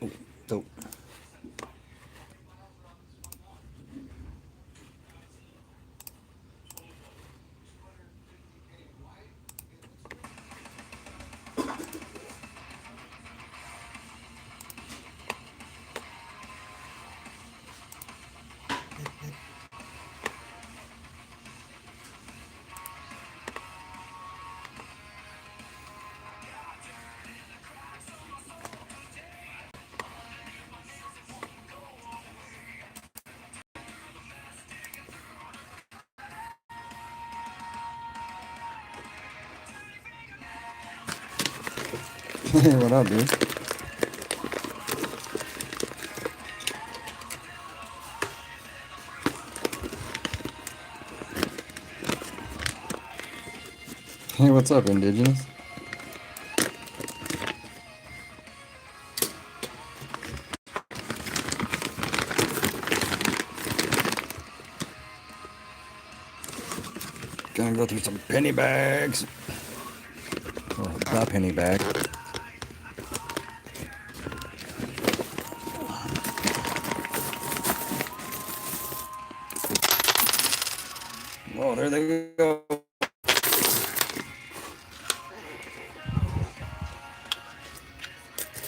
Oh, so hey, what up, dude? Hey, what's up, Indigenous? Gonna go through some penny bags. Or the penny bag. Oh, there they go.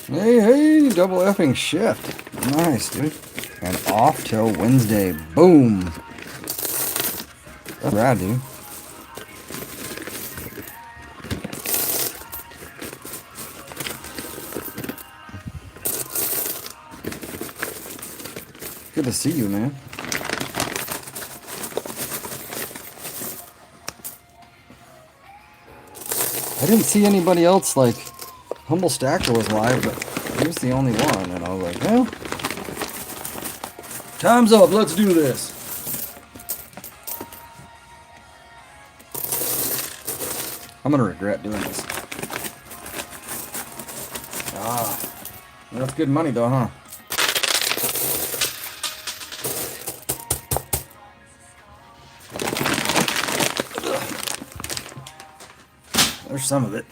Hey, hey, double effing shift. Nice, dude. And off till Wednesday. Boom. That's rad, dude. Good to see you, man. I didn't see anybody else, like, Humble Stacker was live, but he was the only one, and I was like, well, time's up, let's do this. I'm gonna regret doing this. Ah, that's good money though, huh? There's some of it.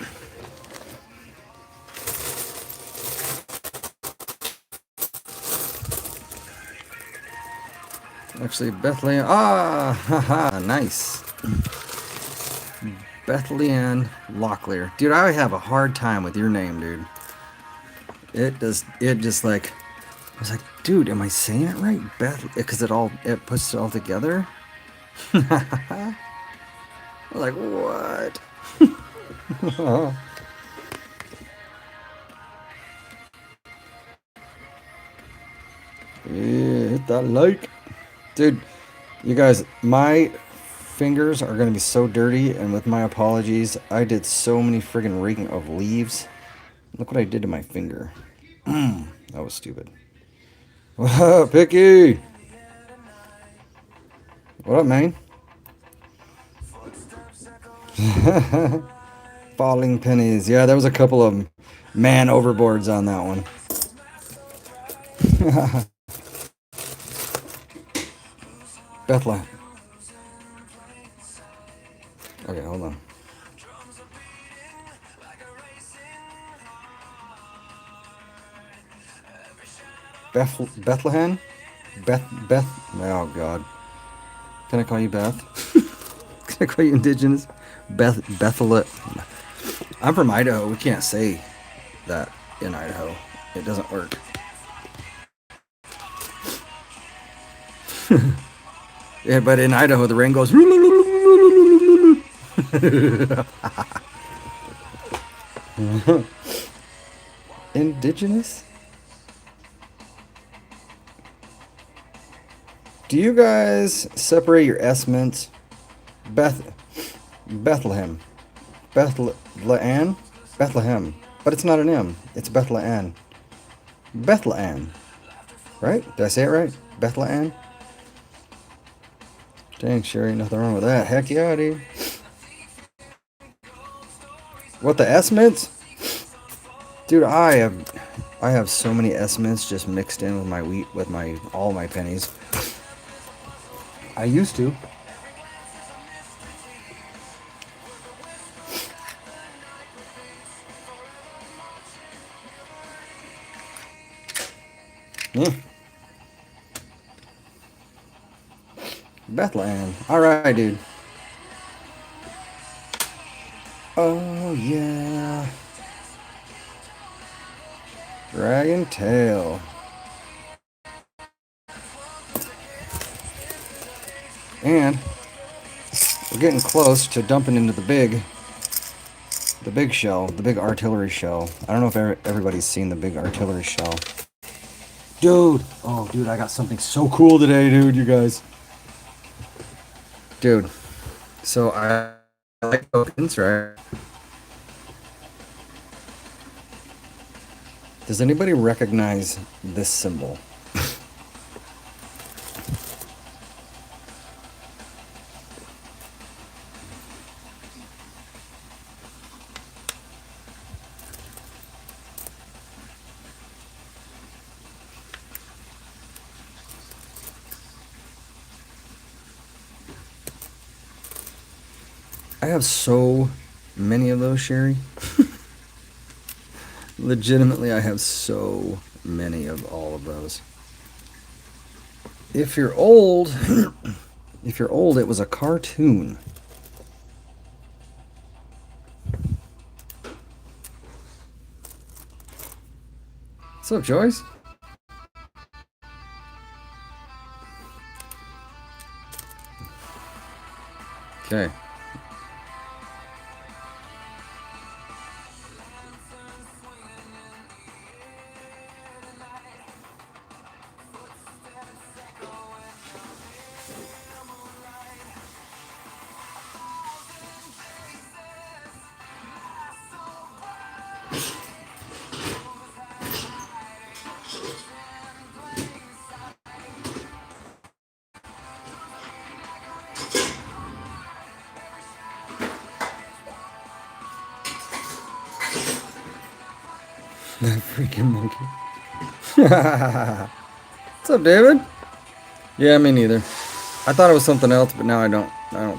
Actually, Bethlehem. Ah, haha, nice. Bethlehem Locklear. Dude, I have a hard time with your name, dude. It does, it just like, I was like, dude, am I saying it right? Because it puts it all together. I was like, what? Yeah, hit that like. Dude, you guys, my fingers are gonna be so dirty, and with my apologies, I did so many friggin' raking of leaves. Look what I did to my finger. That was stupid. What up, Picky? What up, man? Falling pennies. Yeah, there was a couple of man overboards on that one. Bethlehem. Okay, hold on. Bethlehem? Beth. Oh, God. Can I call you Beth? Can I call you Indigenous? Bethel. I'm from Idaho. We can't say that in Idaho. It doesn't work. Yeah, but in Idaho, the rain goes. Indigenous? Do you guys separate your S mints? Bethlehem. Bethlehem? Bethlehem. But it's not an M. It's Bethlehem. Bethlehem. Right? Did I say it right? Bethlehem? Dang, sure ain't nothing wrong with that. Heck yeah, dude. What, the S mints? Dude, I have so many S mints just mixed in with my wheat, with all my pennies. I used to. Yeah. Bethlehem. Alright, dude. Oh, yeah. Dragon tail. And we're getting close to dumping into the big shell, the big artillery shell. I don't know if everybody's seen the big artillery shell. Dude! Oh, dude, I got something so cool today, dude, you guys. Dude, so I like tokens, right? Does anybody recognize this symbol? I have so many of those, Sherry. Legitimately, I have so many of all of those. If you're old, if you're old, it was a cartoon. What's up, Joyce? Okay. That freaking monkey. What's up, David? Yeah, me neither. I thought it was something else, but now I don't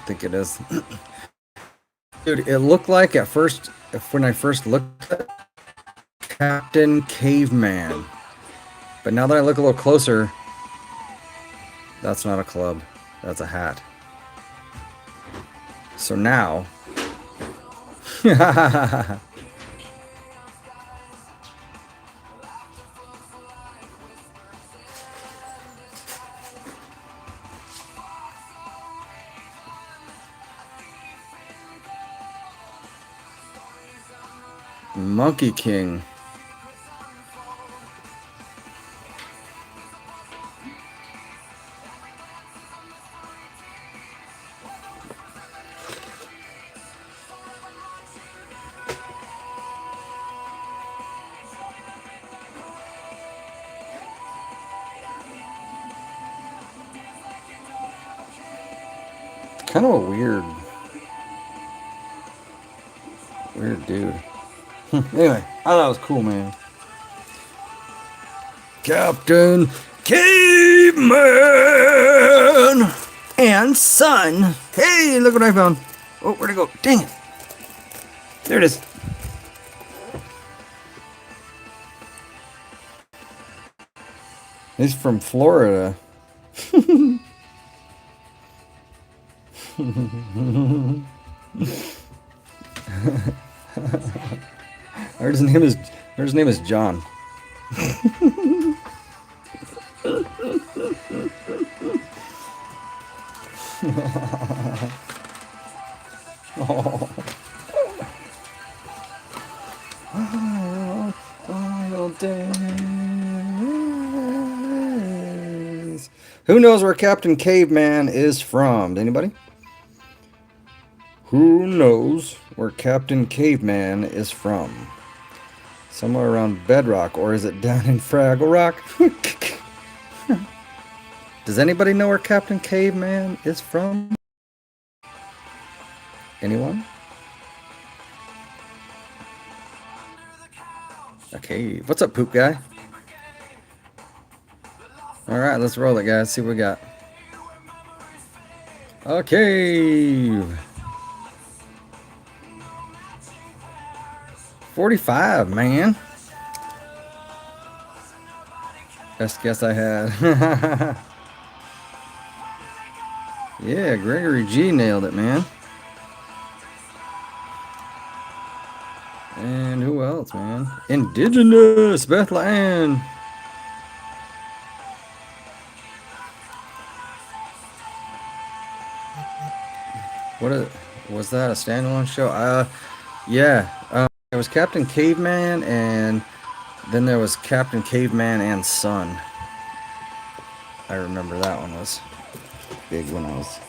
think it is. Dude, it looked like at first, when I first looked at it, Captain Caveman. But now that I look a little closer, that's not a club. That's a hat. So now... Monkey King. Kind of a weird dude. Anyway, I thought it was cool, man. Captain Caveman and Son. Hey, look what I found. Oh, where'd it go? Dang it. There it is. He's from Florida. His name is John. Oh. Wild days. Who knows where Captain Caveman is from? Anybody? Who knows where Captain Caveman is from? Somewhere around Bedrock, or is it down in Fraggle Rock? Does anybody know where Captain Caveman is from? Anyone? Okay, what's up, poop guy? Alright, let's roll it, guys. See what we got. Okay. 45, man. Best guess I had. Yeah, Gregory G nailed it, man. And who else, man? Indigenous Bethlehem. What a, was that a standalone show? Yeah. It was Captain Caveman, and then there was Captain Caveman and Son. I remember that one was big when I was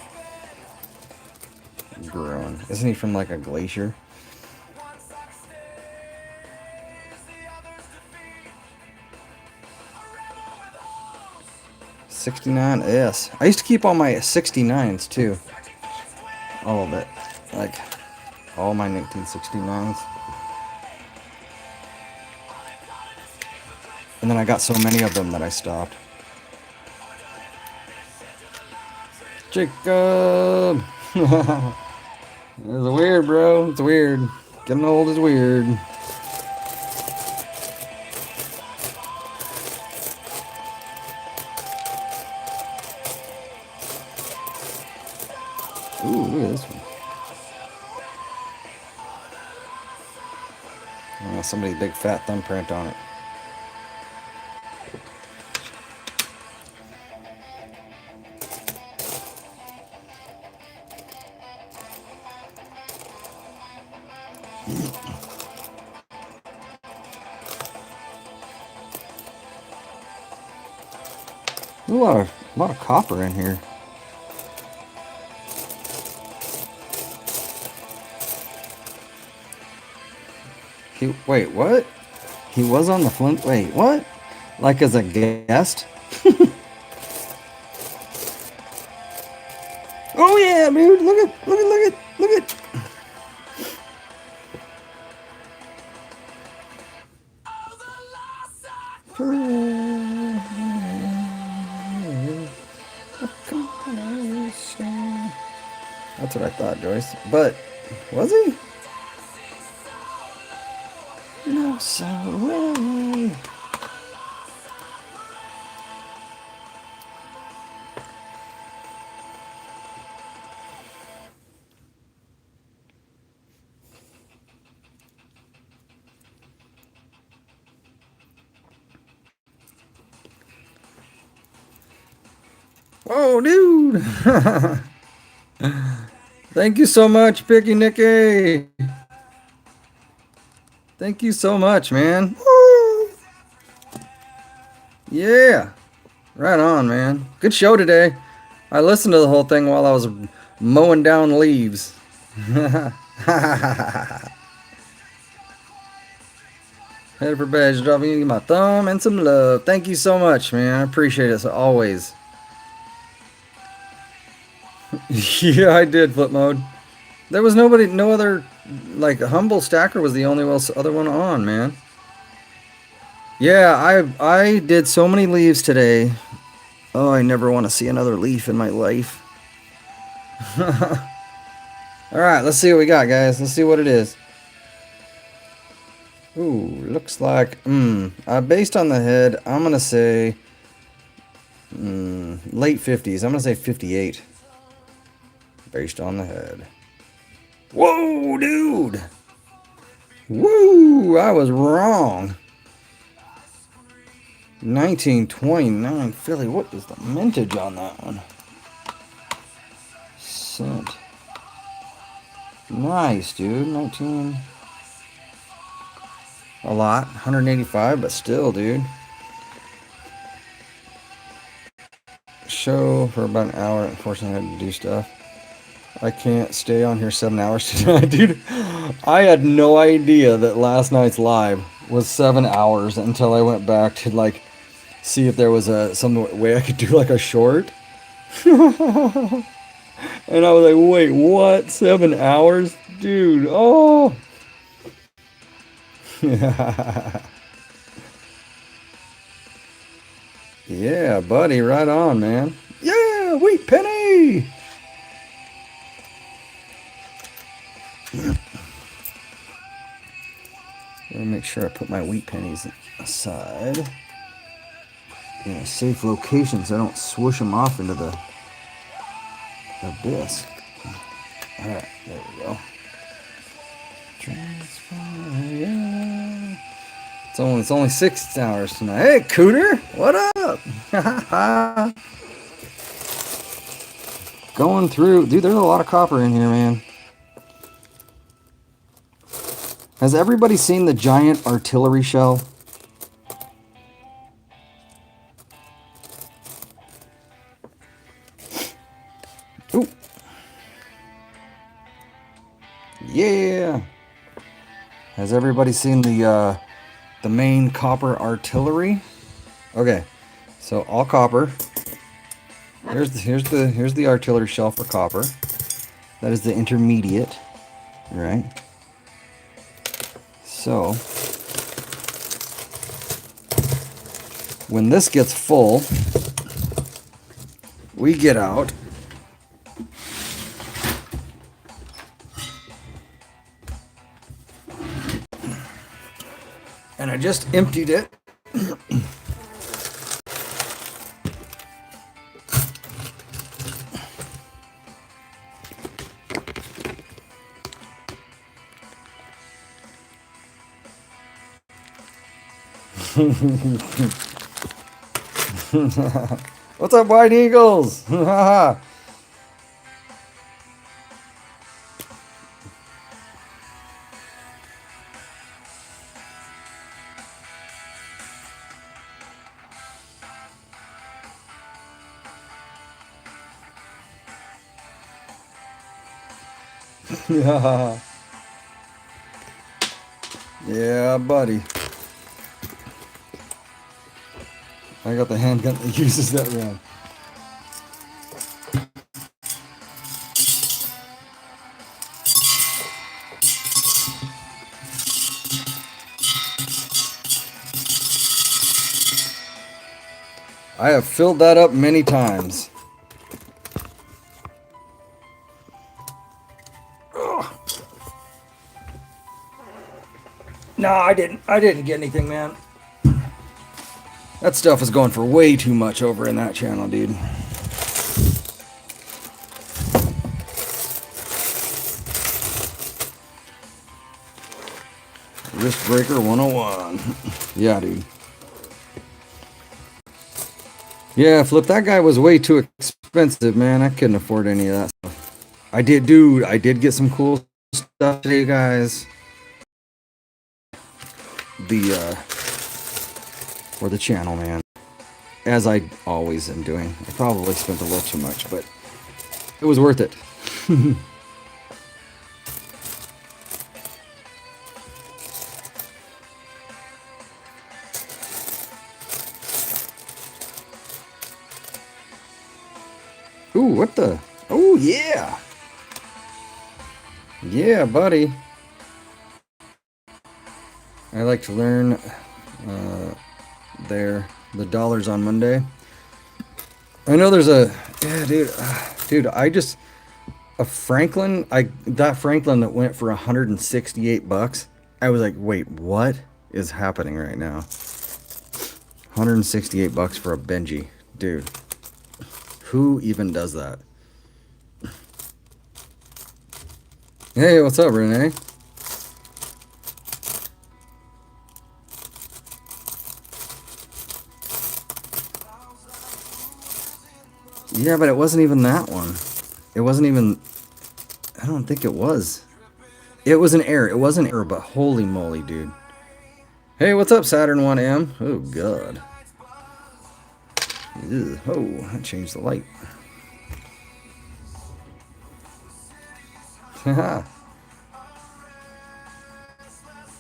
growing. Isn't he from like a glacier? 69S. I used to keep all my 69s too. All of it. Like all my 1969s. And then I got so many of them that I stopped. Jacob! It's weird, bro. It's weird. Getting old is weird. Ooh, look at this one. Oh, somebody's big fat thumbprint on it. A lot of copper in here. Wait, what? He was on the Flint. Wait, what? Like as a guest? Oh yeah, dude! Look at! That's what I thought, Joyce. But was he? No, so really. Oh, dude! Thank you so much, Picky Nicky. Thank you so much, man. Woo! Yeah, right on, man. Good show today. I listened to the whole thing while I was mowing down leaves. Headed for badge, dropping you my thumb and some love. Thank you so much, man. I appreciate it always. Yeah, I did flip mode. There was nobody, no other, like Humble Stacker was the only other one on, man. Yeah, I did so many leaves today. Oh, I never want to see another leaf in my life. Alright, let's see what we got, guys. Let's see what it is. Ooh, looks like, based on the head, I'm going to say, late 50s. I'm going to say 58. Based on the head. Whoa, dude! Woo, I was wrong. 1929 Philly. What is the mintage on that one? Cent. Nice, dude. 19. A lot. 185, but still, dude. Show for about an hour. Unfortunately, I had to do stuff. I can't stay on here 7 hours tonight, dude. I had no idea that last night's live was 7 hours until I went back to like see if there was some way I could do like a short. And I was like, wait, what? 7 hours? Dude, oh. Yeah, buddy, right on, man. Yeah, wheat penny. Let me make sure I put my wheat pennies aside. in a safe location so I don't swoosh them off into the abyss. Alright, there we go. Transfire. It's only 6 hours tonight. Hey, Cooter, what up? Going through, dude. There's a lot of copper in here, man. Has everybody seen the giant artillery shell? Ooh. Yeah. Has everybody seen the main copper artillery? Okay, so all copper. Here's the artillery shell for copper. That is the intermediate, right? So when this gets full, we get out and I just emptied it. What's up, White Eagles? Yeah. Yeah, buddy. I got the handgun that uses that round. I have filled that up many times. Ugh. No, I didn't. I didn't get anything, man. That stuff is going for way too much over in that channel, dude. Wrist breaker 101. Yeah, dude. Yeah, Flip, that guy was way too expensive, man. I couldn't afford any of that stuff. I did, dude. I did get some cool stuff today, guys. For the channel, man. As I always am doing. I probably spent a little too much, but it was worth it. Ooh, what the? Oh, yeah. Yeah, buddy. I like to learn the dollars on Monday. I know there's a, yeah, dude, a Franklin, that Franklin that went for 168 bucks. I was like, wait, what is happening right now? 168 bucks for a Benji, dude. Who even does that? Hey, what's up, Renee? Yeah, but it wasn't even that one. It wasn't even, I don't think it was. It was an error. It was an error, but holy moly, dude. Hey, what's up, Saturn 1M? Oh, God. Ew. Oh, I changed the light. Haha.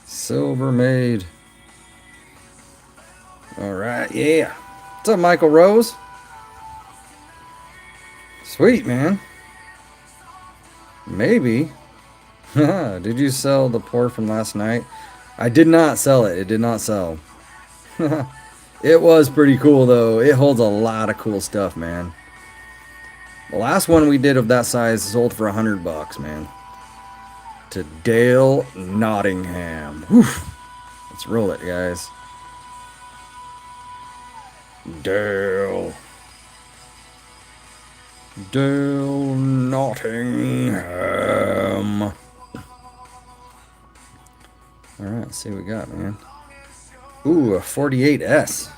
Silver Maid. Alright, yeah. What's up, Michael Rose? Sweet, man. Maybe. Did you sell the pour from last night? I did not sell it. It did not sell. It was pretty cool, though. It holds a lot of cool stuff, man. The last one we did of that size sold for $100, man. To Dale Nottingham. Whew. Let's roll it, guys. Dale. Dale Nottingham. Alright, let's see what we got, man. Ooh, a 48S.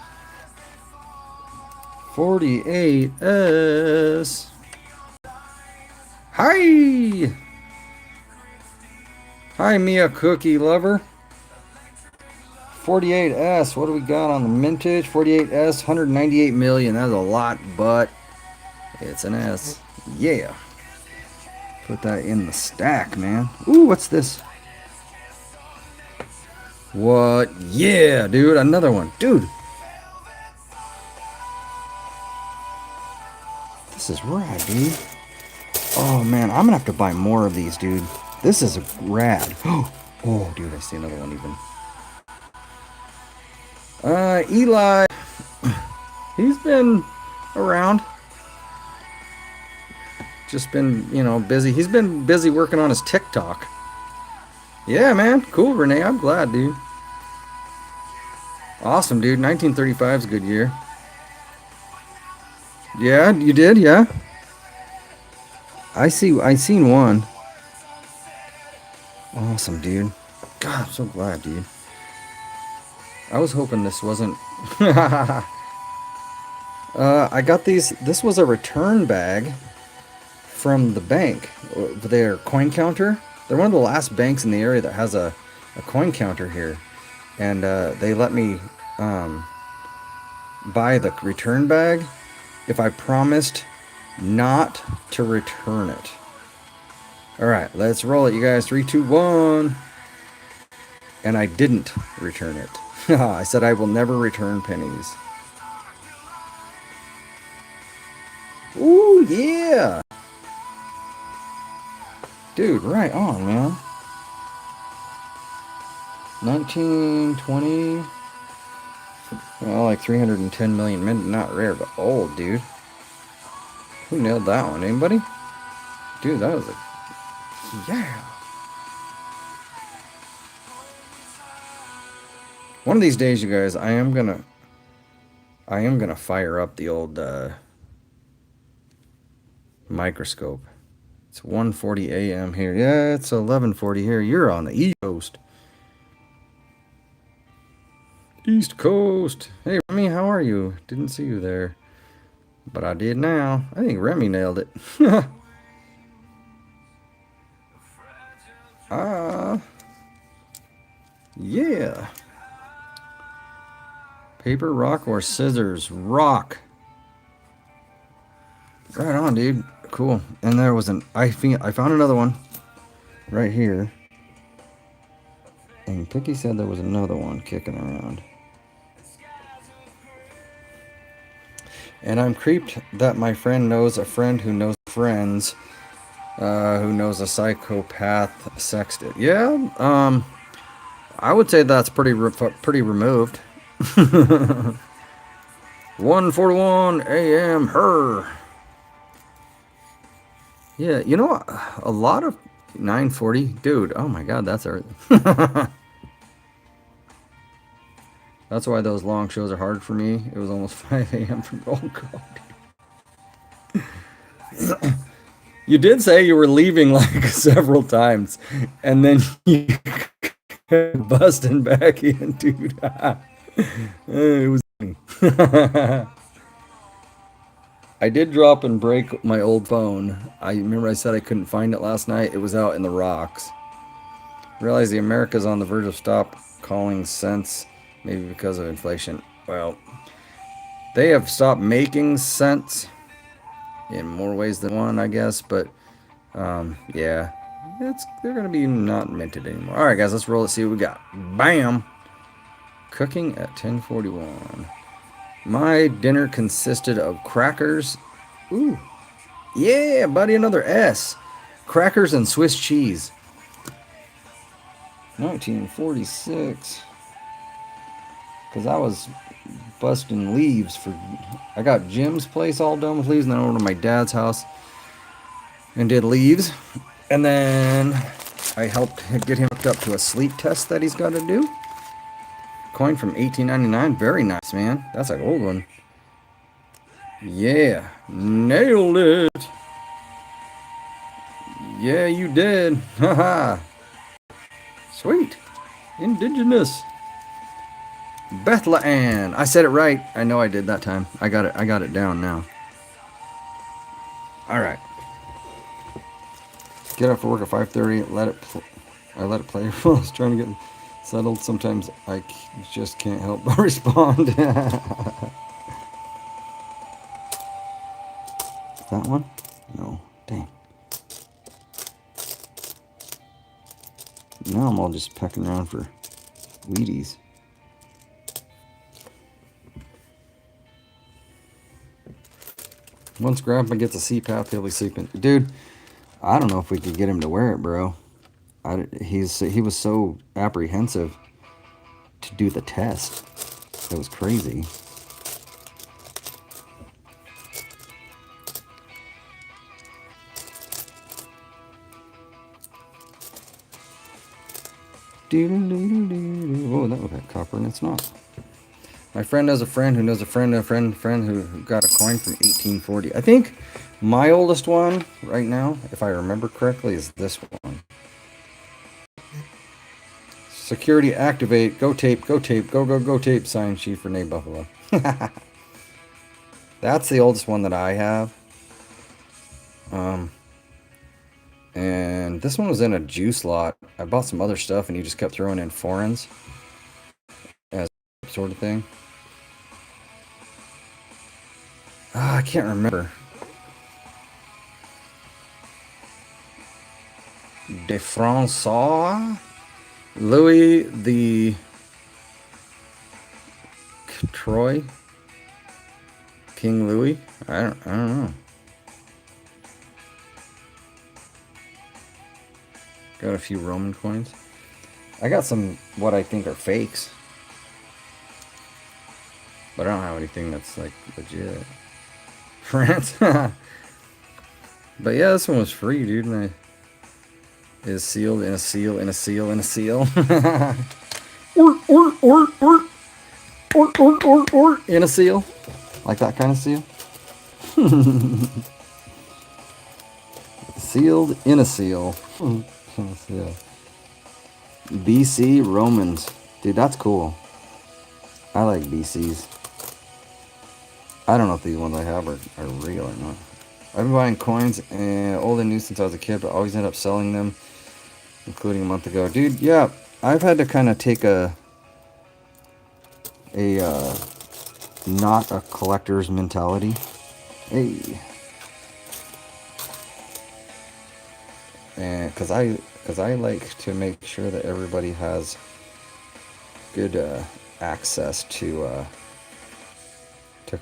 48S. Hi! Hi, Mia Cookie Lover. 48S. What do we got on the mintage? 48S, 198 million. That's a lot, but it's an S. Yeah. Put that in the stack, man. Ooh, what's this? What? Yeah, dude. Another one. Dude. This is rad, dude. Oh, man. I'm going to have to buy more of these, dude. This is rad. Oh, dude. I see another one even. Eli. He's been around. Just been, you know, busy. He's been busy working on his TikTok. Yeah, man. Cool, Renee. I'm glad, dude. Awesome, dude. 1935 is a good year. Yeah, you did? Yeah. I seen one. Awesome, dude. God, I'm so glad, dude. I was hoping this wasn't... I got these... This was a return bag from the bank. Their coin counter. They're one of the last banks in the area that has a coin counter here. And they let me buy the return bag if I promised not to return it. Alright, let's roll it, you guys. 3, 2, 1. And I didn't return it. I said I will never return pennies. Ooh, yeah! Dude, right on, man. 1920. Well, like 310 million mint. Not rare, but old, dude. Who nailed that one? Anybody? Dude, that was a... Yeah. One of these days, you guys, I am gonna fire up the old microscope. It's 1:40 a.m. here. Yeah, it's 11:40 here. You're on the East Coast. East Coast. Hey, Remy, how are you? Didn't see you there. But I did now. I think Remy nailed it. Yeah. Paper, rock, or scissors? Rock. Right on, dude. Cool. And there was I found another one right here. And Picky said there was another one kicking around. And I'm creeped that my friend knows a friend who knows friends who knows a psychopath sexted. Yeah, I would say that's pretty removed. 1:41 a.m. her. Yeah, you know, a lot of 9:40, dude. Oh my God, that's early. That's why those long shows are hard for me. It was almost 5 a.m. from oh God. You did say you were leaving like several times, and then you busting back in, dude. It was funny. I did drop and break my old phone. I remember I said I couldn't find it last night. It was out in the rocks. Realize the America's on the verge of stop calling cents, maybe because of inflation. Well, they have stopped making cents in more ways than one, I guess. But yeah, they're gonna be not minted anymore. All right, guys, let's roll it. See what we got. Bam. Cooking at 10:41. My dinner consisted of crackers. Ooh. Yeah, buddy, another S. Crackers and Swiss cheese. 1946. Because I was busting leaves for... I got Jim's place all done with leaves, and then I went to my dad's house and did leaves. And then I helped get him hooked up to a sleep test that he's got to do. Coin from 1899. Very nice, man. That's an old one. Yeah, nailed it. Yeah, you did. Haha. Sweet. Indigenous. Bethlehem. I said it right. I know I did that time. I got it. I got it down now. All right. Get up for work at 5:30. I let it play while I was trying to get settled. Sometimes just can't help but respond. That one? No. Dang. Now I'm all just pecking around for Wheaties. Once Grandpa gets a CPAP, he'll be sleeping. Dude, I don't know if we could get him to wear it, bro. He was so apprehensive to do the test. It was crazy. Oh, that would have copper, and it's not. My friend knows a friend who knows a friend of a friend who got a coin from 1840. I think my oldest one right now, if I remember correctly, is this one. Security activate. Go tape. Go tape. Go, go, go tape. Sign Chief Renee Buffalo. That's the oldest one that I have. And this one was in a juice lot. I bought some other stuff, and he just kept throwing in foreigns as sort of thing. I can't remember. De Francois? Louis the Troy? King Louis? I don't know. Got a few Roman coins. I got some what I think are fakes. But I don't have anything that's like legit. France. But yeah, this one was free, dude. And it is sealed in a seal, in a seal, in a seal. In a seal. Like that kind of seal. Sealed in a seal. BC Romans. Dude, that's cool. I like BCs. I don't know if these ones I have are real or not. I've been buying coins and old and new since I was a kid, but always end up selling them, including a month ago. Dude, yeah, I've had to kind of take a not a collector's mentality. Hey. And because I like to make sure that everybody has good access to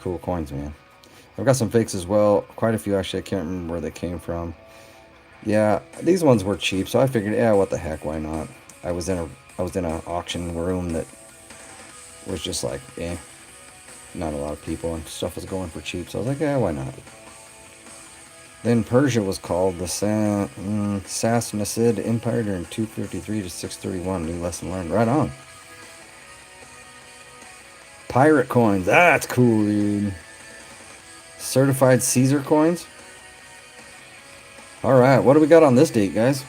cool coins, man. I've got some fakes as well, quite a few actually. I can't remember where they came from. Yeah, these ones were cheap, so I figured, yeah, what the heck, why not? I was in an auction room that was just like, not a lot of people, and stuff was going for cheap, so I was like, yeah, why not? Then Persia was called the Sassanid Empire during 253 to 631. New lesson learned. Right on. Pirate coins. That's cool, dude. Certified Caesar coins. All right, what do we got on this date, guys?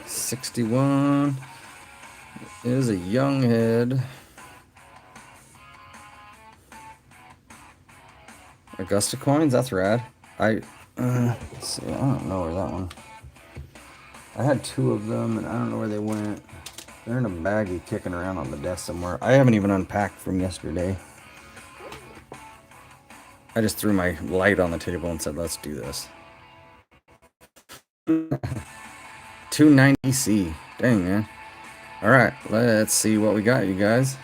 $61 is a young head. Augusta coins, that's rad. Let's see, I don't know where that one. I had two of them, and I don't know where they went. They're in a baggie kicking around on the desk somewhere. I haven't even unpacked from yesterday. I just threw my light on the table and said, let's do this. 290C. Dang, man. Alright, let's see what we got, you guys.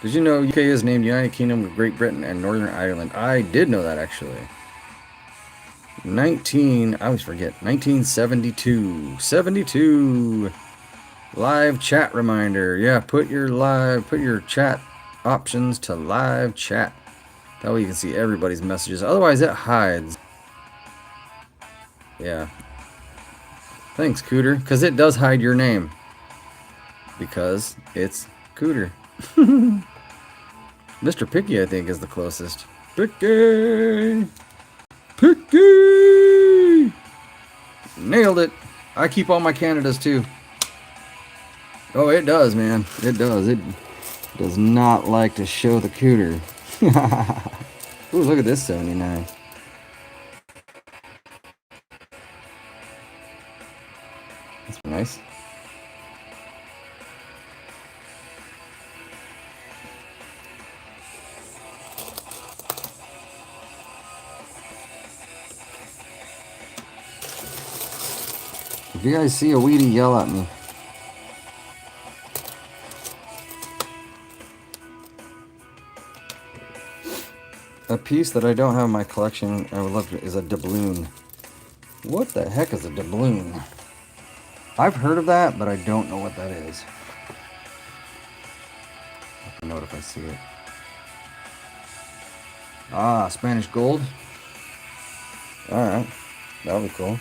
Did you know UK is named United Kingdom of Great Britain and Northern Ireland? I did know that, actually. I always forget. 1972. 72. Live chat reminder. Yeah, put your chat options to live chat. That way you can see everybody's messages. Otherwise, it hides. Yeah. Thanks, Cooter. Because it does hide your name. Because it's Cooter. Mr. Picky, I think, is the closest. Picky! Picky! Nailed it. I keep all my Canadas, too. Oh, it does, man. It does. It does not like to show the Cooter. Ooh, look at this 79. That's nice. If you guys see a weedy, yell at me. A piece that I don't have in my collection, I would love to, is a doubloon. What the heck is a doubloon? I've heard of that, but I don't know what that is. I'll know it if I see it. Ah, Spanish gold. Alright, that'll be cool.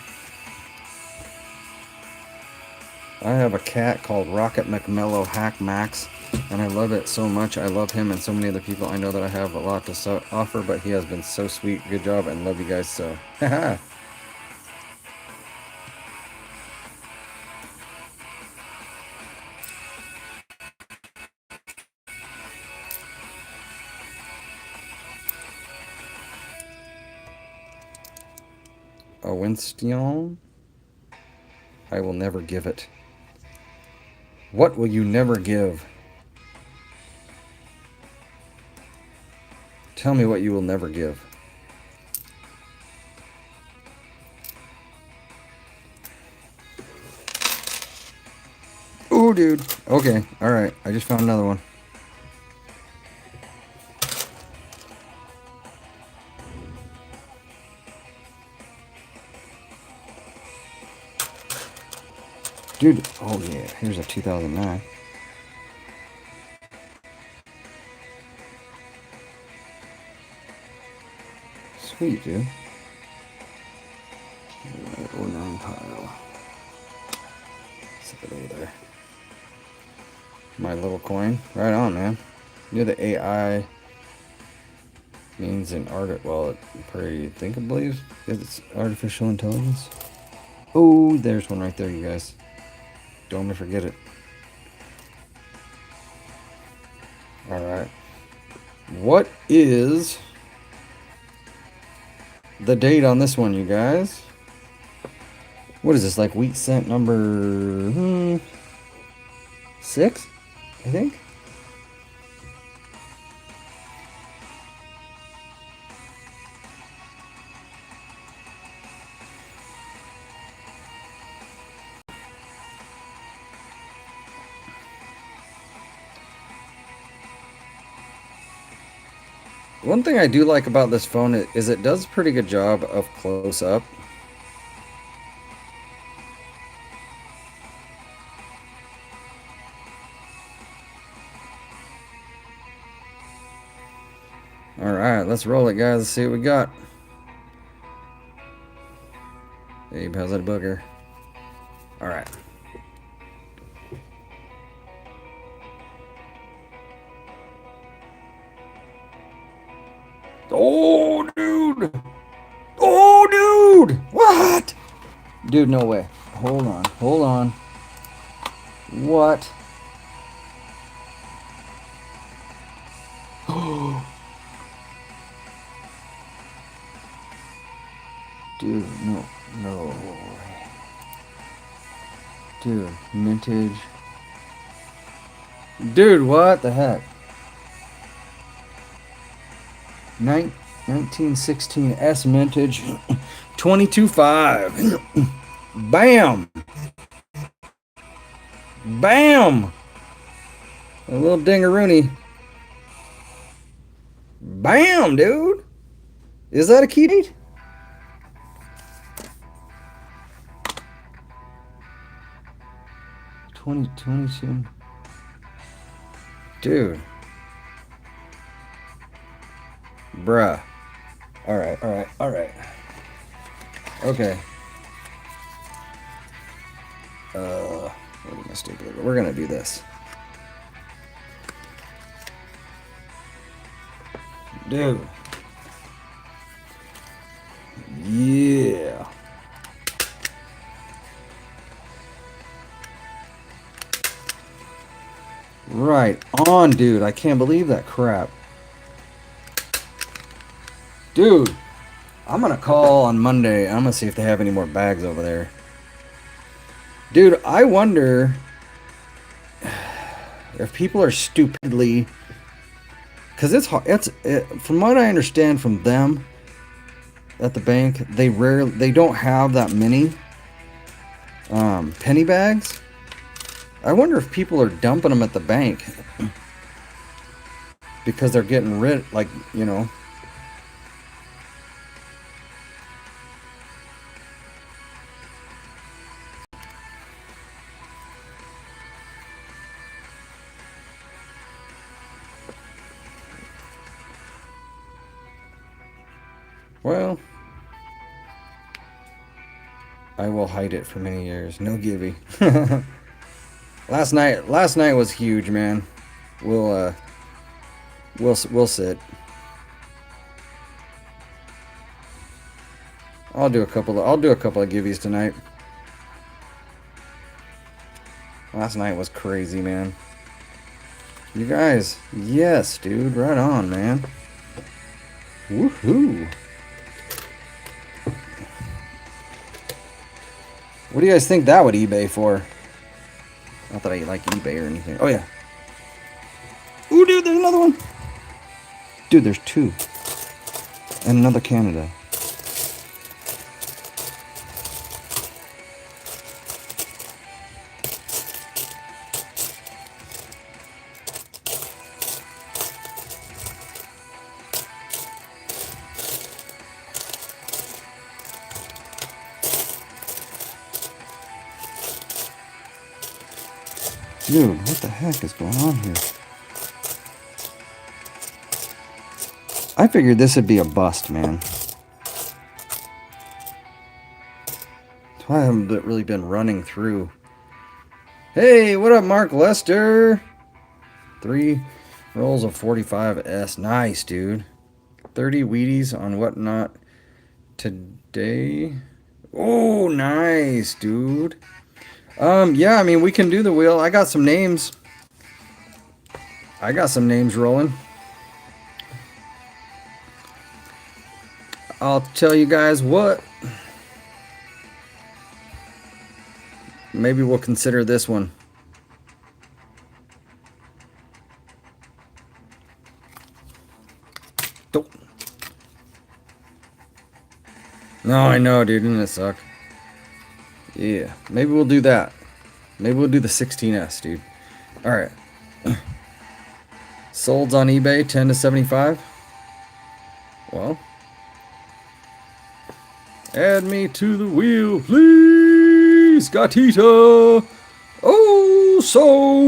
I have a cat called Rocket McMellow Hack Max, and I love it so much. I love him and so many other people. I know that I have a lot to offer, but he has been so sweet. Good job, and love you guys so. Haha. A Winston? I will never give it. What will you never give? Tell me what you will never give. Ooh, dude. Okay, alright. I just found another one. Dude, oh yeah, here's a 2009. Sweet, dude. 09 pile. Set it over there. My little coin. Right on, man. You know the AI means in art. Well, it pretty think I believe it's artificial intelligence. Oh, there's one right there, you guys. Don't ever forget it. Alright. What is the date on this one, you guys? What is this, like wheat cent number 6, I think? One thing I do like about this phone is it does a pretty good job of close up. Alright, let's roll it, guys. Let's see what we got. Abe, how's that booger? Alright. Oh, dude! Oh, dude! What? Dude, no way. Hold on. Hold on. What? Dude, no. No way. Dude, mintage. Dude, what the heck? 1916 S mintage. 22.5. Bam! Bam! A little dingaroony. Bam, dude! Is that a key date? 2022. Dude. Bruh. Alright, alright, alright. Okay. What am I stupid? We're gonna do this. Dude. Yeah. Right on, dude. I can't believe that crap. Dude, I'm gonna call on Monday. I'm gonna see if they have any more bags over there. Dude, I wonder if people are stupidly, because from what I understand from them at the bank, they don't have that many penny bags. I wonder if people are dumping them at the bank because they're getting rid, like, you know. Well, I will hide it for many years. No givey. Last night was huge, man. We'll sit. I'll do a couple of givvies tonight. Last night was crazy, man. You guys, yes, dude, right on, man. Woohoo! What do you guys think that would eBay for? Not that I like eBay or anything. Oh, yeah. Ooh, dude, there's another one. Dude, there's two. And another Canada. Dude, what the heck is going on here? I figured this would be a bust, man. That's why I haven't really been running through. Hey, what up, Mark Lester? 3 rolls of 45S. Nice, dude. 30 Wheaties on whatnot today. Oh, nice, dude. Yeah, I mean, we can do the wheel. I got some names. Rolling. I'll tell you guys what. Maybe we'll consider this one. Don't. No, I know, dude. Didn't it suck? Yeah, maybe we'll do that. Maybe we'll do the 16S, dude. Alright. Solds on eBay, 10 to 75. Well. Add me to the wheel, please, Gatita. Oh, so.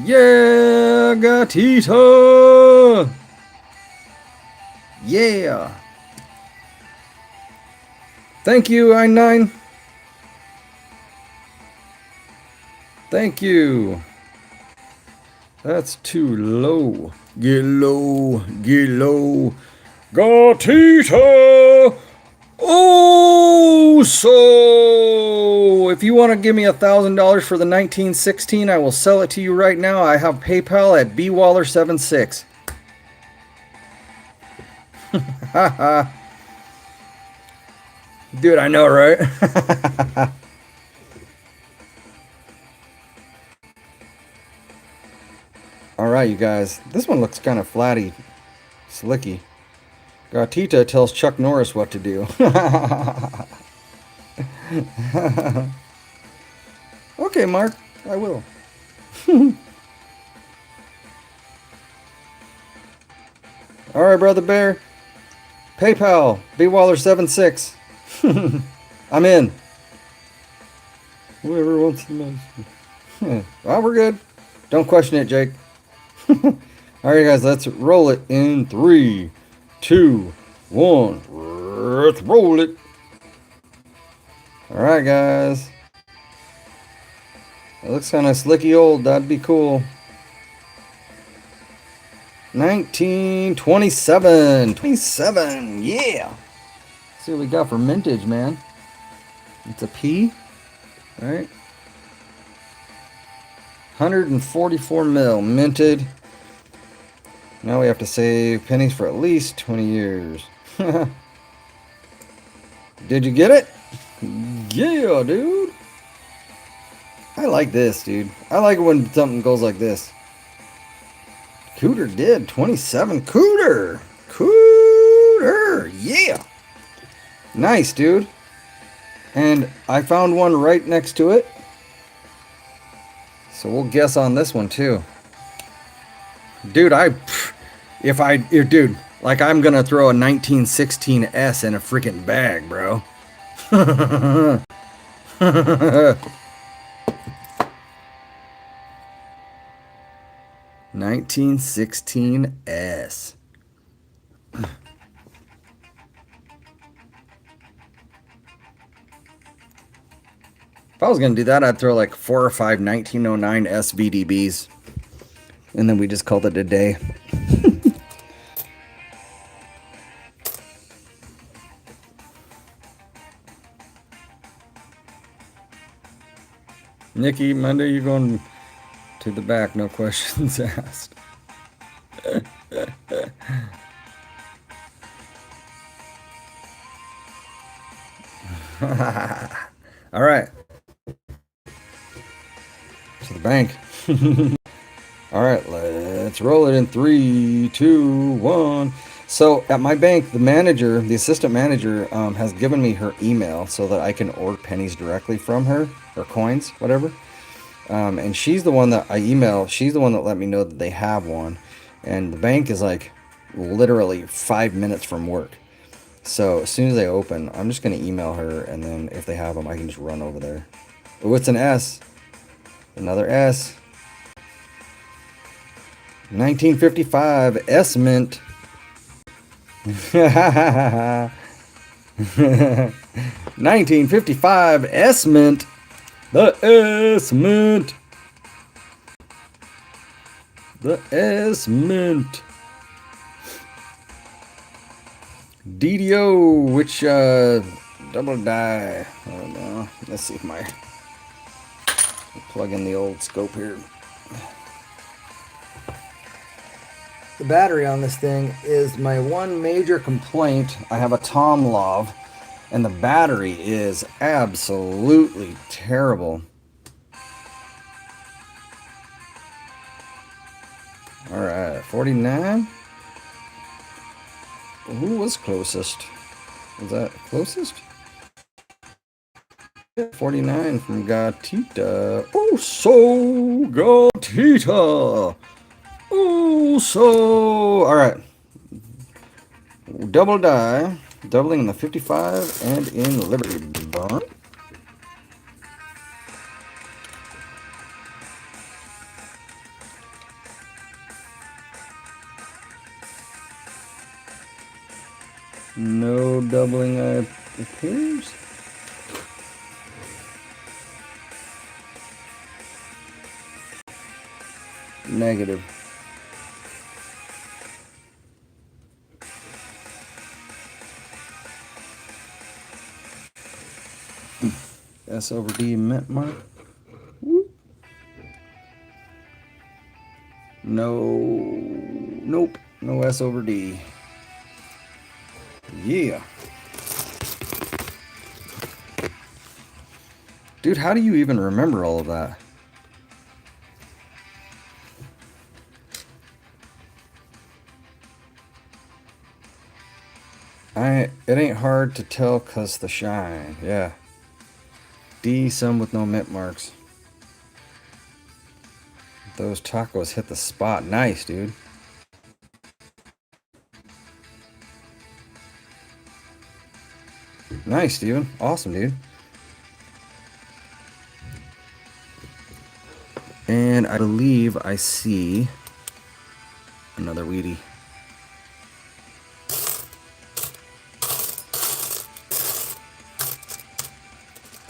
Yeah, Gatita. Yeah. Thank you, I9. Thank you. That's too low. Get low. Get low. Gatita. Oh, so if you want to give me $1,000 for the 1916, I will sell it to you right now. I have PayPal at bwaller76. Haha. Dude, I know, right? Alright, you guys. This one looks kind of flatty. Slicky. Gatita tells Chuck Norris what to do. Okay, Mark. I will. Alright, Brother Bear. PayPal. bwaller76. I'm in. Whoever wants the most. Well, we're good. Don't question it, Jake. Alright, guys, let's roll it in 3, 2, 1. Let's roll it. Alright, guys. It looks kind of slicky old. That'd be cool. 1927. 27. Yeah. Let's see what we got for mintage, man. It's a P. Alright. 144 mil minted. Now we have to save pennies for at least 20 years. Did you get it? Yeah, dude. I like this, dude. I like it when something goes like this. Cooter did. 27. Cooter. Cooter. Yeah. Nice, dude. And I found one right next to it. So we'll guess on this one, too. Dude, dude, like I'm gonna throw a 1916S in a freaking bag, bro. 1916S. If I was gonna do that, I'd throw like 4 or 5 1909 SVDBs. And then we just called it a day. Nikki, Monday you're going to the back, no questions asked. All right. To the bank. All right, let's roll it in 3, 2, 1. So at my bank, the manager, the assistant manager, has given me her email so that I can order pennies directly from her, or coins, whatever. And she's the one that I email. She's the one that let me know that they have one. And the bank is like literally 5 minutes from work. So as soon as they open, I'm just going to email her. And then if they have them, I can just run over there. Oh, it's an S. Another S. 1955 S Mint. 1955 S Mint. The S Mint. The S Mint. DDO, which double die. I don't know. Let's see if my plug in the old scope here. The battery on this thing is my one major complaint. I have a Tom Love, and the battery is absolutely terrible. Alright, 49. Who was closest? Was that closest? 49 from Gatita. Oh, so Gatita. Oh, so. Alright. Double die. Doubling in the 55 and in Liberty Bond. No doubling appears. Negative. S over D mint mark. Whoop. No. Nope. No S over D. Yeah. Dude, how do you even remember all of that? It ain't hard to tell cause the shine. Yeah. D, some with no mint marks. Those tacos hit the spot. Nice, dude. Nice, Steven. Awesome, dude. And I believe I see Another Wheatie.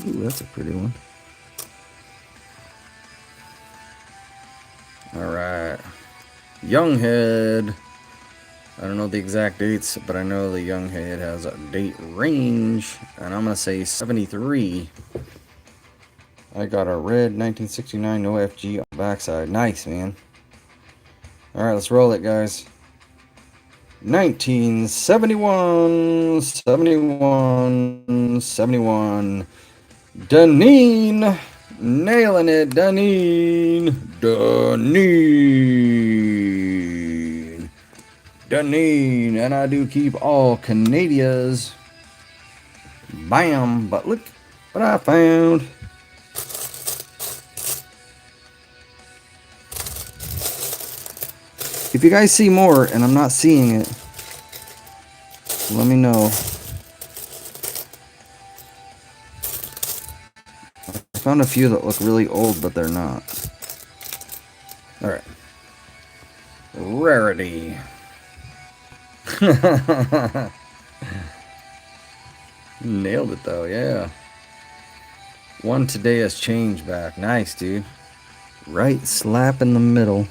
Ooh, that's a pretty one. Alright. Younghead. I don't know the exact dates, but I know the Younghead has a date range. And I'm going to say 73. I got a red 1969 no FG on the backside. Nice, man. Alright, let's roll it, guys. 1971, 71, 71. Deneen. Nailing it, Deneen. Deneen. Deneen. And I do keep all Canadias. Bam. But look what I found. If you guys see more and I'm not seeing it, let me know. I found a few that look really old, but they're not. Alright. Rarity. Nailed it though, yeah. One today has changed back. Nice, dude. Right slap in the middle.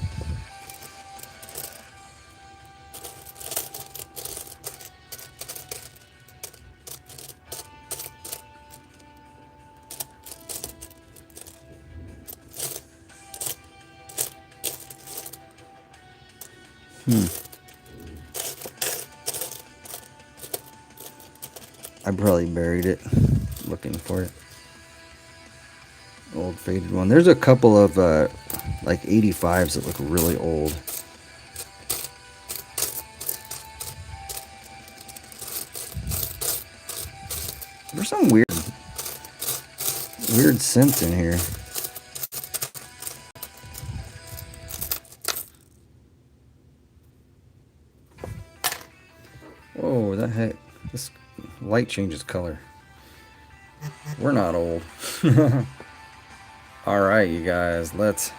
I probably buried it looking for it. Old faded one. There's a couple of like 85s that look really old. There's some weird scents in here. Whoa, that heck. This light changes color. We're not old. Alright, you guys, let's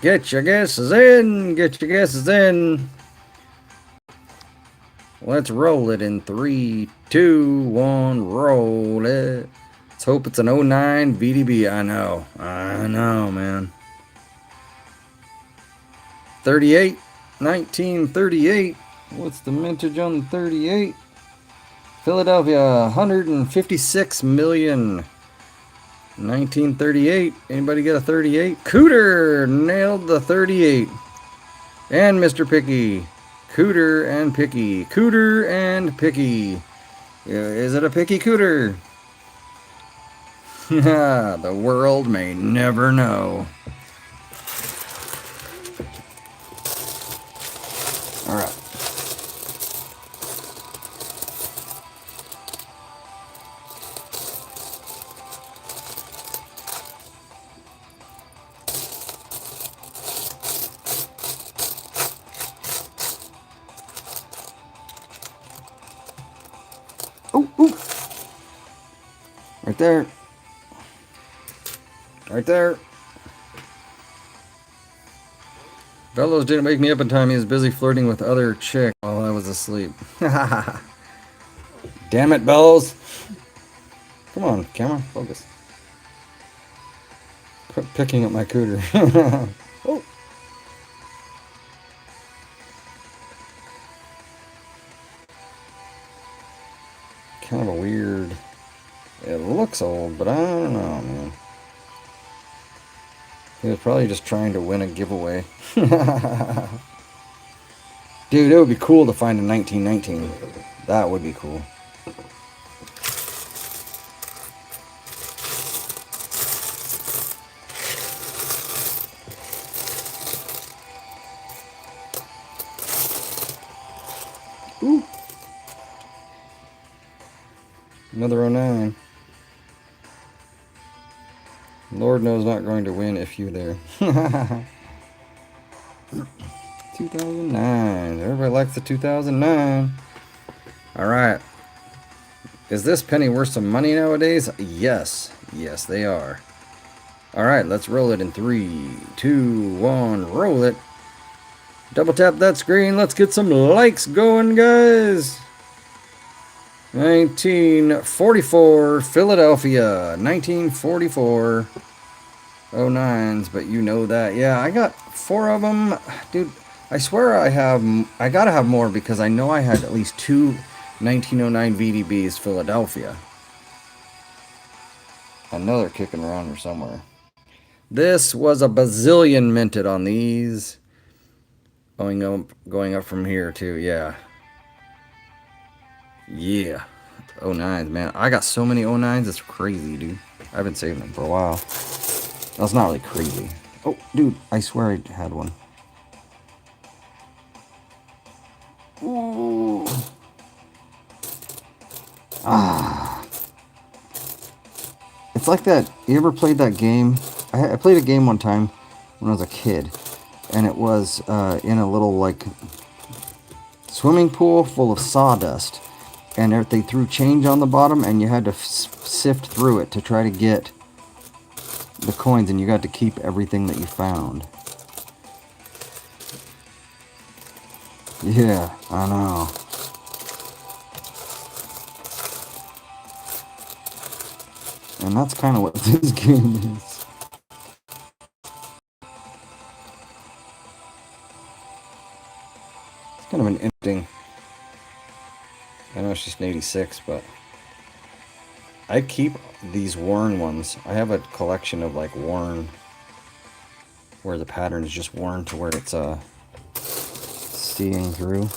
get your guesses in. Get your guesses in. Let's roll it in 3, 2, 1, roll it. Let's hope it's an 09 VDB. I know, man. 38, 1938. What's the mintage on the 38? Philadelphia, 156 million. 1938. Anybody get a 38? Cooter nailed the 38. And Mr. Picky. Cooter and Picky. Cooter and Picky. Is it a Picky Cooter? The world may never know. Alright. Ooh. Right there. Right there. Bellows didn't wake me up in time. He was busy flirting with other chick while I was asleep. Damn it, Bellows. Come on, camera. Focus. Quit picking up my cooter. Oh. Kind of a weird. It looks old, but I don't know, man. He was probably just trying to win a giveaway. Dude, it would be cool to find a 1919. That would be cool. Ooh. Another 09. Lord knows not going to win if you there. 2009. Everybody likes the 2009. Alright. Is this penny worth some money nowadays? Yes. Yes, they are. Alright, let's roll it in 3, 2, 1. Roll it. Double tap that screen. Let's get some likes going, guys. 1944 Philadelphia. 1944 09s, but you know that. Yeah, I got 4 of them. Dude, I swear I gotta have more because I know I had at least 2 1909 VDBs Philadelphia. I know they're kicking around here somewhere. This was a bazillion minted on these. Going up from here too, yeah. Yeah. 09s, man. I got so many 09s, it's crazy, dude. I've been saving them for a while. That's not really crazy. Oh, dude, I swear I had one. Ooh. Ah. It's like that. You ever played that game? I played a game one time when I was a kid. And it was in a little, like, swimming pool full of sawdust. And they threw change on the bottom, and you had to sift through it to try to get the coins, and you got to keep everything that you found. Yeah, I know. And that's kind of what this game is. It's kind of an interesting... I know it's just an 86, but... I keep these worn ones. I have a collection of, like, worn... where the pattern is just worn to where it's, seeing through.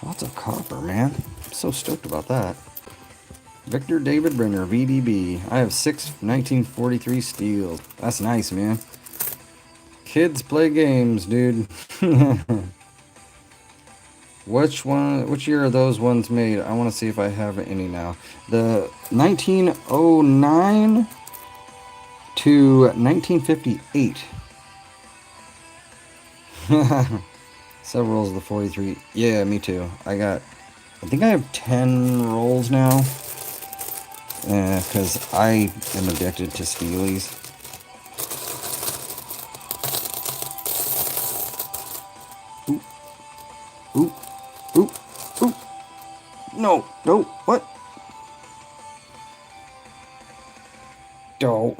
Lots of copper, man. I'm so stoked about that. Victor David Brenner, VDB. I have 6 1943 steels. That's nice, man. Kids play games, dude. Which year are those ones made? I want to see if I have any now. The 1909 to 1958. Several rolls of the 43. Yeah, me too. I think I have 10 rolls now. Because I am addicted to steelies. Oop. Oop. Oop. Oop. No. No. What? Don't.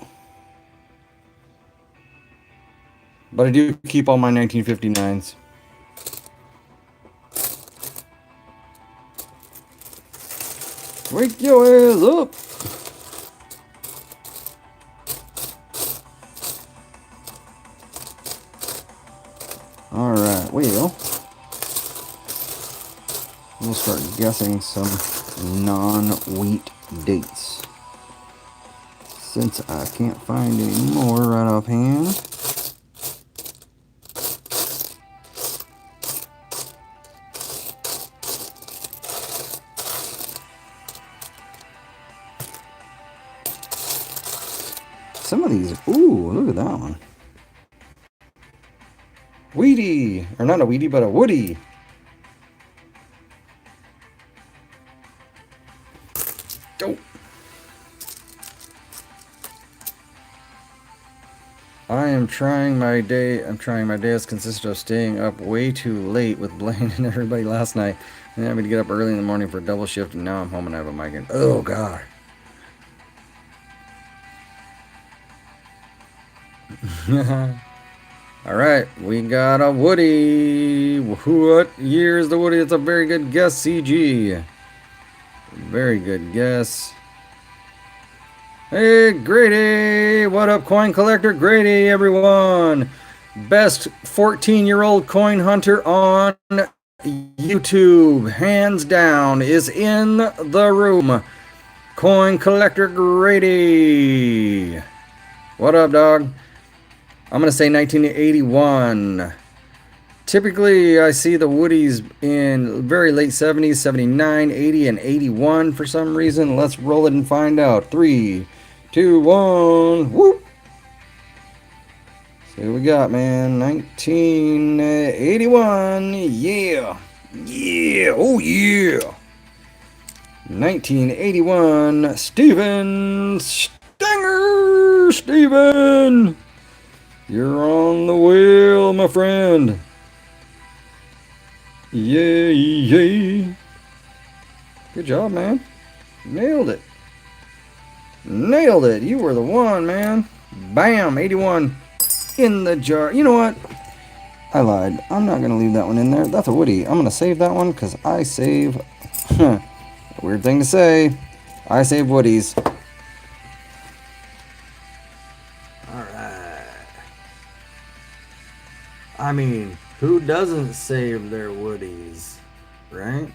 But I do keep all my 1959s. Wake your ass up! Alright, well, we'll start guessing some non-wheat dates. Since I can't find any more right offhand. Some of these, ooh, look at that one. Wheatie, or not a Wheatie, but a Woody. Dope. I'm trying my day has consisted of staying up way too late with Blaine and everybody last night, and having to get up early in the morning for a double shift, and now I'm home and I have a migraine. Oh, God. Alright, we got a Woody. What year is the Woody? It's a very good guess, CG. Very good guess. Hey, Grady! What up, coin collector? Grady, everyone! Best 14-year-old coin hunter on YouTube, hands down, is in the room. Coin collector Grady. What up, dog? I'm going to say 1981. Typically, I see the Woodies in very late 70s, 79, 80, and 81 for some reason. Let's roll it and find out. 3, 2, 1. Whoop! See what we got, man. 1981. Yeah. Yeah. Oh, yeah. 1981, Steven Stinger! Steven! You're on the wheel, my friend. Yay, yay. Good job, man. Nailed it. Nailed it. You were the one, man. Bam, 81 in the jar. You know what? I lied. I'm not going to leave that one in there. That's a Woody. I'm going to save that one because I save... Weird thing to say. I save Woodies. Alright. I mean, who doesn't save their Woodies? Right?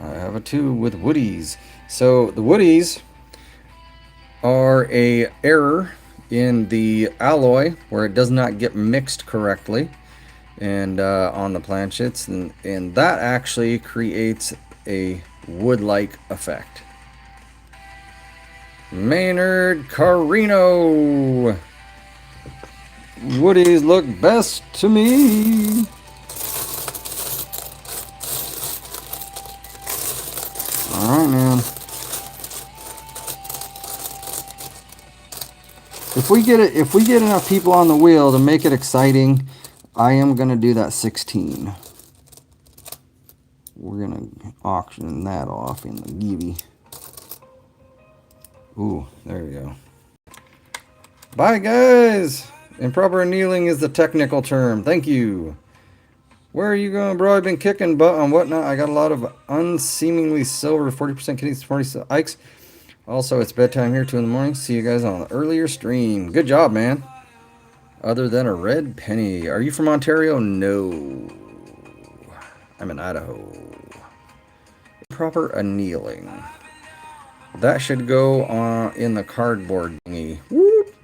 I have a 2 with Woodies. So the Woodies are a error in the alloy where it does not get mixed correctly and on the planchets, and that actually creates a wood-like effect. Maynard Carino. Woodies look best to me. Alright, man. If we get enough people on the wheel to make it exciting, I am gonna do that 16. We're gonna auction that off in the Givi. Ooh, there we go. Bye, guys. Improper annealing is the technical term. Thank you. Where are you going, bro? I've been kicking butt on whatnot. I got a lot of unseemingly silver, 40% kidneys, 40 Ikes. Also, it's bedtime here, 2 in the morning. See you guys on the earlier stream. Good job, man. Other than a red penny. Are you from Ontario? No. I'm in Idaho. Proper annealing. That should go on in the cardboard thingy. Whoop.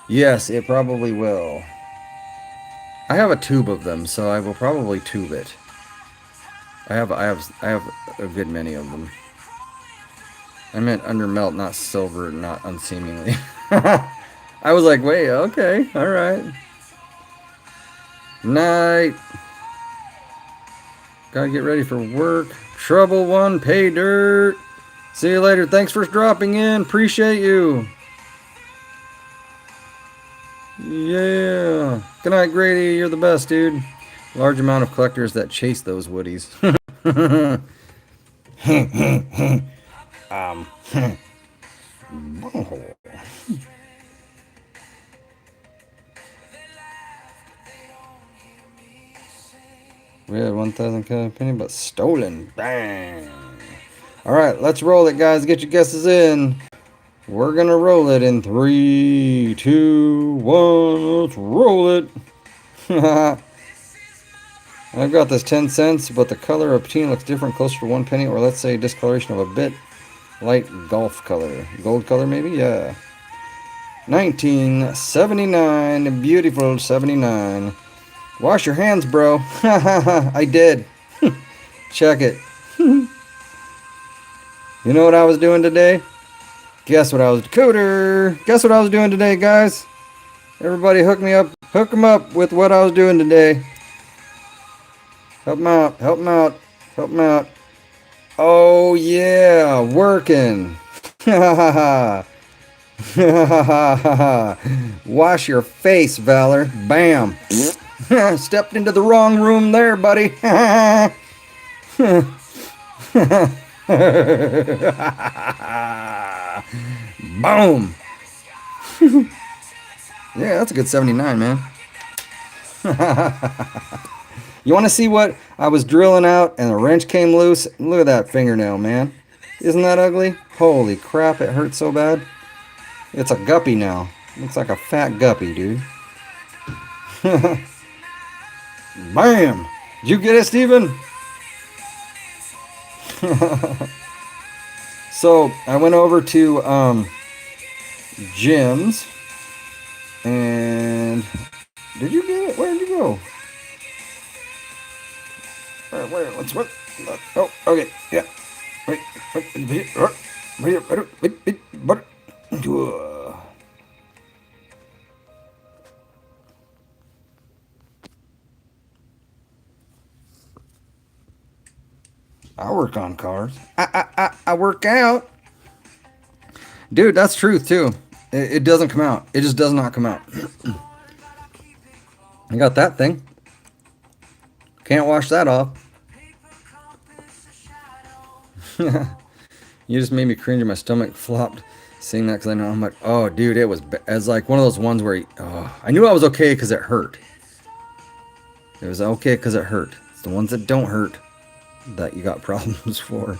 Yes, it probably will. I have a tube of them, so I will probably tube it. I have a good many of them. I meant under melt, not silver, not unseemingly. I was like, wait, okay, alright. Night. Gotta get ready for work. Trouble one, pay dirt. See you later. Thanks for dropping in. Appreciate you. Yeah. Good night, Grady. You're the best, dude. Large amount of collectors that chase those Woodies. We had 1,000 penny, but stolen. Bang. All right, let's roll it, guys. Get your guesses in. We're gonna roll it in 3, 2, 1. Let's roll it. I've got this 10 cents, but the color of patina looks different, closer to 1 penny, or let's say discoloration of a bit light golf color. Gold color, maybe? Yeah. 1979. Beautiful 79. Wash your hands, bro. I did. Check it. You know what I was doing today? Guess what I was... Cooter! Guess what I was doing today, guys? Everybody hook me up. Hook them up with what I was doing today. Help them out. Help them out. Help them out. Oh, yeah. Working. Wash your face, Valor. Bam. Stepped into the wrong room there, buddy. Boom. Yeah, that's a good 79, man. You want to see what I was drilling out and the wrench came loose? Look at that fingernail, man. Isn't that ugly? Holy crap, it hurts so bad. It's a guppy now. Looks like a fat guppy, dude. Bam! Did you get it, Steven? So, I went over to Jim's. And... Did you get it? Where did you go? Where? Let's what? Oh, okay. Yeah. Wait. I work on cars. I work out. Dude, that's truth too. It doesn't come out. It just does not come out. I got that thing. Can't wash that off. You just made me cringe and my stomach flopped seeing that because I know I'm like, oh, dude, it was as like one of those ones where I knew I was okay because it hurt. It was okay because it hurt. It's the ones that don't hurt that you got problems for.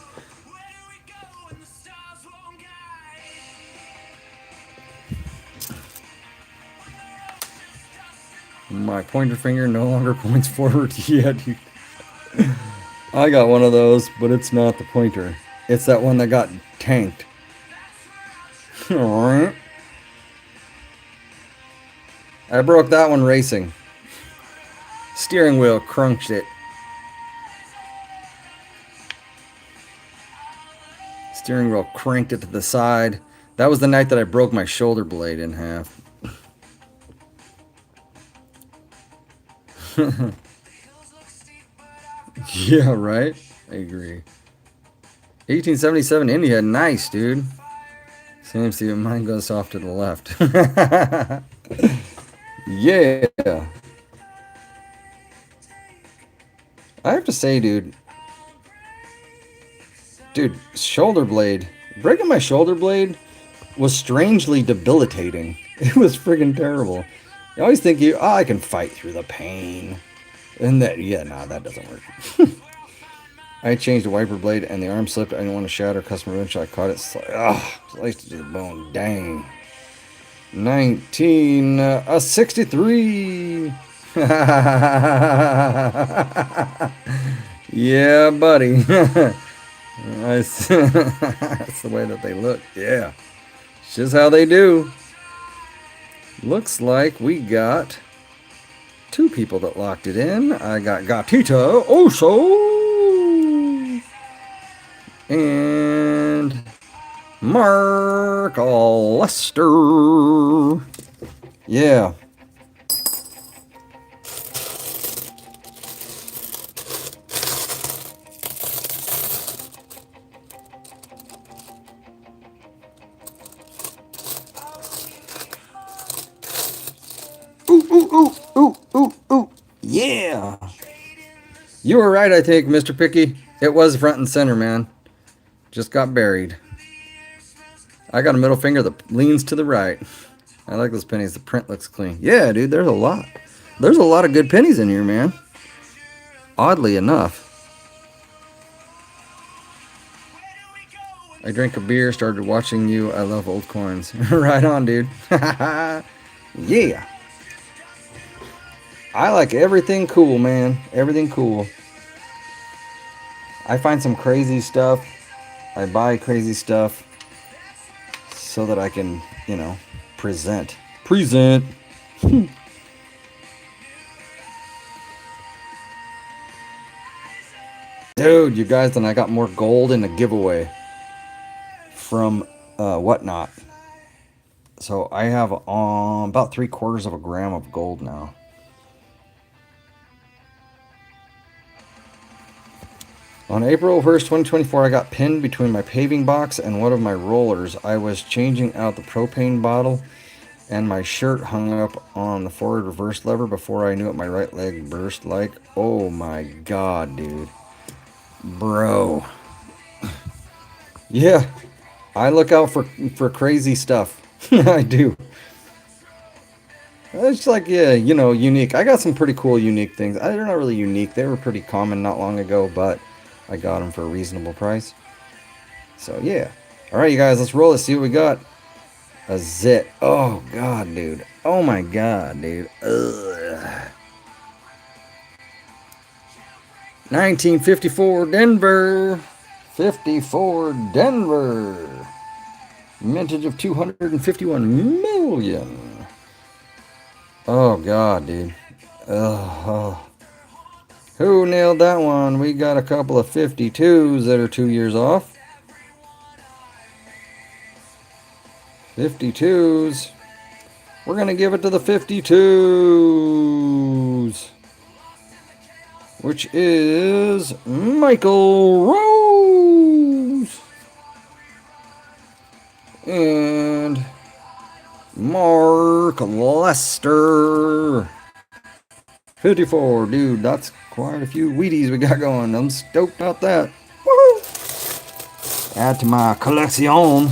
My pointer finger no longer points forward. Yeah, dude. I got one of those, but it's not the pointer. It's that one that got tanked. I broke that one racing. Steering wheel crunched it. Steering wheel cranked it to the side. That was the night that I broke my shoulder blade in half. Yeah, right? I agree. 1877 India, nice, dude. Same, see, mine goes off to the left. Yeah. I have to say, dude, shoulder blade. Breaking my shoulder blade was strangely debilitating. It was friggin' terrible. You always think I can fight through the pain. And that, yeah, nah, that doesn't work. I changed the wiper blade and the arm slipped. I didn't want to shatter customer windshield. I caught it. Sliced it to the bone. Dang. 1963. Yeah, buddy. That's the way that they look. Yeah. It's just how they do. Looks like we got two people that locked it in. I got Gatita Oso and Mark Lester. Yeah. Ooh, ooh, ooh, ooh, ooh, ooh. Yeah. You were right, I think, Mr. Picky. It was front and center, man. Just got buried. I got a middle finger that leans to the right. I like those pennies. The print looks clean. Yeah, dude, there's a lot. There's a lot of good pennies in here, man. Oddly enough. I drank a beer, started watching you. I love old coins. Right on, dude. Yeah. I like everything cool, man. Everything cool. I find some crazy stuff. I buy crazy stuff so that I can, present. Present. Dude, you guys, then I got more gold in a giveaway from Whatnot. So I have about 3/4 of a gram of gold now. On April 1st, 2024, I got pinned between my paving box and one of my rollers. I was changing out the propane bottle and my shirt hung up on the forward reverse lever. Before I knew it, my right leg burst like, oh my god, dude. Bro. Yeah, I look out for crazy stuff. I do. It's like, yeah, unique. I got some pretty cool, unique things. They're not really unique. They were pretty common not long ago, but I got them for a reasonable price. So, yeah. All right, you guys, let's roll it. See what we got. A zit. Oh, God, dude. Oh, my God, dude. Ugh. 1954 Denver. 54 Denver. Mintage of 251 million. Oh, God, dude. Oh. Who nailed that one? We got a couple of 52s that are 2 years off. 52s. We're going to give it to the 52s. which is Michael Rose and Mark Lester. 54, dude, that's quite a few Wheaties we got going. I'm stoked about that. Woohoo! Add to my collection.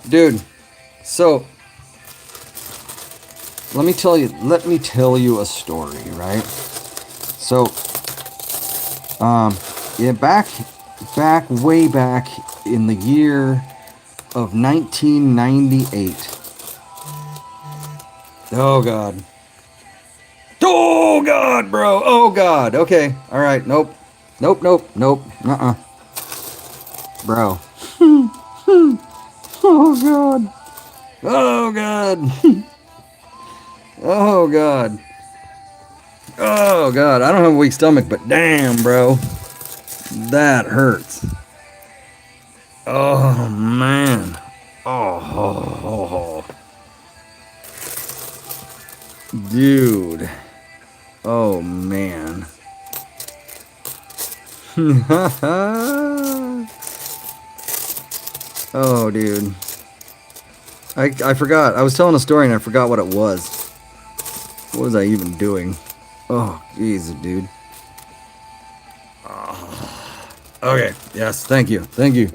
Dude, so let me tell you a story, right? So, yeah, way back in the year of 1998. Oh God. Oh God, bro. Oh God. Okay. All right. Nope. Nope. Nope. Nope. Bro. Oh God. Oh God. Oh God. Oh God. I don't have a weak stomach, but damn, bro. That hurts. Oh man. Oh. Dude. Oh man. Oh dude. I forgot. I was telling a story and I forgot what it was. What was I even doing? Oh, jeez, dude. Okay. Yes. Thank you. Thank you.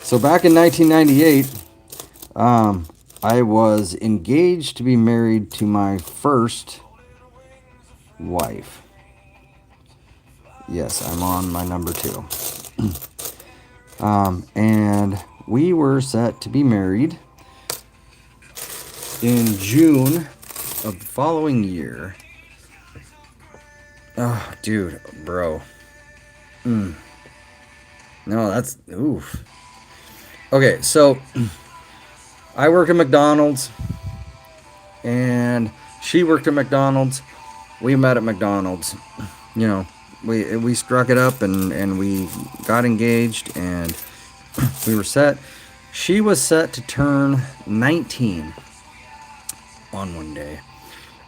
So back in 1998, I was engaged to be married to my first wife. Yes, I'm on my number 2. And we were set to be married in June of the following year. Oh, dude, bro. No, that's oof. Okay, so I work at McDonald's, and she worked at McDonald's. We met at McDonald's. You know, we struck it up and we got engaged and we were set. She was set to turn 19 on one day.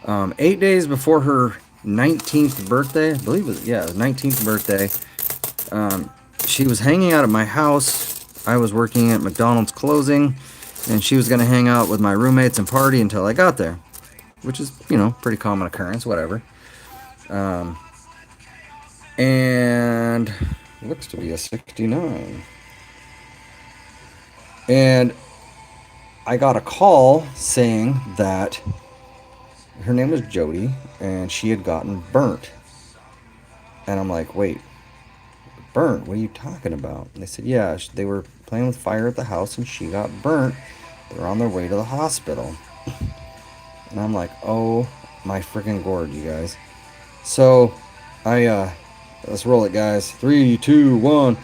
8 days before her 19th birthday, I believe it was, yeah, 19th birthday, she was hanging out at my house. I was working at McDonald's closing, and she was going to hang out with my roommates and party until I got there, which is, pretty common occurrence, whatever. And looks to be a 69. And I got a call saying that her name was Jody, and she had gotten burnt. And I'm like, wait, burnt? What are you talking about? And they said, yeah, they were playing with fire at the house, and she got burnt. They were on their way to the hospital. And I'm like, oh my freaking gourd, you guys. So let's roll it, guys. 3, 2, 1.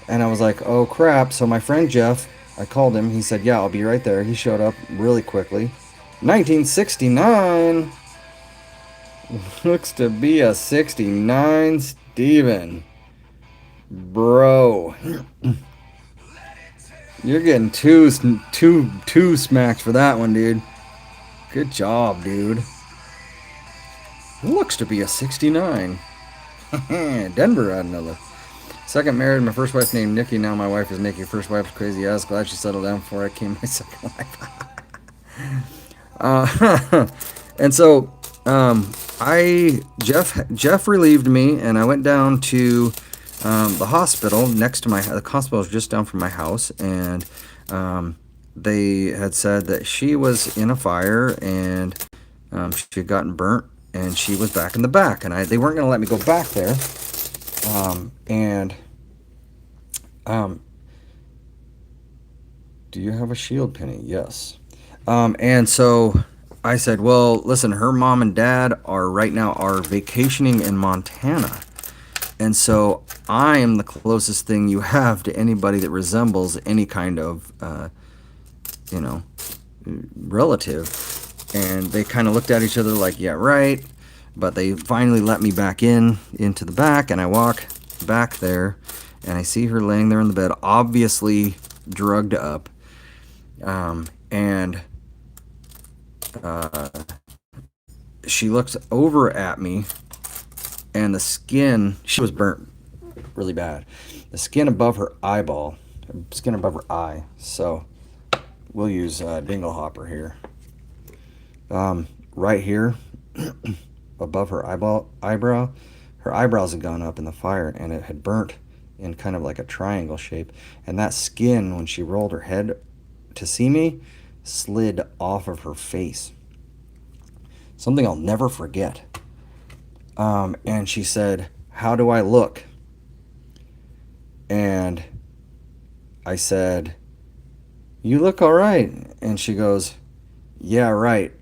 And I was like, oh crap. So my friend Jeff, I called him. He said, yeah, I'll be right there. He showed up really quickly. 1969. Looks to be a 69, Steven. Bro. You're getting two smacks for that one, dude. Good job, dude. Looks to be a 69. Denver had another. Second married, my first wife named Nikki. Now my wife is Nikki. First wife's crazy ass. Glad she settled down before I came my second wife. And so Jeff relieved me, and I went down to the hospital next to the hospital was just down from my house, and they had said that she was in a fire and she had gotten burnt, and she was back in the back, and they weren't going to let me go back there. Do you have a shield, Penny? Yes. And so I said, well, listen, her mom and dad right now are vacationing in Montana. And so I am the closest thing you have to anybody that resembles any kind of, relative. And they kind of looked at each other like, yeah, right. But they finally let me back into the back, and I walk back there, and I see her laying there in the bed, obviously drugged up. And she looks over at me, and the skin, she was burnt really bad. The skin above her eyeball, skin above her eye. So we'll use Dingle Hopper here. Right here, above her eyebrow, her eyebrows had gone up in the fire, and it had burnt in kind of like a triangle shape. And that skin, when she rolled her head to see me, slid off of her face. Something I'll never forget. And she said, "How do I look?" And I said, "You look all right." And she goes, "Yeah, right."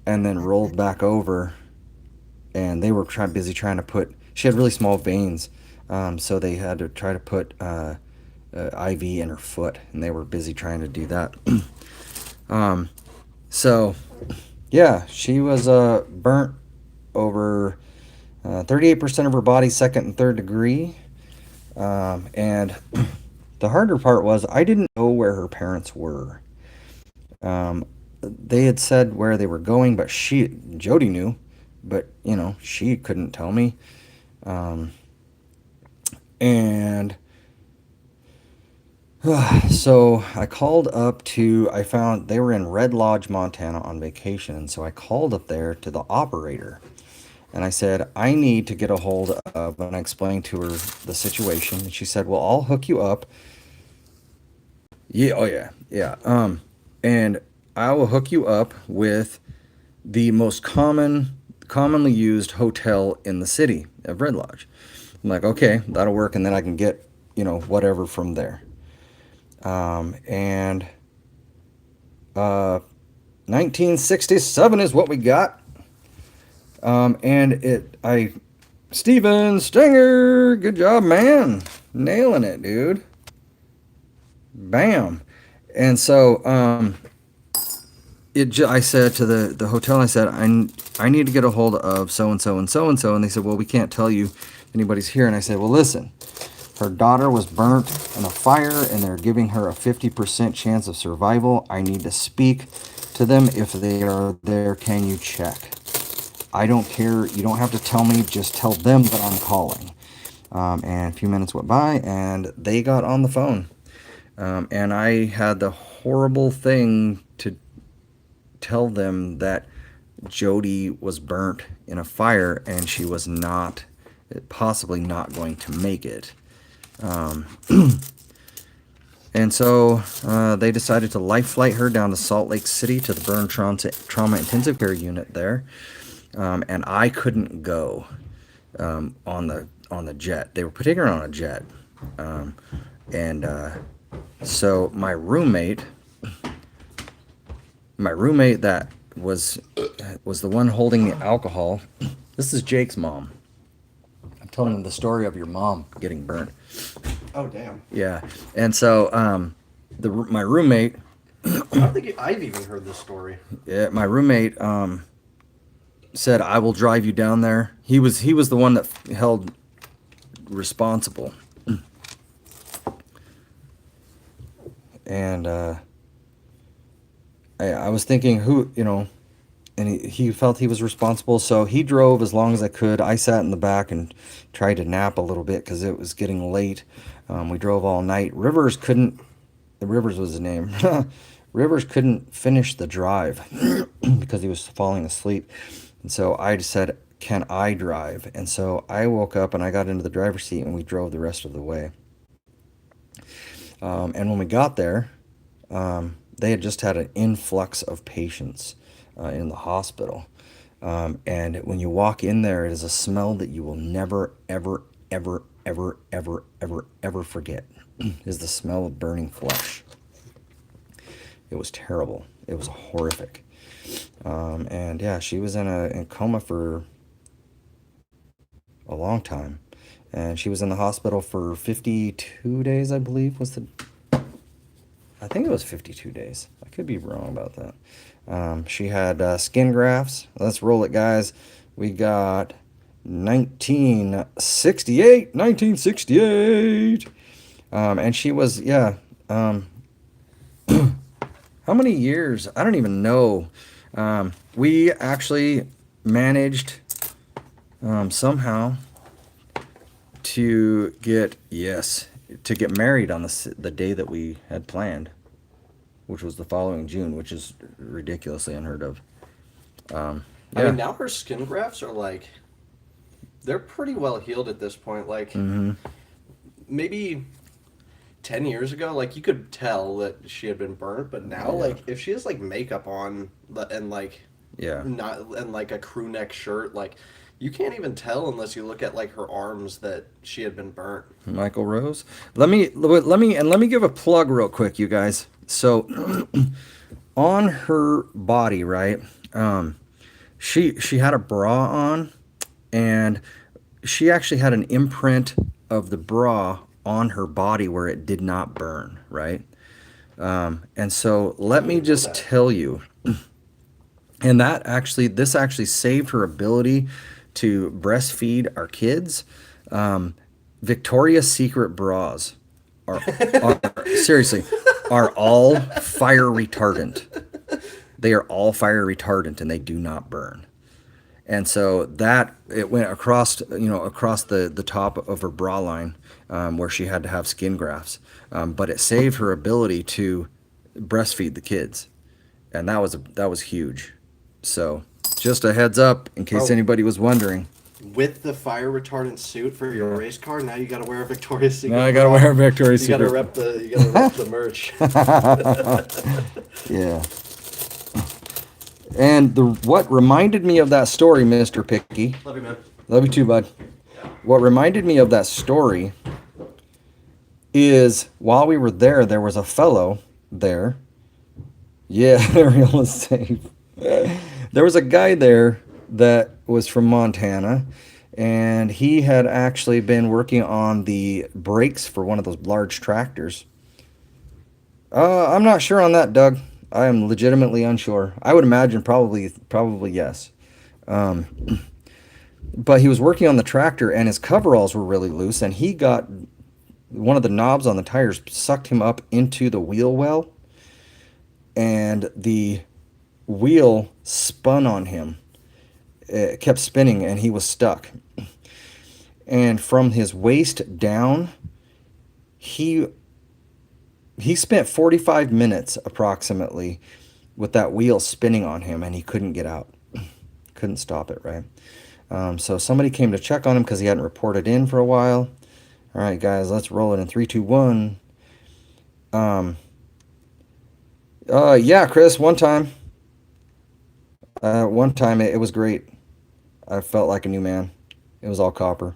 And then rolled back over. And they were busy trying to put, she had really small veins. So they had to try to put IV in her foot. And they were busy trying to do that. So, yeah, she was burnt over 38% of her body, second and third degree. And the harder part was I didn't know where her parents were. They had said where they were going, but Jody knew, but she couldn't tell me. And so I called up I found they were in Red Lodge, Montana on vacation. And so I called up there to the operator. And I said, I need to get a hold of, and I explained to her the situation. And she said, well, I'll hook you up. Yeah, oh yeah, yeah. And I will hook you up with the most commonly used hotel in the city of Red Lodge. I'm like, okay, that'll work. And then I can get, whatever from there. And 1967 is what we got. Steven Stinger, good job, man. Nailing it, dude. Bam. And so, I said to the hotel, I said, I need to get a hold of so-and-so and so-and-so. And they said, well, we can't tell you anybody's here. And I said, well, listen, her daughter was burnt in a fire and they're giving her a 50% chance of survival. I need to speak to them. If they are there, can you check? I don't care. You don't have to tell me. Just tell them that I'm calling. And a few minutes went by, and they got on the phone. And I had the horrible thing to tell them that Jody was burnt in a fire, and she was possibly not going to make it. And so they decided to life flight her down to Salt Lake City to the burn trauma intensive care unit there. And I couldn't go on the jet. They were putting her on a jet, so my roommate that was the one holding the alcohol. This is Jake's mom. I'm telling him the story of your mom getting burnt. Oh damn. Yeah, and so my roommate. I don't think I've even heard this story. Yeah, my roommate said, I will drive you down there. He was the one that held responsible. And I was thinking and he felt he was responsible, so he drove as long as I could. I sat in the back and tried to nap a little bit because it was getting late. We drove all night. Rivers was his name. Rivers couldn't finish the drive because he was falling asleep. And so I just said, can I drive? And so I woke up and I got into the driver's seat and we drove the rest of the way. And when we got there, they had just had an influx of patients in the hospital. And when you walk in there, it is a smell that you will never, ever, ever, ever, ever, ever, ever forget. Is the smell of burning flesh. It was terrible. It was horrific. And yeah, she was in a coma for a long time. And she was in the hospital for 52 days, I believe, I think it was 52 days. I could be wrong about that. She had skin grafts. Let's roll it, guys. We got 1968. And she was, how many years? I don't even know. We actually managed somehow to get, yes, to get married on the day that we had planned, which was the following June, which is ridiculously unheard of. I mean, Yeah. now her skin grafts are like they're pretty well healed at this point. Like Mm-hmm. maybe 10 years ago, like you could tell that she had been burnt, but now, Yeah. like if she has like makeup on and like Yeah. not and like a crew neck shirt, like you can't even tell unless you look at like her arms that she had been burnt. Michael Rose. Let me give a plug real quick, you guys. So on her body, right? Um, she had a bra on, and she actually had an imprint of the bra on her body where it did not burn, right? And so I let didn't me even know just that. tell you, and this actually saved her ability to breastfeed our kids. Um, Victoria's Secret bras are seriously are all fire retardant. They are all fire retardant and they do not burn. And so that it went across, across the top of her bra line, where she had to have skin grafts. But it saved her ability to breastfeed the kids, and that was huge. So just a heads up in case Oh, anybody was wondering. with the fire retardant suit for your Yeah. race car, now you got to wear a Victoria's Now Secret I gotta bra. wear a Victoria's You got to Secret. rep the merch. Yeah. And what reminded me of that story, Mr. Picky. Love you, man. Love you too, bud. What reminded me of that story is while we were there, there was a fellow there. Yeah, real estate. There was a guy there that was from Montana, and he had actually been working on the brakes for one of those large tractors. I'm not sure on that, Doug. I am legitimately unsure. I would imagine probably yes. Um, but he was working on the tractor, and his coveralls were really loose, and he got one of the knobs on the tires sucked him up into the wheel well, and the wheel spun on him. It kept spinning, and he was stuck. And from his waist down, he he spent 45 minutes approximately with that wheel spinning on him, and he couldn't get out. Couldn't stop it, right? So somebody came to check on him because he hadn't reported in for a while. All right, guys, let's roll it in three, two, one. Um, yeah, Chris, one time it was great. I felt like a new man. It was all copper.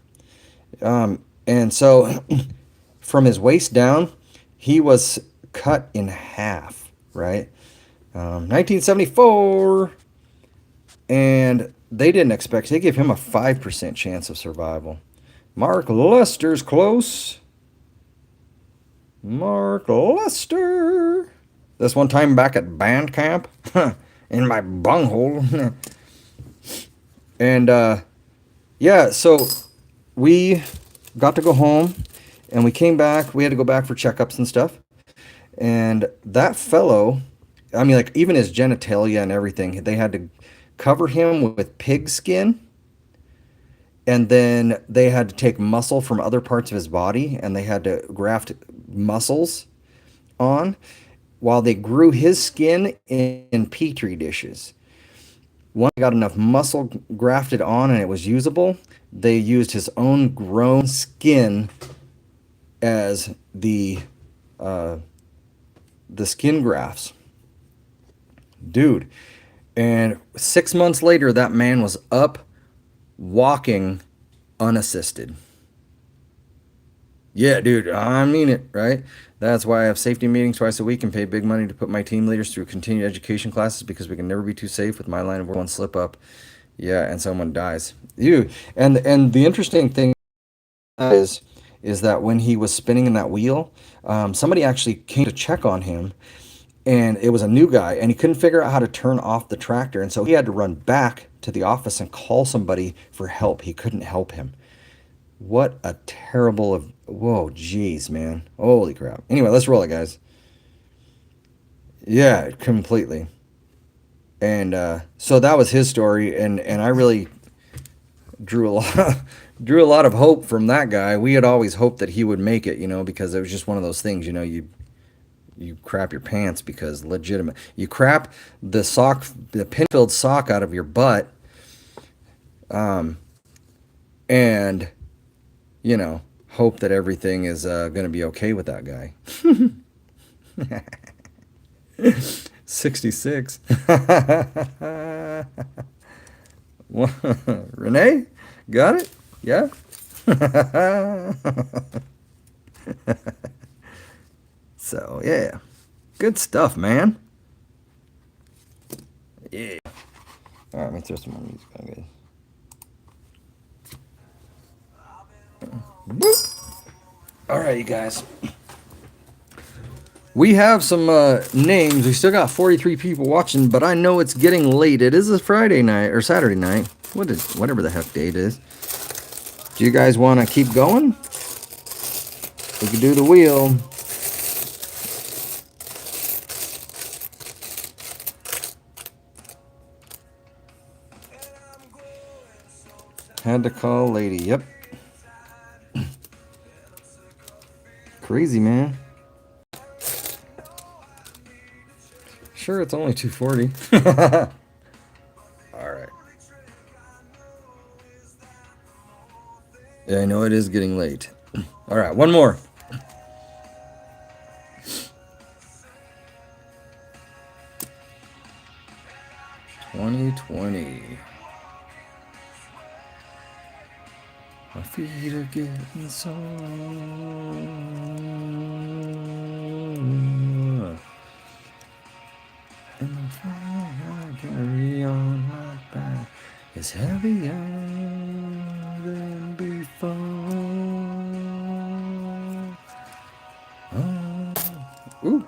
And so from his waist down, he was cut in half, right? 1974, and they didn't expect. They gave him a 5% chance of survival. Mark Lester's close. Mark Lester. This one time back at band camp, in my bunghole, and yeah, so we got to go home, and we came back. We had to go back for checkups and stuff. And that fellow, I mean, like even his genitalia and everything, they had to cover him with pig skin, and then they had to take muscle from other parts of his body, and they had to graft muscles on while they grew his skin in petri dishes. Once they got enough muscle grafted on and it was usable, they used his own grown skin as uh, the skin grafts. Dude. And 6 months later, that man was up walking unassisted. Yeah, dude, I mean it, right? That's why I have safety meetings twice a week and pay big money to put my team leaders through continued education classes because we can never be too safe with my line of work. One slip up, yeah, and someone dies. You and the interesting thing is is that when he was spinning in that wheel, somebody actually came to check on him, and it was a new guy, and he couldn't figure out how to turn off the tractor, and so he had to run back to the office and call somebody for help. He couldn't help him. What a terrible of whoa, jeez, man. Holy crap. Anyway, let's roll it, guys. Yeah, completely. And so that was his story, and I really drew a lot drew a lot of hope from that guy. We had always hoped that he would make it, because it was just one of those things, you crap your pants because legitimate. You crap the pin-filled sock out of your butt, um, and hope that everything is going to be okay with that guy. 66. Renee, got it? Yeah. So yeah, good stuff, man. Yeah. All right, let me throw some more music on, guys. All right, you guys. We have some names. We still got 43 people watching, but I know it's getting late. It is a Friday night or Saturday night. Whatever the heck date is. Do you guys want to keep going? We can do the wheel. Had to call lady. Yep. Crazy, man. Sure, it's only 240. All right. Yeah, I know it is getting late. All right, one more. $20.20. My feet are getting sore. And the fire I carry on my back is heavier than before. Oh. Ooh.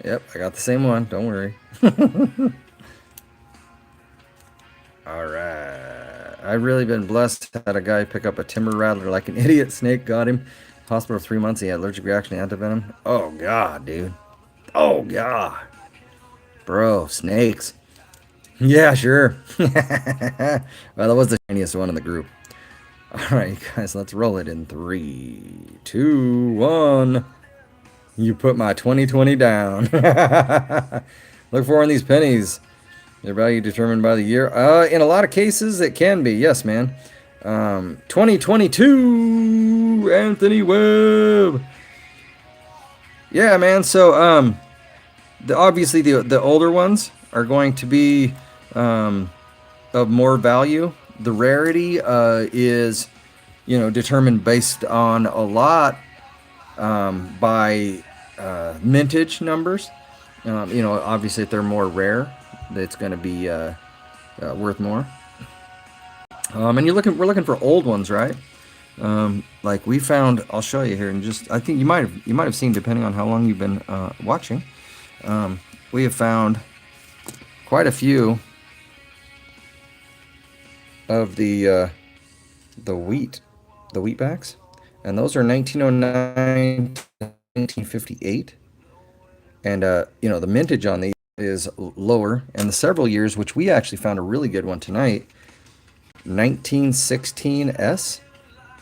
Yep, I got the same one. Don't worry. All right. I've really been blessed. Had a guy pick up a timber rattler like an idiot. Snake got him. Hospital 3 months. He had allergic reaction to antivenom. Oh, God, dude. Oh, God. Bro, snakes. Yeah, sure. Well, that was the shiniest one in the group. All right, guys, let's roll it in 3, 2, 1. You put my 2020 down. Look for in these pennies. Their value determined by the year. In a lot of cases, it can be. Yes, man. 2022, Anthony Webb. Yeah, man. So, obviously the older ones are going to be of more value. The rarity is, determined based on a lot by mintage numbers. Obviously if they're more rare, it's going to be worth more. And we're looking for old ones, right? Like we found, I'll show you here, and I think you might have seen, depending on how long you've been watching. We have found quite a few of the wheatbacks, and those are 1909 to 1958. And the mintage on these is lower, and the several years, which we actually found a really good one tonight, 1916s,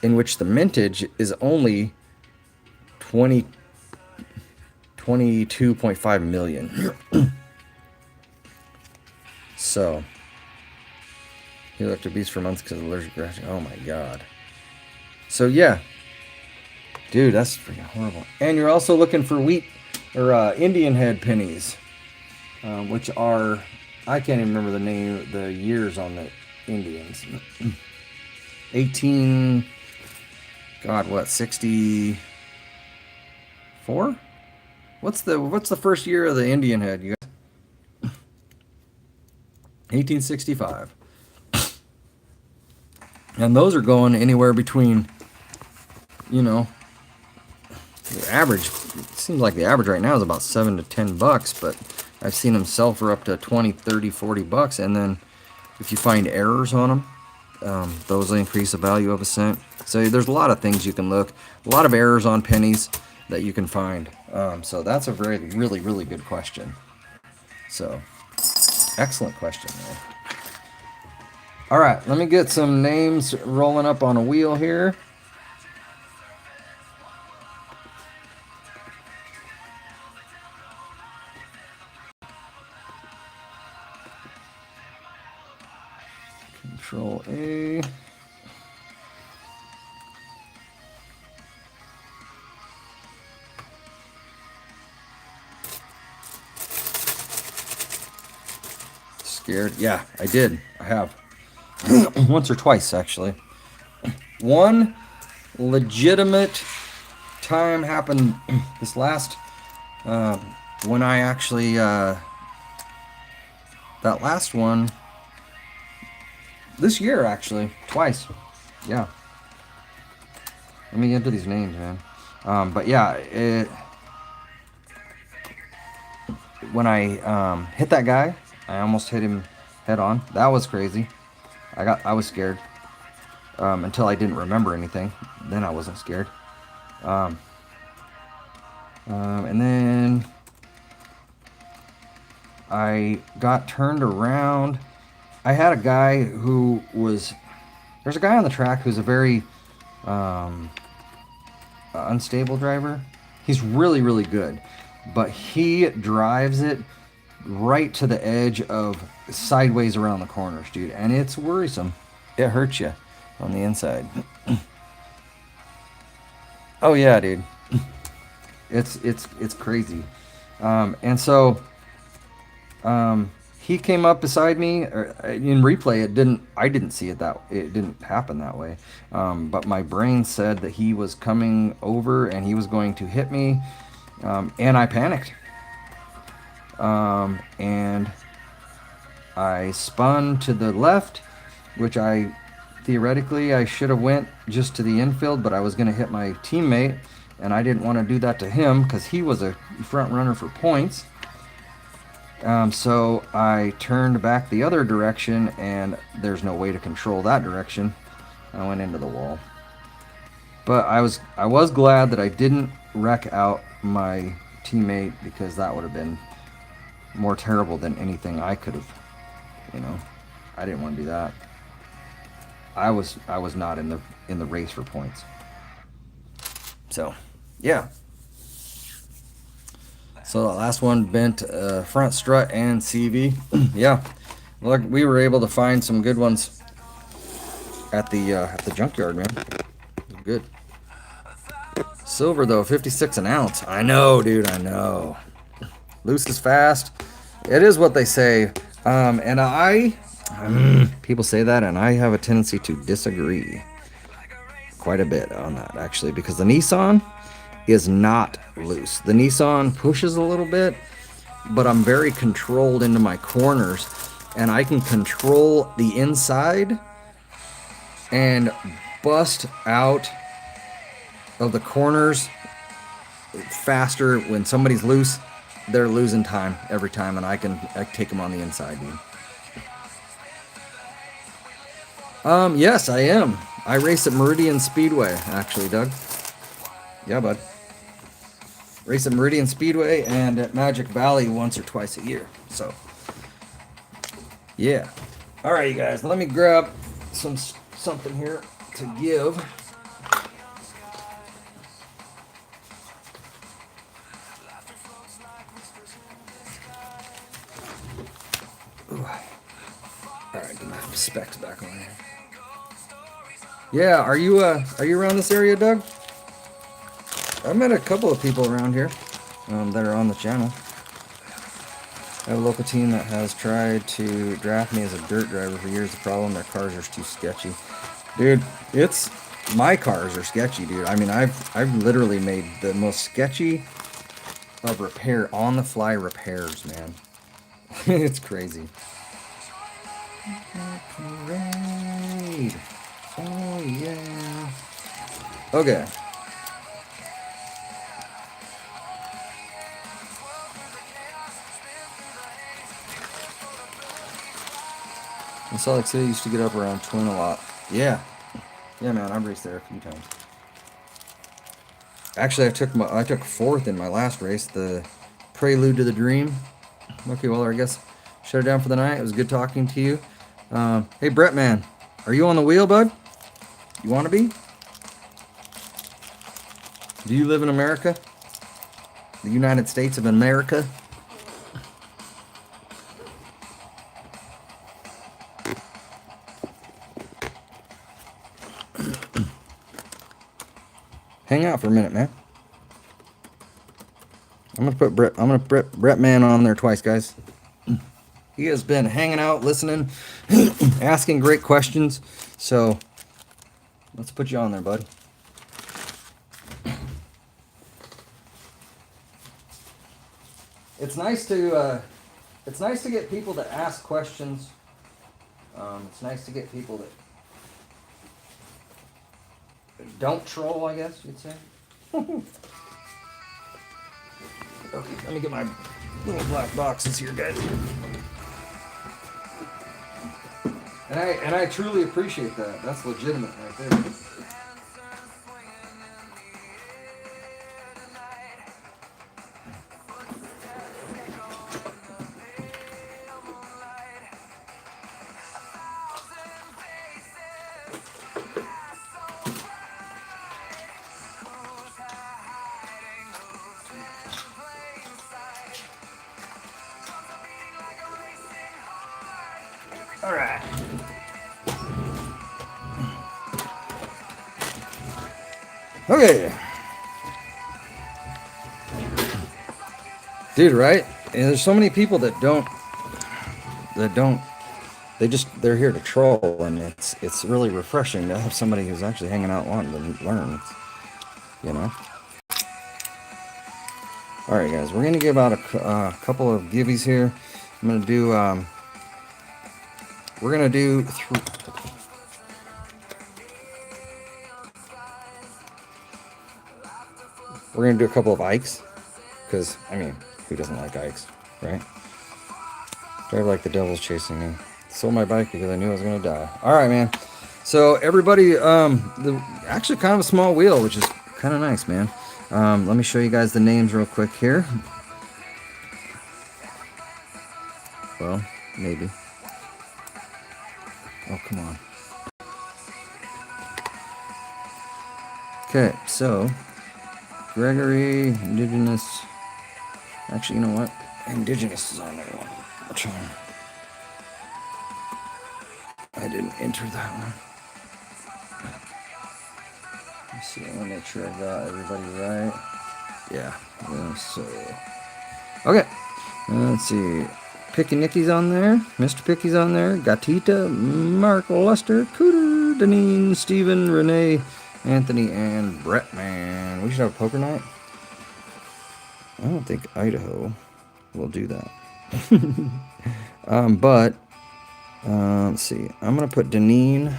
in which the mintage is only 22.5 million. So he looked obese for months because of allergic reaction. Oh my God. So yeah, dude, that's freaking horrible. And you're also looking for wheat or Indian head pennies, which are, I can't even remember the years on the Indians. 18, God, what, 64? What's the first year of the Indian head, you guys? 1865. And those are going anywhere between, the average, it seems like the average right now is about $7 to $10, but I've seen them sell for up to 20, 30, 40 bucks. And then if you find errors on them, those will increase the value of a cent. So there's a lot of things you can look, a lot of errors on pennies that you can find. So that's a really, really good question. So excellent question, man. All right, let me get some names rolling up on a wheel here. Control A. Scared? Yeah, I did. I have. Once or twice, actually. One legitimate time happened this last uh, when I actually that last one this year actually twice. Yeah. Let me get into these names, man. But yeah, when I hit that guy, I almost hit him head on. That was crazy. I was scared until I didn't remember anything. Then I wasn't scared. And then I got turned around. I had a guy who was. There's a guy on the track who's a very unstable driver. He's really, really good, but he drives it right to the edge of sideways around the corners, dude, and it's worrisome. It hurts you on the inside. Oh yeah, dude. It's crazy. And so he came up beside me. In replay, I didn't see it that. It didn't happen that way. But my brain said that he was coming over and he was going to hit me, and I panicked. And I spun to the left, which I theoretically I should have went just to the infield, but I was going to hit my teammate, and I didn't want to do that to him because he was a front runner for points. So I turned back the other direction, and there's no way to control that direction. I went into the wall. But I was glad that I didn't wreck out my teammate, because that would have been more terrible than anything I could have. You know, I didn't want to do that. I was not in the race for points. So, yeah. So the last one bent front strut and CV. Yeah, look, we were able to find some good ones at the junkyard, man. Good. Silver though, 56 an ounce. I know, dude. I know. Loose is fast. It is what they say. And people say that, and I have a tendency to disagree quite a bit on that, actually, because the Nissan is not loose. The Nissan pushes a little bit, but I'm very controlled into my corners, and I can control the inside and bust out of the corners faster. When somebody's loose, they're losing time every time, and I take them on the inside, dude. Yes, I am. I race at Meridian Speedway, actually, Doug. Yeah, bud. Race at Meridian Speedway and at Magic Valley once or twice a year. So, yeah. All right, you guys. Let me grab something here to give. Ooh. All right, get my specs back on here. Yeah, are you around this area, Doug? I've met a couple of people around here that are on the channel. I have a local team that has tried to draft me as a dirt driver for years. The problem, their cars are too sketchy. Dude, my cars are sketchy, dude. I mean, I've literally made the most sketchy of on-the-fly repairs, man. It's crazy. Parade. Oh, yeah. Okay. In Salt Lake City, used to get up around Twin a lot. Yeah. Yeah, man, I've raced there a few times. Actually, I took fourth in my last race, the Prelude to the Dream. Okay, well, I guess shut it down for the night. It was good talking to you. Hey, Brett, man, are you on the wheel, bud? You want to be? Do you live in America? The United States of America? Hang out for a minute, man. I'm gonna put Brett Man on there twice, guys. He has been hanging out, listening, asking great questions. So let's put you on there, bud. It's nice to get people to ask questions. It's nice to get people that don't troll, I guess you'd say. Okay, let me get my little black boxes here, guys. And I truly appreciate that. That's legitimate right there. All right. Okay. Dude, right? And there's so many people that don't they're here to troll, and it's really refreshing to have somebody who's actually hanging out wanting to learn, you know. All right, guys, we're gonna give out a couple of givvies here. I'm gonna do we're gonna do we're gonna do a couple of Ikes, because I mean, who doesn't like Ikes, right? Drive like the devil's chasing me. Sold my bike because I knew I was gonna die. All right, man. So everybody, actually kind of a small wheel, which is kind of nice, man. Let me show you guys the names real quick here. Well, maybe. Oh, come on. Okay, so Gregory, Indigenous. Actually, you know what? Indigenous is on there one. Which one? I didn't enter that one. Let's see. I want to make sure I got everybody right. Yeah. So, okay. Let's see. Picky Nicky's on there. Mr. Picky's on there. Gatita, Mark Luster, Cooter, Deneen, Steven, Renee, Anthony, and Brett, man. We should have a poker night. I don't think Idaho will do that. But let's see. I'm going to put Deneen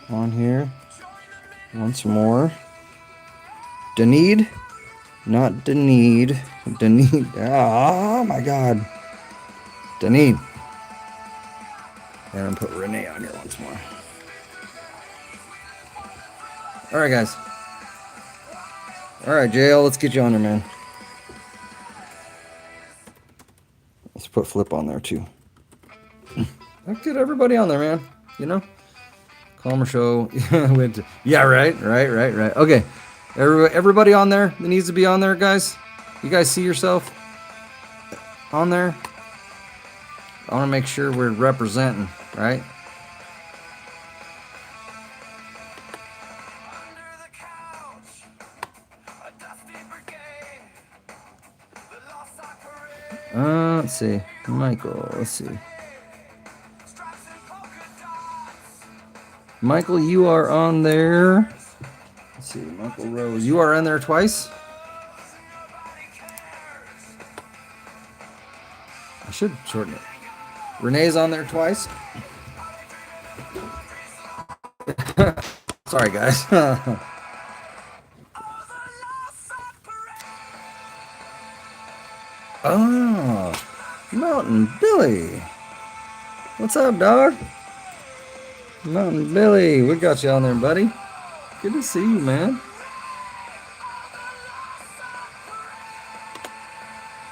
on here once more. Deneen? Not Deneen. Deneen. Oh, my God. Deneen. And I'm going to put Renee on here once more. All right, guys. All right, JL, let's get you on there, man. Let's put Flip on there, too. Let's get everybody on there, man. You know? Calmer show. Yeah, right. Okay. Everybody on there that needs to be on there, guys. You guys see yourself on there? I want to make sure we're representing, right? Let's see. Michael, let's see. Michael, you are on there. Let's see. Michael Rose, you are on there twice. I should shorten it. Renee's on there twice. Sorry, guys. Oh, Mountain Billy. What's up, dog? Mountain Billy, we got you on there, buddy. Good to see you, man.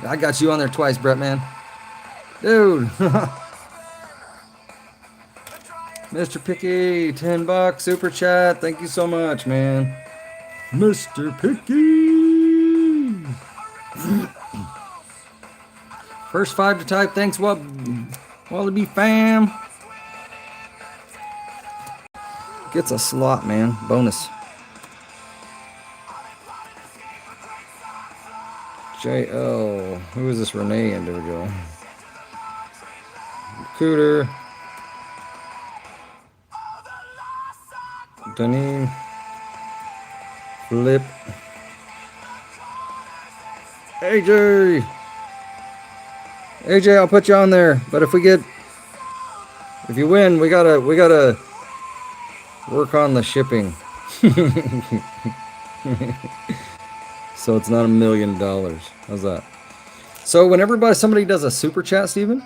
I got you on there twice, Brett, man. Dude. Mr. Picky, $10 super chat. Thank you so much, man. Mr. Picky. First 5 to type. Thanks, Wallaby fam. Gets a slot, man. Bonus. JL. Who is this Renee individual? Cooter. Dunny. Flip. AJ. AJ, I'll put you on there. But if you win, we gotta work on the shipping. So it's not $1 million. How's that? So whenever somebody does a super chat, Steven,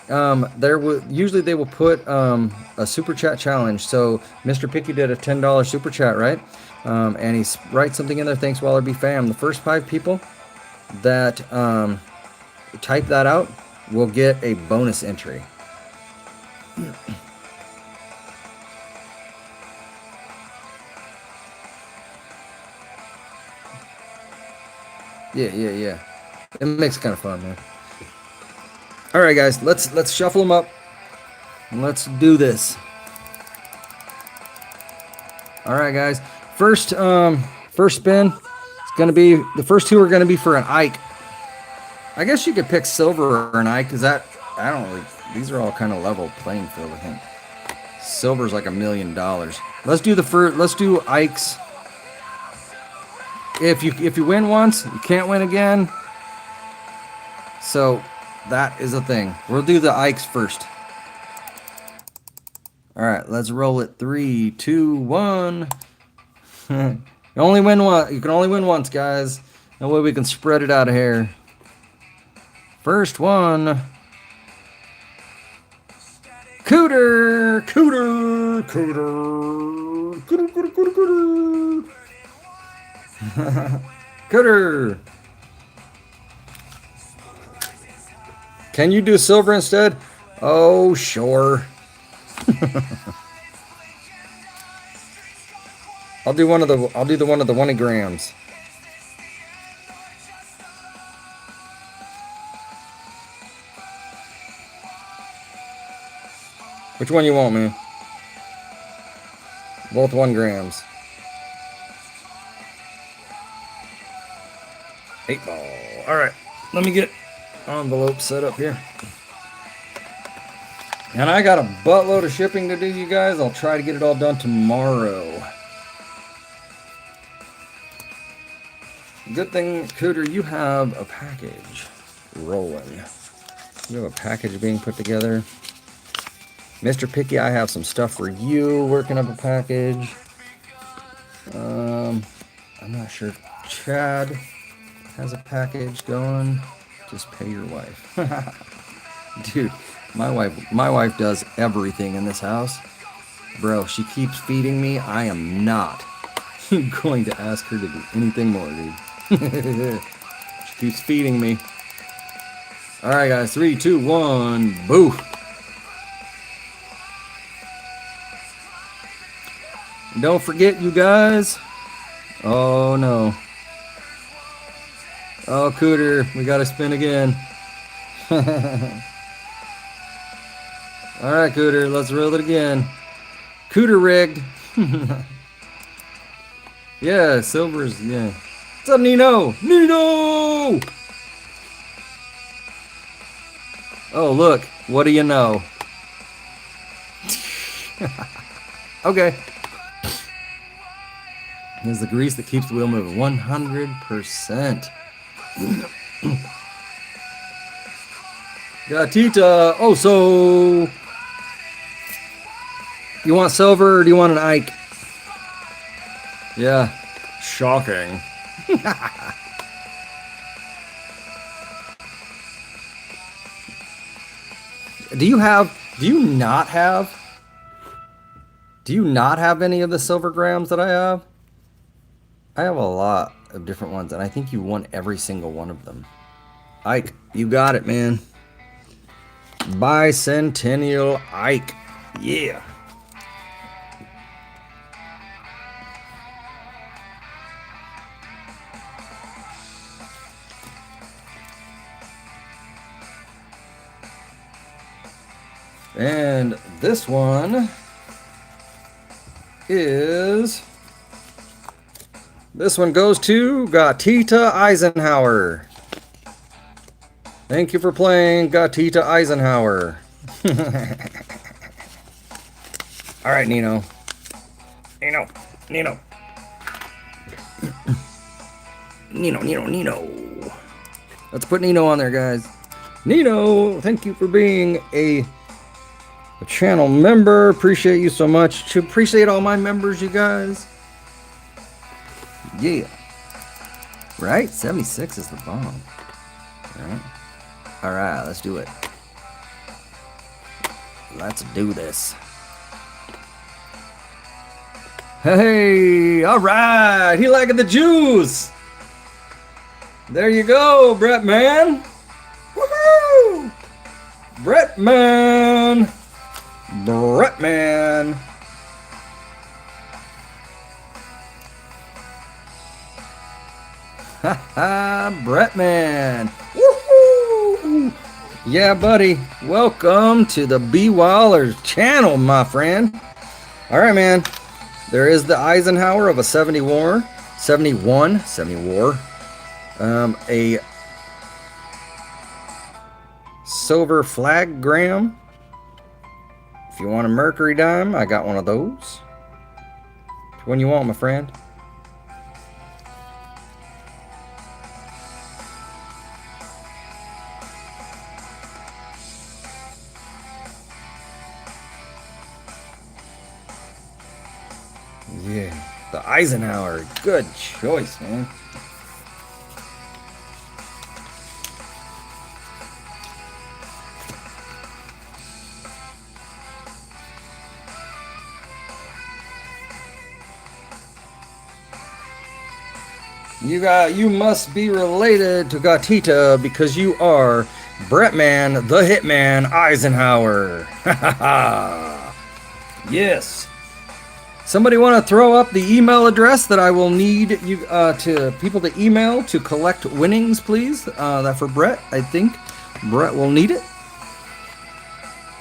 usually they will put a super chat challenge. So Mr. Picky did a $10 super chat, right? And he writes something in there. Thanks, Wallerby fam. The first 5 people that type that out will get a bonus entry. Yeah. It makes it kind of fun, man. All right, guys, let's shuffle them up. And let's do this. All right, guys. First spin. It's gonna be the first 2 are gonna be for an Ike. I guess you could pick silver or an Ike, because I don't really. These are all kind of level playing field, I think. Silver's like $1 million. Let's do let's do Ikes. If you win once, you can't win again. So that is a thing. We'll do the Ikes first. All right, let's roll it. 3, 2, 1. You only win one. You can only win once, guys. That way we can spread it out of here. First one. Cooter. Cooter. Can you do silver instead? Oh, sure. I'll do the one of the 1 grams. Which one you want, man? Both 1 grams. 8 ball. All right, let me get envelope set up here. And I got a buttload of shipping to do, you guys. I'll try to get it all done tomorrow. Good thing, Cooter, you have a package rolling. You have a package being put together. Mr. Picky, I have some stuff for you, working up a package. I'm not sure if Chad has a package going. Just pay your wife. Dude, my wife does everything in this house. Bro, she keeps feeding me. I am not going to ask her to do anything more, dude. She keeps feeding me. All right, guys. 3, 2, 1. Boo. Don't forget, you guys. Oh, no. Oh, Cooter, we got to spin again. All right, Cooter, let's roll it again. Cooter rigged. Yeah, silver's, yeah. What's up, Nino? Nino! Oh, look, what do you know? Okay. Here's the grease that keeps the wheel moving. 100%. Gatita. Oh, so you want silver or do you want an Ike? Yeah. Shocking. Do you not have any of the silver grams that I have? I have a lot of different ones, and I think you won every single one of them. Ike, you got it, man. Bicentennial Ike. Yeah. And this one is... This one goes to Gatita Eisenhower. Thank you for playing, Gatita Eisenhower. All right, Nino. Nino. Nino. Nino. Let's put Nino on there, guys. Nino, thank you for being a channel member. Appreciate you so much. Appreciate all my members, you guys. Yeah. Right? 76 is the bomb. All right, let's do it. Let's do this. Hey, all right. He liking the juice. There you go, Brett man. Woohoo! Brett man. Brett man. Haha, Brett man. Woohoo! Yeah, buddy. Welcome to the B Waller channel, my friend. All right, man. There is the Eisenhower of a 71, a silver flag gram. If you want a mercury dime, I got one of those. Which one you want, my friend? Yeah, the Eisenhower. Good choice, man. You must be related to Gatita because you are Brettman the Hitman Eisenhower. Yes. Somebody want to throw up the email address that I will need you to people to email to collect winnings, please? That for Brett. I think Brett will need it.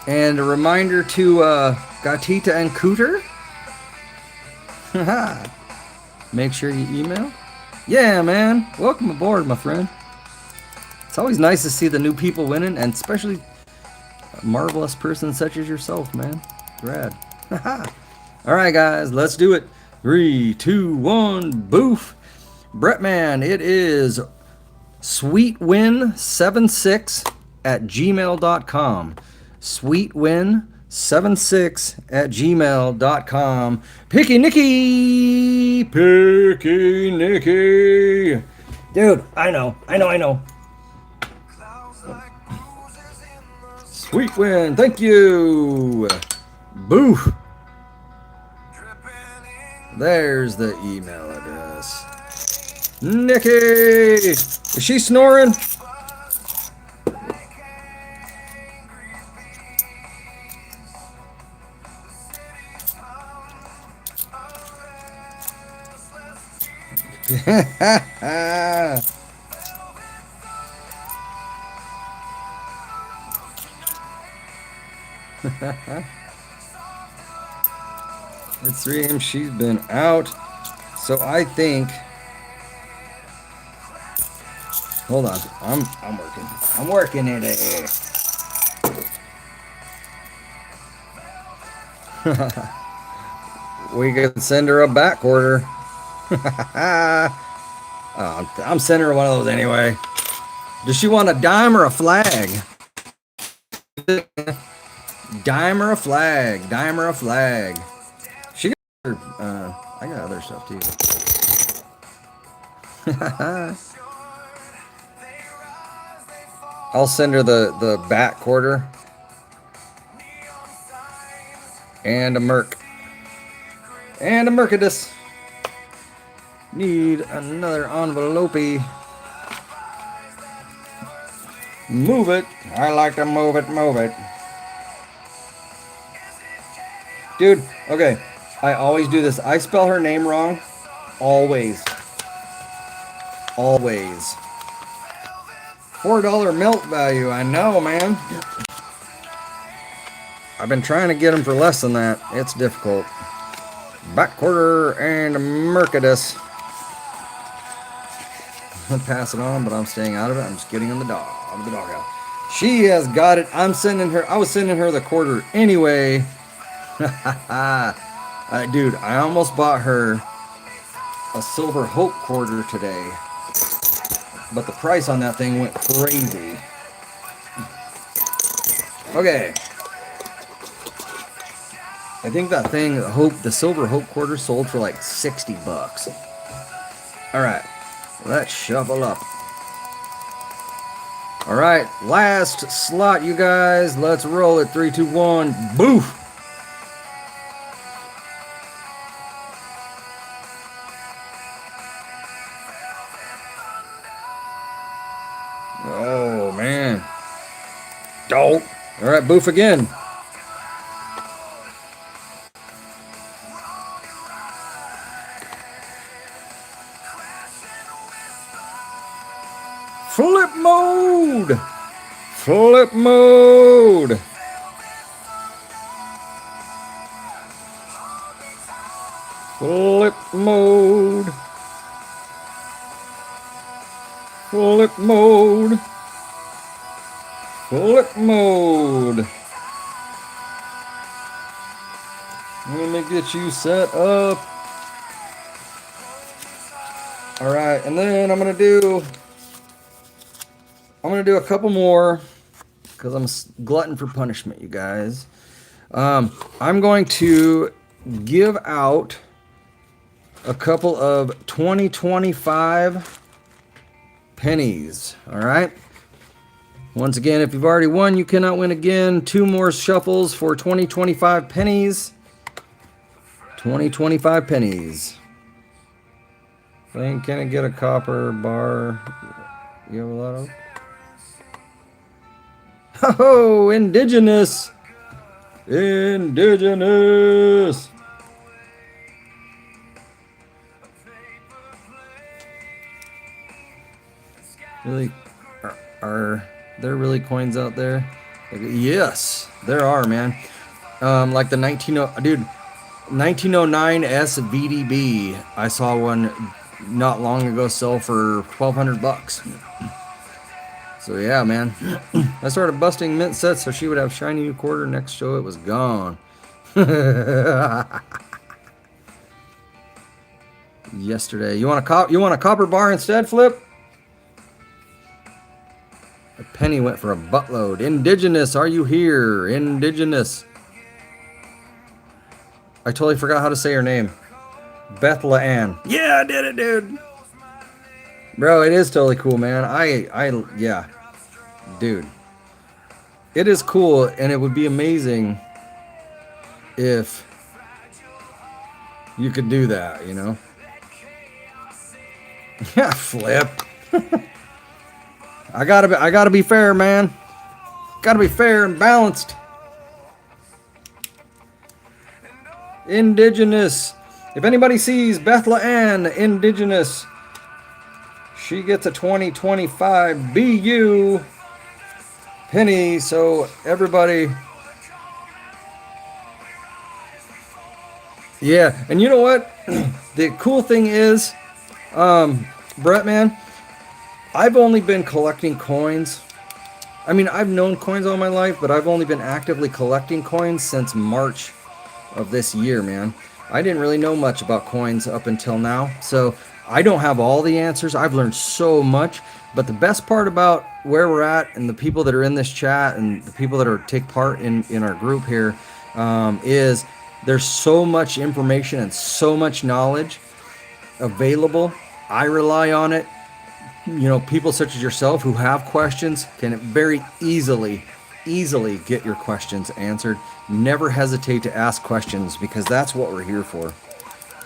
And a reminder to Gatita and Cooter. Make sure you email. Yeah, man. Welcome aboard, my friend. It's always nice to see the new people winning, and especially a marvelous person such as yourself, man. Rad. All right, guys, let's do it. 3, 2, 1, boof. Brettman, it is sweetwin76@gmail.com. Sweetwin76@gmail.com. Picky Nicky! Picky Nicky! Dude, I know. Sweet win, thank you! Boo! There's the email address. Nikki! Is she snoring? It's 3 a.m. She's been out. So I think. Hold on. I'm working. I'm working it. We could send her a back order. I'm sending her one of those anyway. Does she want a dime or a flag? Dime or a flag? Dime or a flag? She got her, I got other stuff too. I'll send her the back quarter and a Merc and a Mercadus. Need another envelope. Move it. I like to move it, move it. Dude, okay. I always do this. I spell her name wrong. Always. Always. $4 milk value. I know, man. I've been trying to get them for less than that. It's difficult. Back quarter and Mercadus. I'm passing on, but I'm staying out of it. I'm just getting on the doghouse. She has got it. I was sending her the quarter anyway. Dude, I almost bought her a Silver Hope quarter today, but the price on that thing went crazy. Okay. I think that thing, the Silver Hope quarter sold for like $60. Alright, let's shuffle up. Alright, last slot, you guys. Let's roll it. 3, 2, 1. Boof! Oh, man. Oh. Alright, boof again. Flip mode! Flip mode! Flip mode! Flip mode! Flip mode! Let me get you set up. Alright, and then I'm gonna do a couple more because I'm a glutton for punishment, you guys. I'm going to give out a couple of 2025 pennies. All right. Once again, if you've already won, you cannot win again. 2 more shuffles for 2025 pennies. 2025 pennies. Can I get a copper bar? You have a lot of. Oh, indigenous! Indigenous! Really? Are there really coins out there? Yes, there are, man. Like the 1909 SVDB. I saw one not long ago sell for $1,200. So yeah, man. I started busting mint sets so she would have shiny new quarter. Next show it was gone. Yesterday. You want a copper bar instead, Flip? A penny went for a buttload. Indigenous, are you here? Indigenous. I totally forgot how to say her name. Bethlehem. Yeah, I did it, dude. Bro, it is totally cool, man. Yeah. Dude. It is cool, and it would be amazing if you could do that, you know? Yeah, Flip. I gotta be fair, man. Gotta be fair and balanced. Indigenous. If anybody sees Bethlehem Indigenous, she gets a 2025 BU penny. So everybody, yeah. And you know what? The cool thing is, Brett, man, I've only been collecting coins. I mean, I've known coins all my life, but I've only been actively collecting coins since March of this year, man. I didn't really know much about coins up until now, so I don't have all the answers. I've learned so much, but the best part about where we're at and the people that are in this chat and the people that take part in our group here is there's so much information and so much knowledge available. I rely on it. You know, people such as yourself who have questions can very easily get your questions answered. Never hesitate to ask questions because that's what we're here for.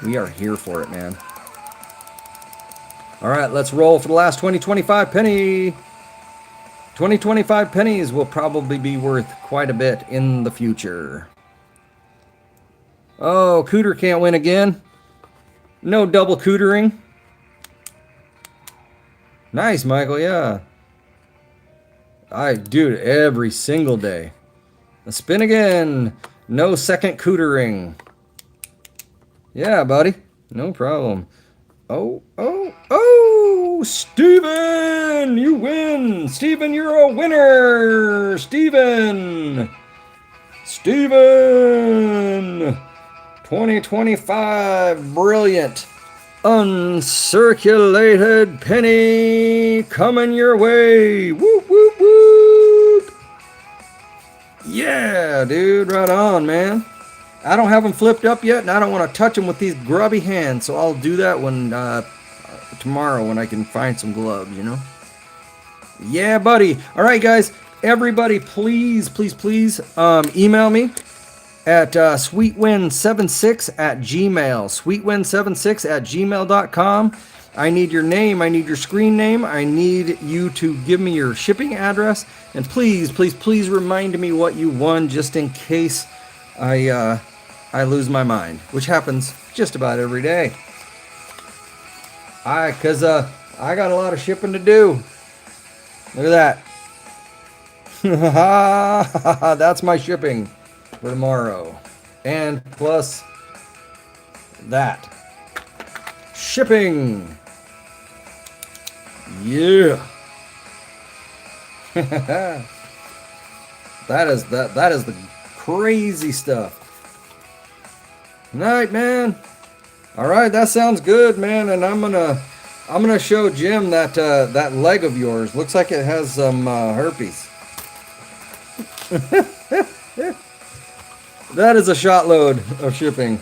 We are here for it, man. All right, let's roll for the last 2025 penny. 2025 pennies will probably be worth quite a bit in the future. Oh, Cooter can't win again. No double cootering. Nice, Michael, yeah. Dude, every single day. Spin again. No second cootering. Yeah, buddy. No problem. Oh, oh, oh! Steven! You win! Steven, you're a winner! Steven! Steven! 2025 brilliant uncirculated penny coming your way. Whoop, whoop, whoop. Yeah, dude, right on, man. I don't have them flipped up yet, and I don't want to touch them with these grubby hands, so I'll do that when tomorrow when I can find some gloves, you know? Yeah, buddy. All right, guys. Everybody, please, please, please email me at sweetwin76 at gmail. Sweetwin76 at gmail.com. I need your name. I need your screen name. I need you to give me your shipping address. And please, please, please remind me what you won just in case I lose my mind, which happens just about every day. Because I got a lot of shipping to do. Look at that. That's my shipping for tomorrow. And plus that. Shipping. Yeah. that is the crazy stuff. Night, man. All right, that sounds good, man. And I'm gonna show Jim that that leg of yours. Looks like it has some herpes. That is a shot load of shipping.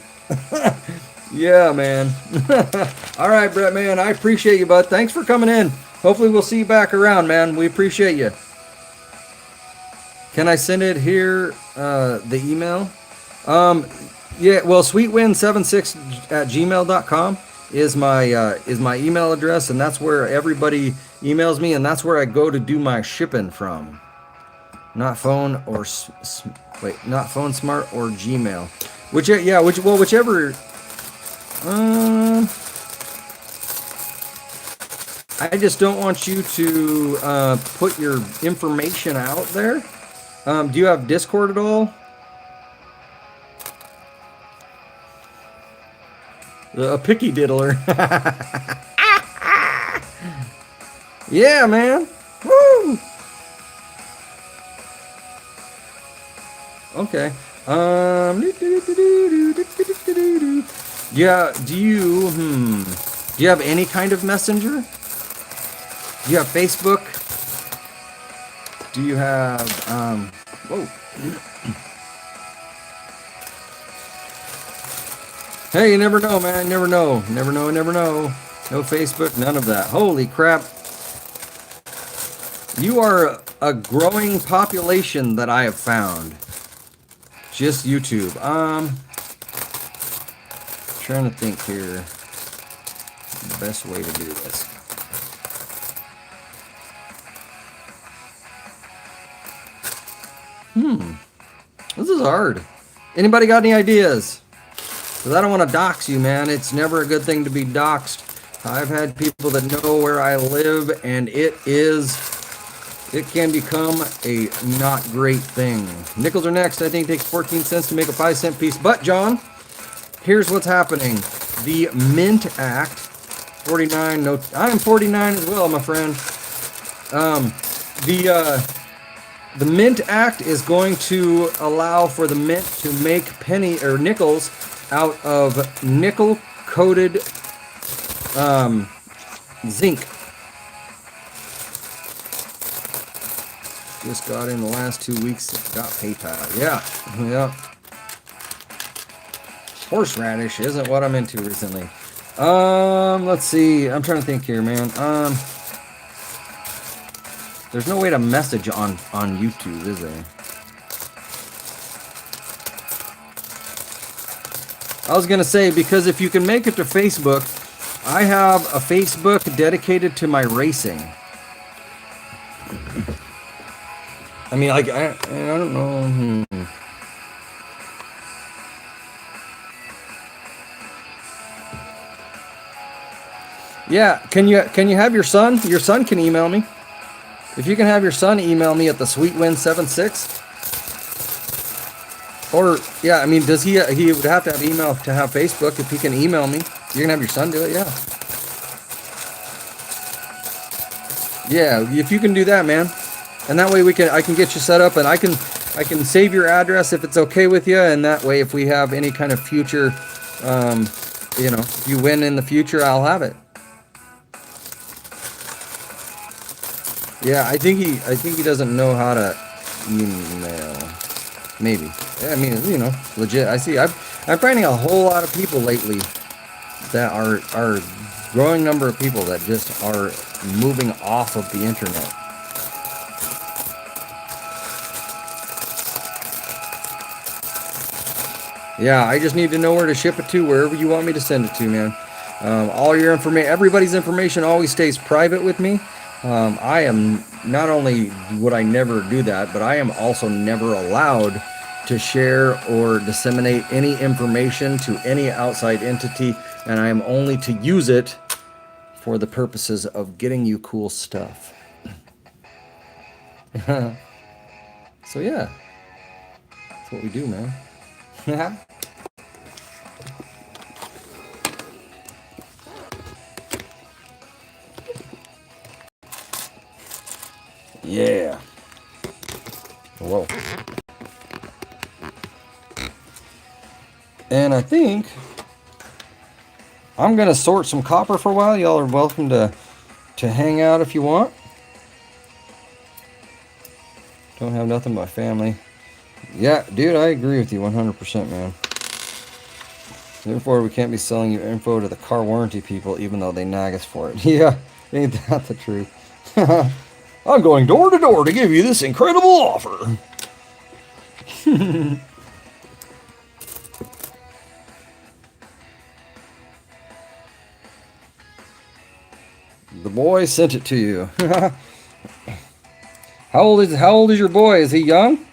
Yeah, man. All right, Brett, man. I appreciate you, bud. Thanks for coming in. Hopefully we'll see you back around, man. We appreciate you. Can I send it here, the email? Yeah, well, sweetwin76 at gmail.com is my email address, and that's where everybody emails me, and that's where I go to do my shipping from. Not phone or not phone smart or Gmail. Whichever. I just don't want you to put your information out there. Do you have Discord at all? A picky diddler. Yeah, man. Woo! Okay. Yeah. Do you have any kind of messenger? Do you have Facebook? Do you have whoa. Hey, you never know, man. Never know. Never know, never know. No Facebook, none of that. Holy crap. You are a growing population that I have found. Just YouTube. Trying to think here. The best way to do this. This is hard. Anybody got any ideas? Because I don't want to dox you, man. It's never a good thing to be doxed. I've had people that know where I live, and it can become a not great thing. Nickels are next. I think it takes 14 cents to make a 5-cent piece. But, John, here's what's happening. The Mint Act, 49, no, I'm 49 as well, my friend. The Mint Act is going to allow for the mint to make penny or nickels out of nickel-coated zinc. Just got in the last 2 weeks. Got PayPal. Yeah. Horseradish isn't what I'm into recently. Let's see. I'm trying to think here, man. There's no way to message on YouTube, is there? I was gonna say, because if you can make it to Facebook, I have a Facebook dedicated to my racing. I mean, like, I don't know. Yeah, can you have your son? Your son can email me. If you can have your son email me at the sweetwin76. Or yeah, I mean, does he? He would have to have email to have Facebook. If he can email me, you can have your son do it. Yeah, yeah. If you can do that, man, and that way I can get you set up, and I can save your address if it's okay with you, and that way, if we have any kind of future, um, if you win in the future, I'll have it. Yeah, I think he doesn't know how to email. Maybe. I mean, legit. I'm finding a whole lot of people lately that are growing number of people that just are moving off of the internet. Yeah, I just need to know where to ship it to, wherever you want me to send it to, man. All your information, everybody's information always stays private with me. I am not only would I never do that, but I am also never allowed to share or disseminate any information to any outside entity, and I am only to use it for the purposes of getting you cool stuff. So yeah, that's what we do, man. Yeah. Whoa. And I think I'm gonna sort some copper for a while. Y'all are welcome to hang out if you want. Don't have nothing but family. Yeah, dude, I agree with you 100%, man. Therefore, we can't be selling you info to the car warranty people, even though they nag us for it. Yeah, ain't that the truth? I'm going door to door to give you this incredible offer. The boy sent it to you. How old is your boy? Is he young?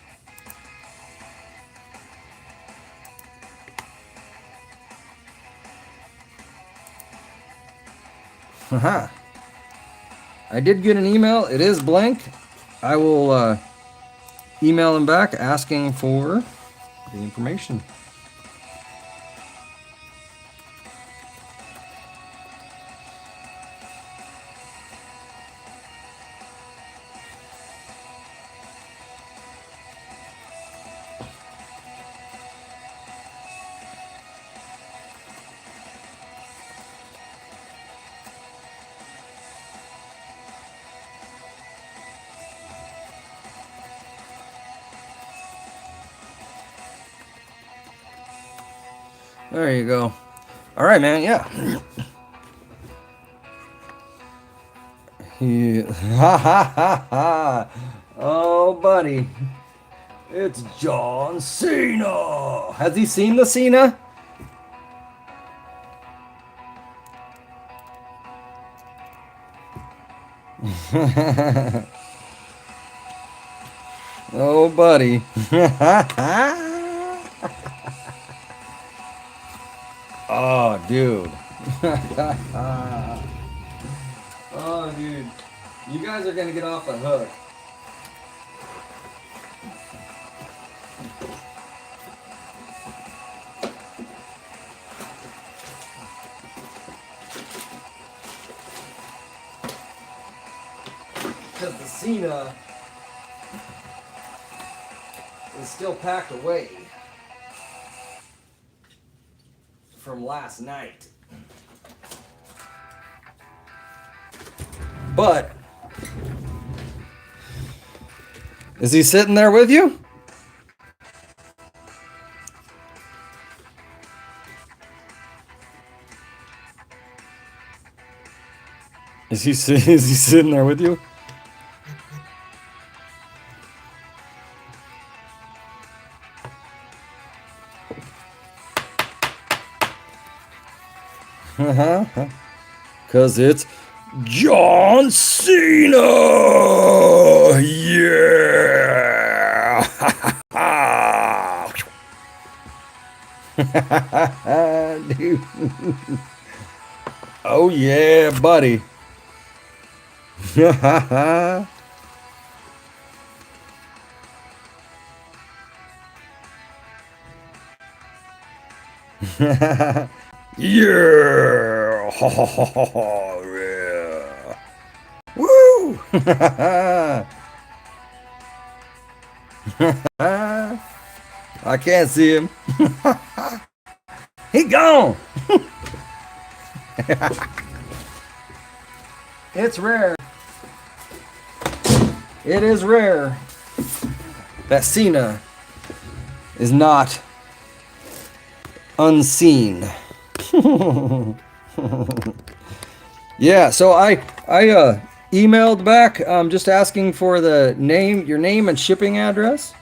Haha. I did get an email. It is blank. I will email him back asking for the information. There you go. All right, man. Yeah. Ha ha ha ha. Oh, buddy. It's John Cena. Has he seen the Cena? Oh, buddy. Oh, dude. Oh, dude. You guys are going to get off the hook. Because the Cena is still packed away from last night. But is he sitting there with you? Is he sitting there with you? Cause it's John Cena. Yeah. Dude. Oh yeah, buddy. Yeah! Yeah! Woo! I can't see him. He gone. It's rare. It is rare that Cena is not unseen. Yeah, so I emailed back just asking for the name, your name and shipping address.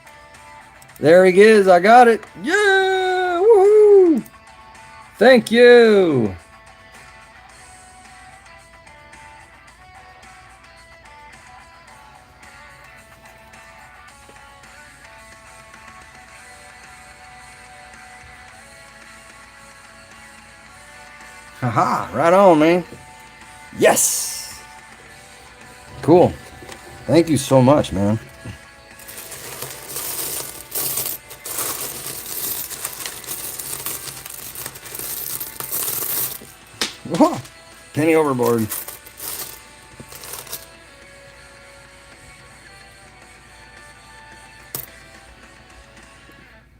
There he is. I got it. Yeah! Woohoo! Thank you. Haha, right on, man. Yes. Cool. Thank you so much, man. Whoa. Penny overboard.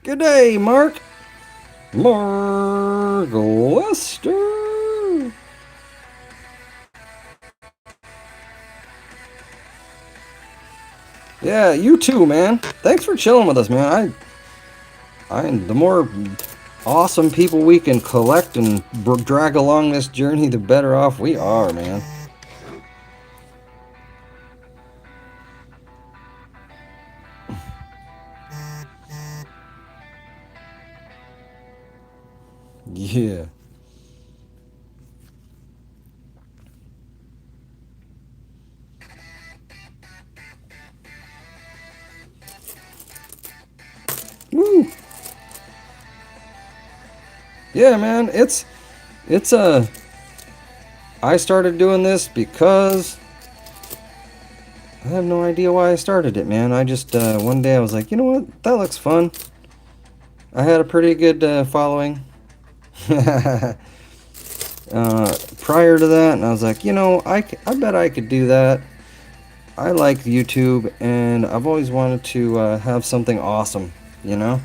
Good day, Mark. Mark Lester. Yeah, you too, man. Thanks for chilling with us, man. The more awesome people we can collect and drag along this journey, the better off we are, man. Yeah. Woo. Yeah, man. It's I started doing this because I have no idea why I started it, man. I just one day I was like, you know what? That looks fun. I had a pretty good following. Prior to that, and I was like, you know, I bet I could do that. I like YouTube, and I've always wanted to have something awesome, you know,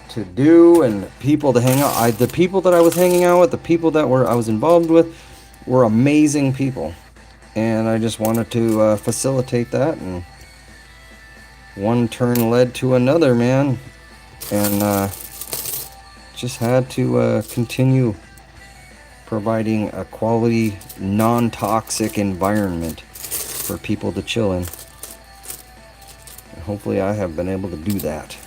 to do and people to hang out. The people that I was hanging out with, the people that I was involved with, were amazing people, and I just wanted to facilitate that. And one turn led to another, man, and just had to continue providing a quality, non-toxic environment for people to chill in. And hopefully I have been able to do that.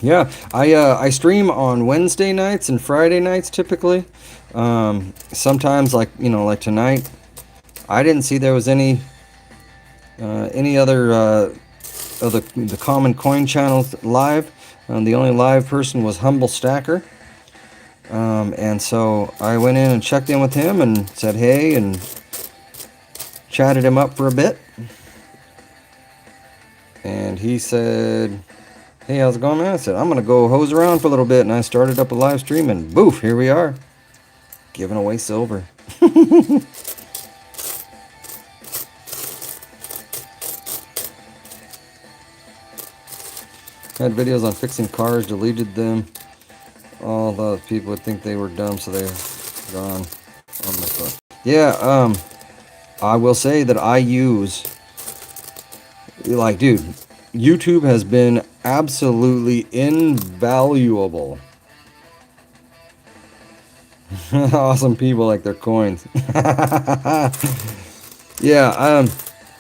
Yeah, I stream on Wednesday nights and Friday nights typically. Sometimes, like, you know, like tonight, I didn't see there was any other of the Common Coin channels live. The only live person was Humble Stacker. And so I went in and checked in with him and said hey and chatted him up for a bit. And he said, hey, how's it going, man? I said, I'm going to go hose around for a little bit. And I started up a live stream and boof, here we are. Giving away silver. Had videos on fixing cars, deleted them. All the people would think they were dumb, so they're gone on my phone. Yeah, I will say that I use, like, dude, YouTube has been absolutely invaluable. Awesome people like their coins. Yeah,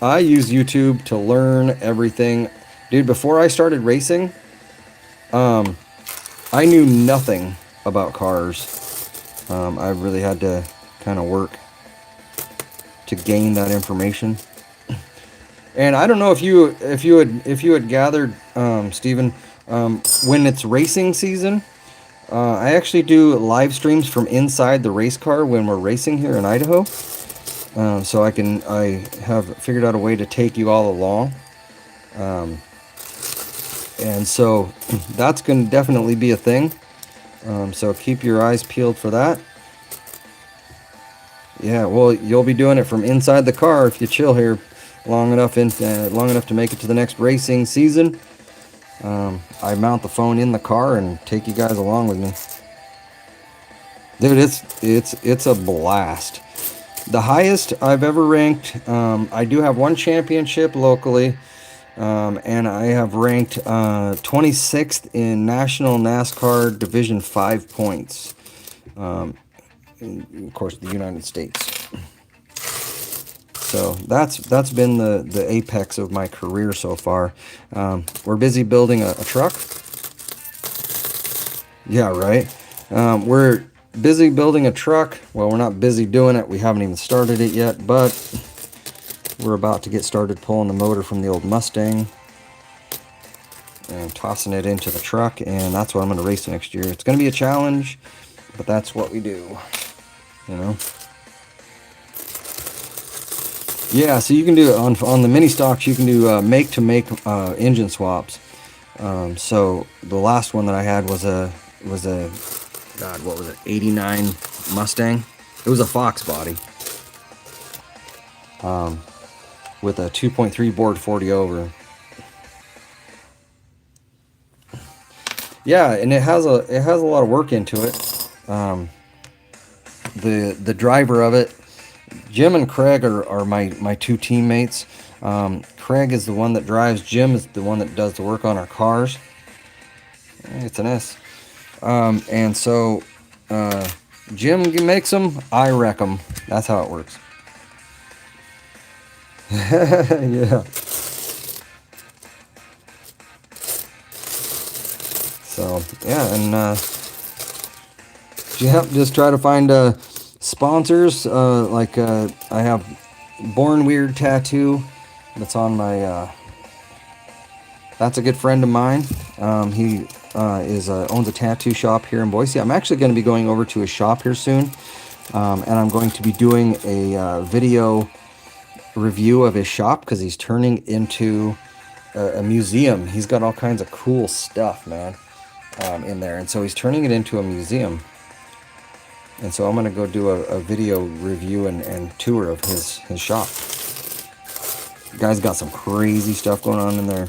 I use YouTube to learn everything. Dude, before I started racing, I knew nothing about cars. I really had to kind of work to gain that information. And I don't know if you had gathered, Stephen, when it's racing season, I actually do live streams from inside the race car when we're racing here in Idaho. So I have figured out a way to take you all along. And so that's going to definitely be a thing. So keep your eyes peeled for that. Yeah, well, you'll be doing it from inside the car if you chill here long enough to make it to the next racing season. I mount the phone in the car and take you guys along with me. Dude, it's a blast. The highest I've ever ranked. I do have one championship locally, and I have ranked 26th in National NASCAR Division 5 points. In, of course, the United States. So that's been the apex of my career so far. We're busy building a truck. Yeah, right. We're busy building a truck. Well, we're not busy doing it. We haven't even started it yet, but we're about to get started pulling the motor from the old Mustang and tossing it into the truck, and that's what I'm going to race next year. It's going to be a challenge, but that's what we do, you know. Yeah, so you can do on the mini stocks. You can do make to make engine swaps. So the last one that I had was a God, what was it? 89 Mustang. It was a Fox body with a 2.3 board 40 over. Yeah, and it has a lot of work into it. The driver of it, Jim and Craig are my two teammates. Craig is the one that drives. Jim is the one that does the work on our cars. It's an S. And so Jim makes them, I wreck them. That's how it works. Yeah. So yeah, and yeah, just try to find sponsors. I have Born Weird Tattoo. That's on my. That's a good friend of mine. He owns a tattoo shop here in Boise. I'm actually going to be going over to his shop here soon, and I'm going to be doing a video review of his shop because he's turning into a museum. He's got all kinds of cool stuff, man, in there, and so he's turning it into a museum. And so I'm going to go do a video review and tour of his shop. The guy's got some crazy stuff going on in there.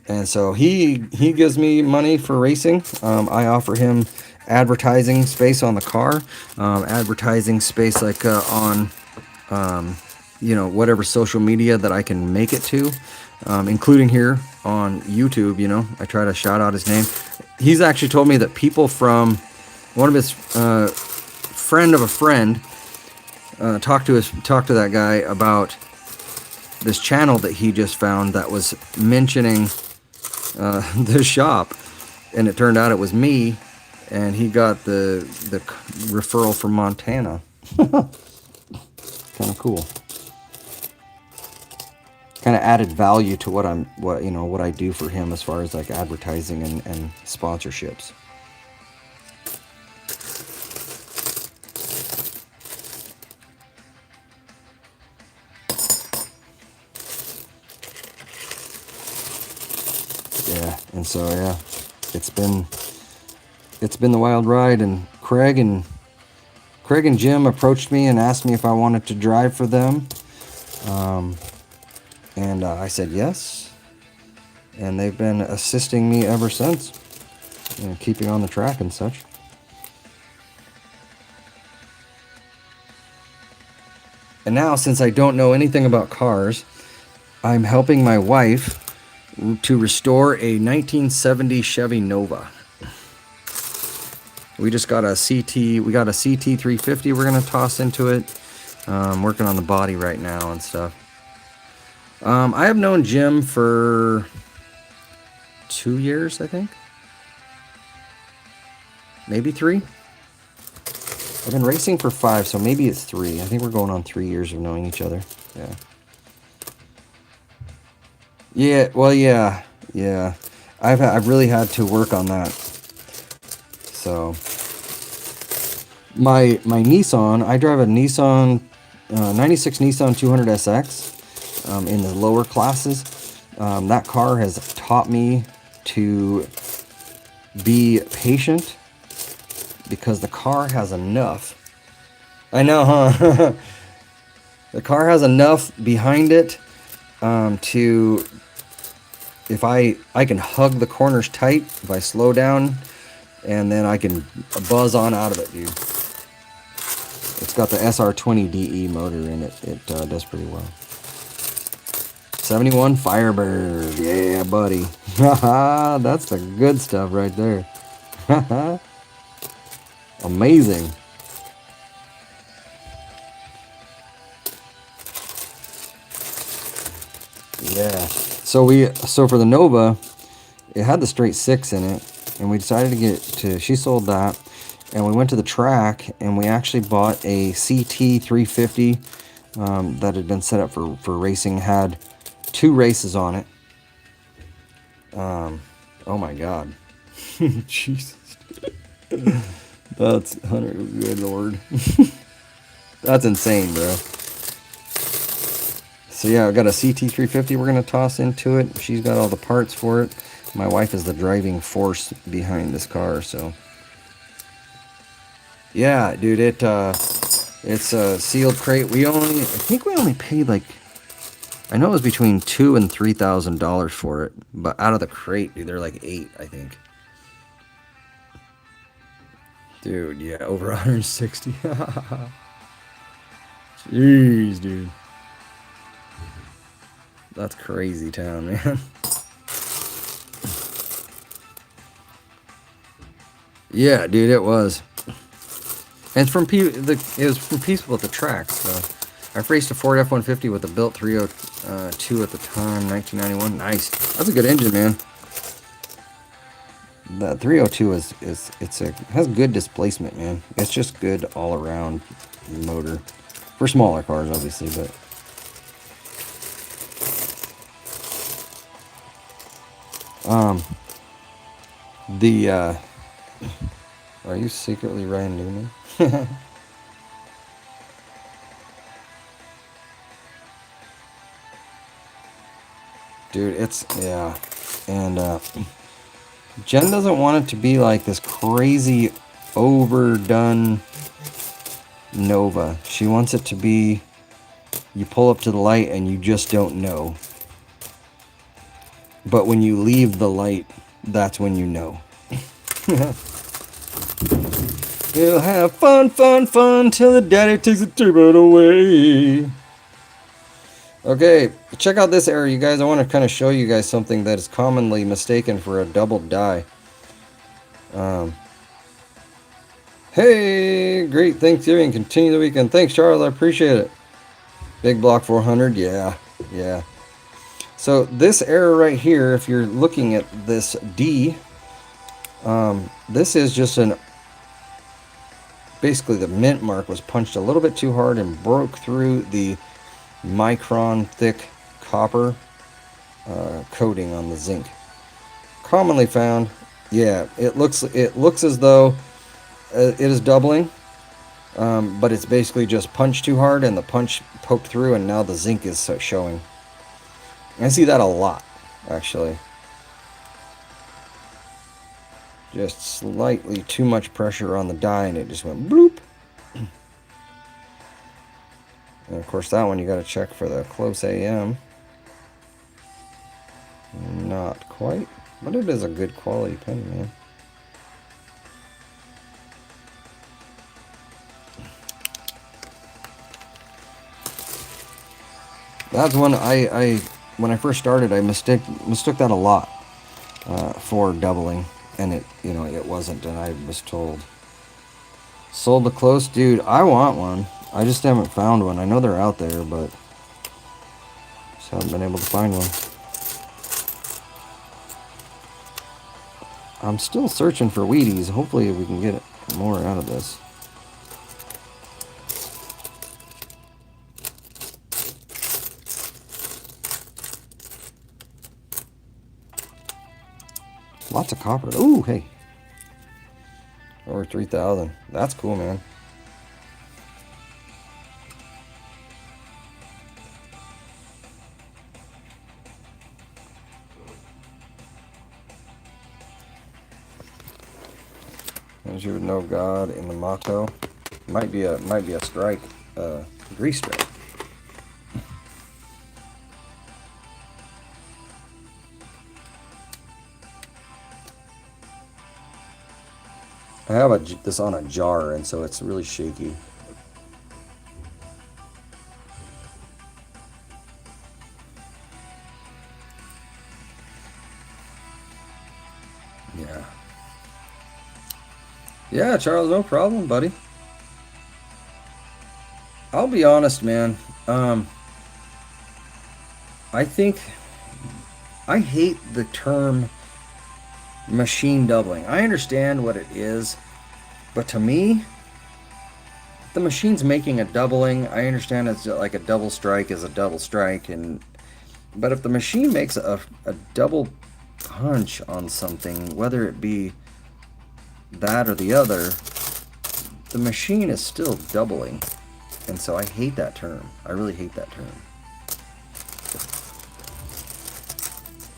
And so he gives me money for racing. I offer him advertising space on the car, advertising space like on whatever social media that I can make it to, including here on YouTube. I try to shout out his name. He's actually told me that people from one of his friend of a friend talked to that guy about this channel that he just found that was mentioning the shop, and it turned out it was me, and he got the referral from Montana. Kind of cool. Kind of added value to what I do for him as far as like advertising and sponsorships. Yeah, and so yeah, it's been the wild ride, and Craig and Jim approached me and asked me if I wanted to drive for them. And I said yes, and they've been assisting me ever since, keeping on the track and such. And now, since I don't know anything about cars, I'm helping my wife to restore a 1970 Chevy Nova. We just got a CT 350 we're going to toss into it. Working on the body right now and stuff. I have known Jim for 2 years, I think. Maybe 3. I've been racing for 5, so maybe it's 3. I think we're going on 3 years of knowing each other. Yeah. Yeah, well, yeah. I've really had to work on that. So, my Nissan, I drive a Nissan, 96 Nissan 200 SX. in the lower classes. That car has taught me to be patient because the car has enough. I know, huh? The car has enough behind it to, if I can hug the corners tight if I slow down, and then I can buzz on out of it, dude. It's got the SR20DE motor in it. It does pretty well. 71 Firebird. Yeah, buddy. Haha, that's the good stuff right there. Haha. Amazing. Yeah. So for the Nova, it had the straight 6 in it, and we decided to she sold that, and we went to the track, and we actually bought a CT 350 that had been set up for racing. Had 2 races on it. Oh my god. Jesus. That's good lord. That's insane, bro. So yeah, I got a CT350 we're gonna toss into it. She's got all the parts for it. My wife is the driving force behind this car, so yeah, dude, it's a sealed crate. I think we only paid like, I know it was between $2,000 and $3,000 for it, but out of the crate, dude, they're like 8, I think. Dude, yeah, over 160. Jeez, dude. That's crazy town, man. Yeah, dude, it was. And it's from it was from people at the track. So I've raced a Ford F-150 with a built 302 at the time, 1991. Nice. That's a good engine, man. The 302 has good displacement, man. It's just good all around motor for smaller cars, obviously, but. Are you secretly Ryan Newman? Dude, yeah. And, Jen doesn't want it to be like this crazy, overdone Nova. She wants it to be, you pull up to the light and you just don't know. But when you leave the light, that's when you know. You'll have fun, fun, fun till the daddy takes the turbo away. Okay, check out this area, you guys. I want to kind of show you guys something that is commonly mistaken for a double die. Hey, great Thanksgiving. Continue the weekend. Thanks, Charles. I appreciate it. Big block 400. Yeah, yeah. So this error right here, if you're looking at this D, this is just basically the mint mark was punched a little bit too hard and broke through the micron thick copper coating on the zinc. Commonly found, yeah, it looks as though it is doubling, but it's basically just punched too hard and the punch poked through, and now the zinc is showing. I see that a lot, actually. Just slightly too much pressure on the die and it just went bloop. And of course that one you got to check for the close AM. Not quite, but it is a good quality penny, man. That's one when I first started, I mistook that a lot for doubling, and it wasn't, and I was told. Sold the close, dude. I want one. I just haven't found one. I know they're out there, but just haven't been able to find one. I'm still searching for Wheaties. Hopefully we can get more out of this. Lots of copper. Ooh, hey. Over 3,000. That's cool, man. As you would know, God in the motto might be a strike, grease strike. I have this on a jar, and so it's really shaky. Yeah. Yeah, Charles, no problem, buddy. I'll be honest, man. Um, I think I hate the term machine doubling. I understand what it is, but to me, the machine's making a doubling. I understand it's like a double strike is a double strike, and but if the machine makes a double punch on something, whether it be that or the other, the machine is still doubling. And so I hate that term. I really hate that term.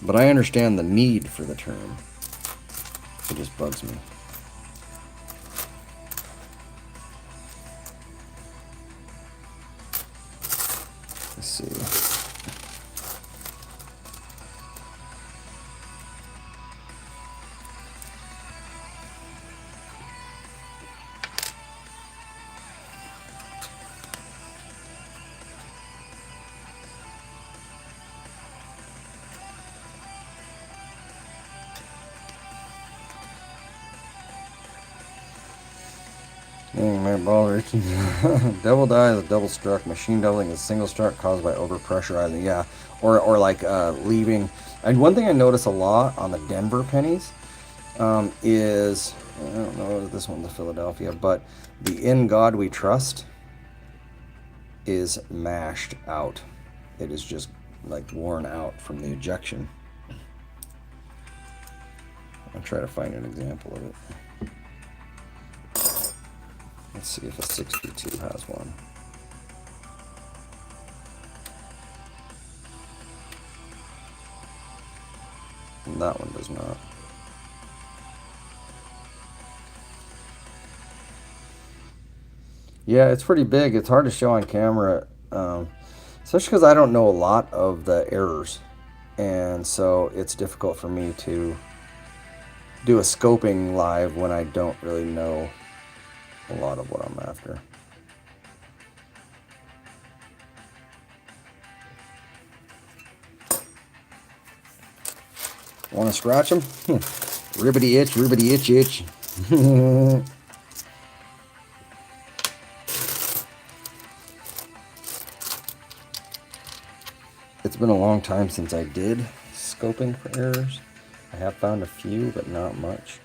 But I understand the need for the term. It just bugs me. Let's see. My ball reaching. Double die is a double struck. Machine doubling is a single struck caused by overpressurizing. Yeah, or like leaving. And one thing I notice a lot on the Denver pennies is I don't know this one's the Philadelphia, but the "In God We Trust" is mashed out. It is just like worn out from the ejection. I'll try to find an example of it. Let's see if a 62 has one. And that one does not. Yeah, it's pretty big. It's hard to show on camera, especially because I don't know a lot of the errors. And so it's difficult for me to do a scoping live when I don't really know a lot of what I'm after. Want to scratch them? Ribbity itch, ribbity itch, itch. It's been a long time since I did scoping for errors. I have found a few, but not much.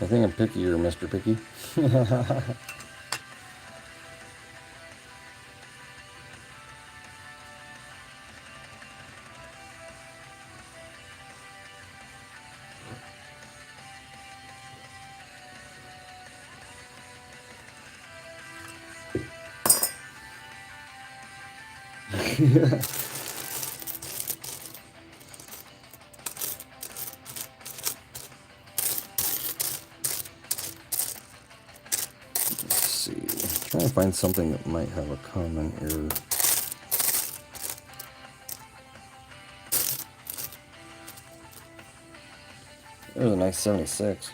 I think I'm pickier, Mr. Picky. Let's see. I'm trying to find something that might have a common error. There's a nice 76.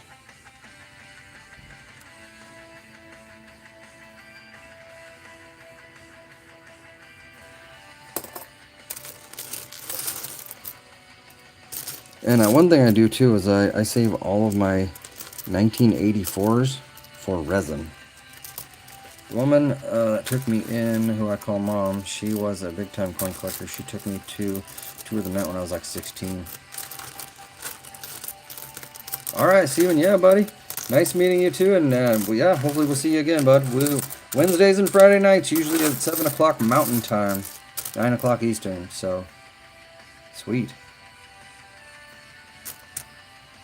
And one thing I do too is I save all of my 1984s for resin. The woman that took me in, who I call Mom, she was a big time coin collector. She took me to Tour of the Mint when I was like 16. Alright, Steven, yeah, buddy. Nice meeting you too, and yeah, hopefully we'll see you again, bud. Wednesdays and Friday nights, usually at 7 o'clock Mountain Time, 9 o'clock Eastern, so sweet.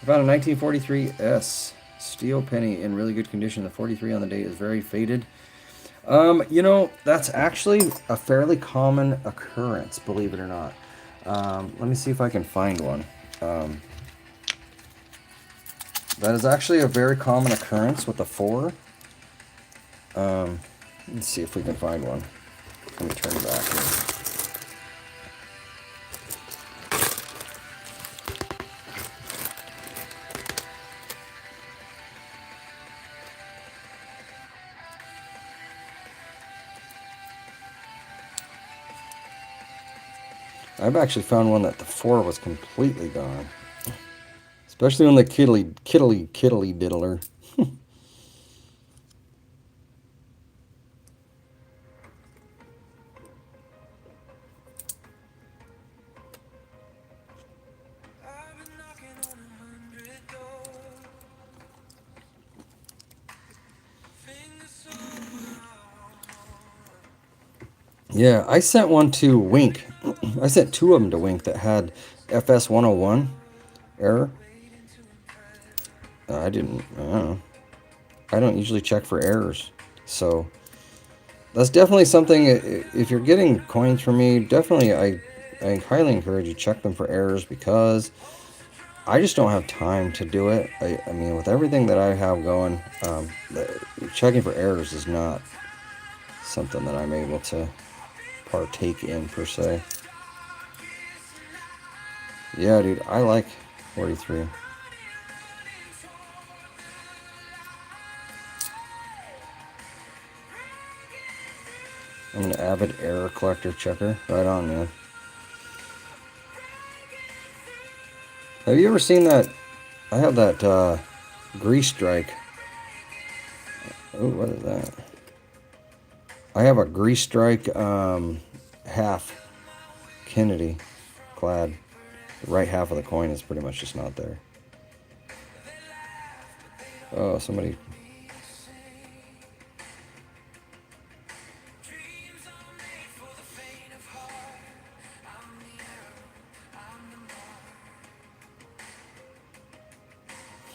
I found a 1943 S steel penny in really good condition. The 43 on the date is very faded. You know, that's actually a fairly common occurrence, believe it or not. Let me see if I can find one. Um, that is actually a very common occurrence with the four. Let's see if we can find one. Let me turn back here. I've actually found one that the four was completely gone. Especially on the kiddly diddler. Yeah, I sent one to Wink. I sent two of them to Wink that had FS 101 error. I didn't. I don't know. I don't usually check for errors, so that's definitely something. If you're getting coins from me, definitely I highly encourage you check them for errors because I just don't have time to do it. I mean, with everything that I have going, checking for errors is not something that I'm able to partake in per se. Yeah, dude, I like 43. I'm an avid error collector checker. Right on, man. Have you ever seen that? I have that grease strike. Oh, what is that? I have a grease strike half Kennedy clad. The right half of the coin is pretty much just not there. Oh, somebody.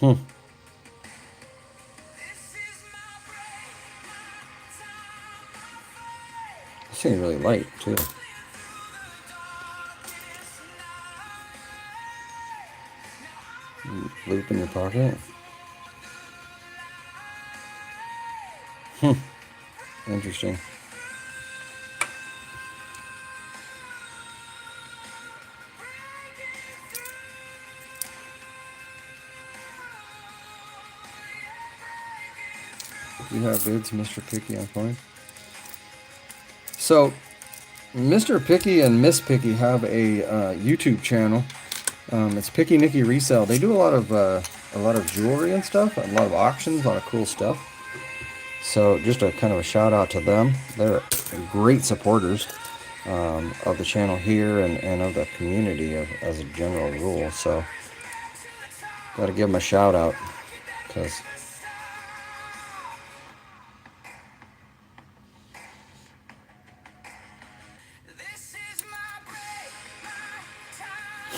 Hmm. This thing's really light too. Loop in your pocket. Hmm. Interesting. You have vids, Mr. Picky on coin. So, Mr. Picky and Miss Picky have a YouTube channel. It's Picky Nicky Resell. They do a lot of jewelry and stuff, a lot of auctions, a lot of cool stuff. So just a kind of a shout out to them. They're great supporters of the channel here and of the community as a general rule. So got to give them a shout out because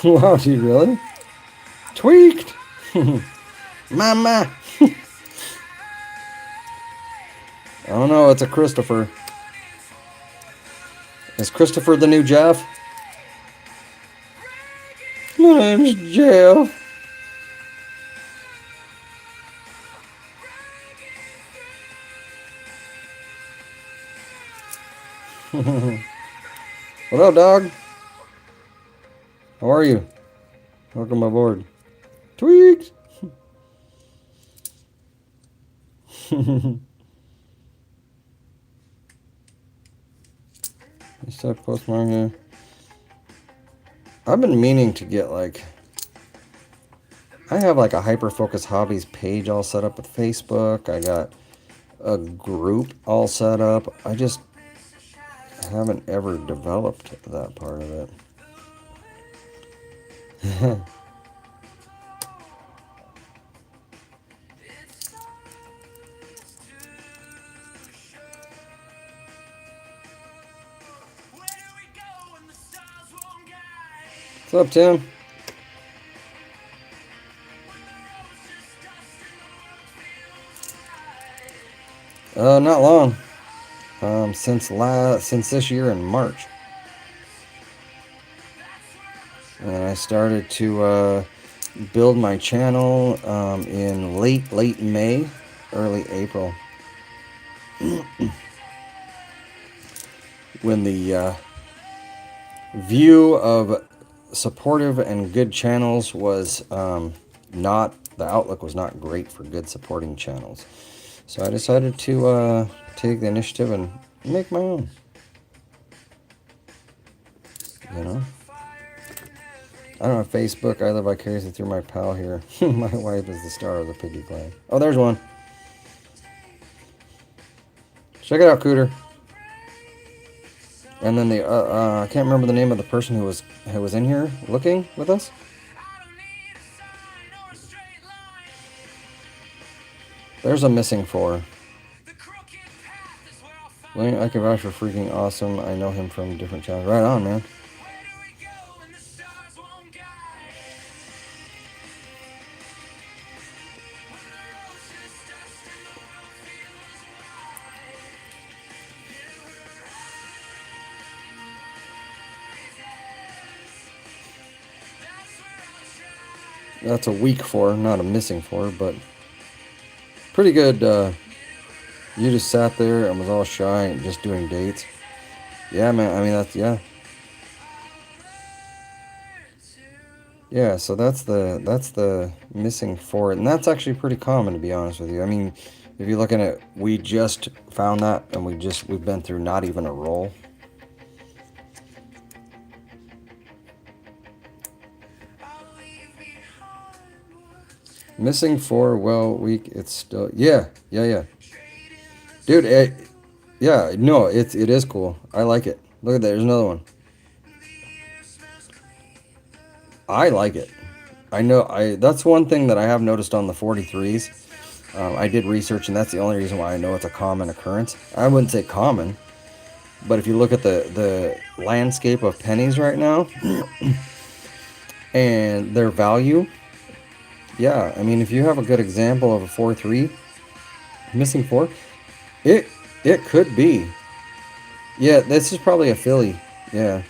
wow, dude, really tweaked, mama. I don't know. It's a Christopher. Is Christopher the new Jeff? My name's Jeff. What up, dog? How are you? Welcome aboard. Tweaked. This type postmark here. I've been meaning to get like. I have like a hyper focus hobbies page all set up with Facebook. I got a group all set up. I just haven't ever developed that part of it. What's up, Tim? Not long. Since this year in March, and I started to build my channel in late May, early April, when the view of supportive and good channels was not, the outlook was not great for good supporting channels. So I decided to take the initiative and make my own. You know, I don't have Facebook. I live vicariously through my pal here. My wife is the star of the piggy clan. Oh, there's one. Check it out, Cooter. And then the I can't remember the name of the person who was in here looking with us. There's a missing 4. I can vouch for freaking awesome. I know him from different channels. Right on, man. That's a weak 4, not a missing 4, but pretty good. You just sat there and was all shy and just doing dates. Yeah, man. I mean, that's, yeah. Yeah, so that's the missing 4, and that's actually pretty common, to be honest with you. I mean, if you're looking at, we just found that, and we've been through not even a roll. Missing 4, well, weak. It's still, yeah, dude. Yeah, no, it is cool. I like it. Look at that. There's another one. I like it. I know. That's one thing that I have noticed on the 43s. I did research, and that's the only reason why I know it's a common occurrence. I wouldn't say common, but if you look at the landscape of pennies right now and their value, yeah, I mean, if you have a good example of a 4-3 missing 4, it could be. Yeah, this is probably a Philly. Yeah.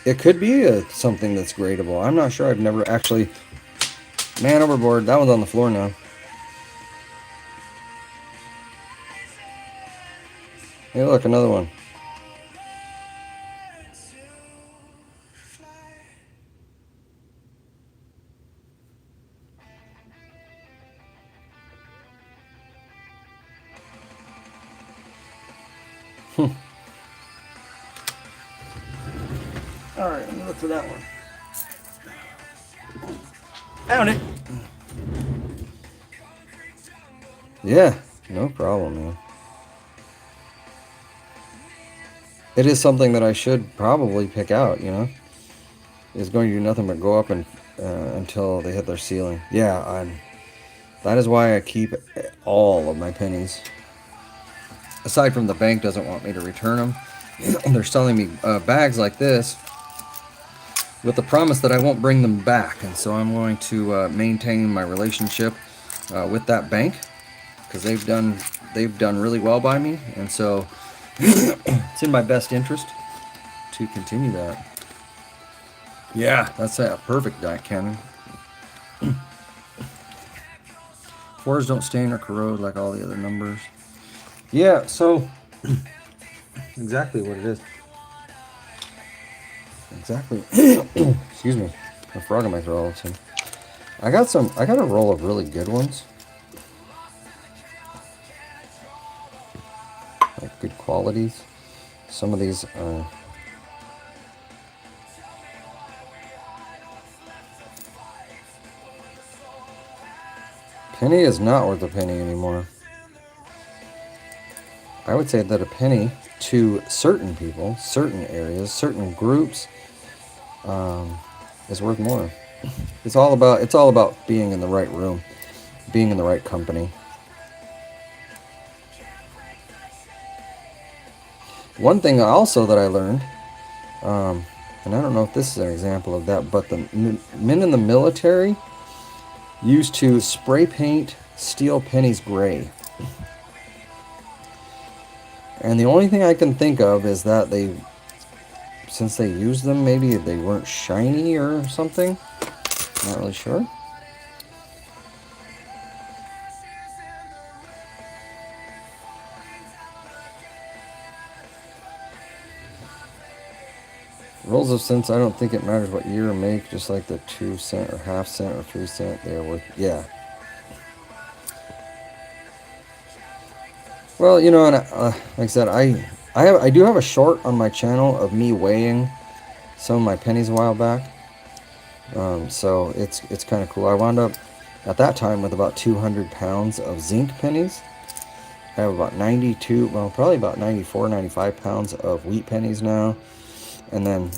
It could be something that's gradable. I'm not sure. I've never actually. Man overboard. That one's on the floor now. Hey, look, another one. All right, let me look for that one. Found it. Yeah, no problem, man. It is something that I should probably pick out, you know? It's going to do nothing but go up and until they hit their ceiling. Yeah, that is why I keep all of my pennies. Aside from the bank doesn't want me to return them. They're selling me bags like this with the promise that I won't bring them back. And so I'm going to maintain my relationship with that bank because they've done really well by me. And so it's in my best interest to continue that. Yeah, that's a perfect dot cannon. 4s don't stain or corrode like all the other numbers. Yeah, so exactly what it is. Exactly. Excuse me. A frog in my throat all of a sudden. I got a roll of really good ones. Like good qualities. Some of these are. Penny is not worth a penny anymore. I would say that a penny to certain people, certain areas, certain groups is worth more. It's all about being in the right room, being in the right company. One thing also that I learned, and I don't know if this is an example of that, but the men in the military used to spray paint steel pennies gray. And the only thing I can think of is that since they used them, maybe they weren't shiny or something. Not really sure. Rolls of cents, I don't think it matters what year or make, just like the 2 cent or half cent or 3 cent, they are worth. Yeah. Well, and like I said, I do have a short on my channel of me weighing some of my pennies a while back. So it's kind of cool. I wound up at that time with about 200 pounds of zinc pennies. I have about 92, well, probably about 94, 95 pounds of wheat pennies now. And then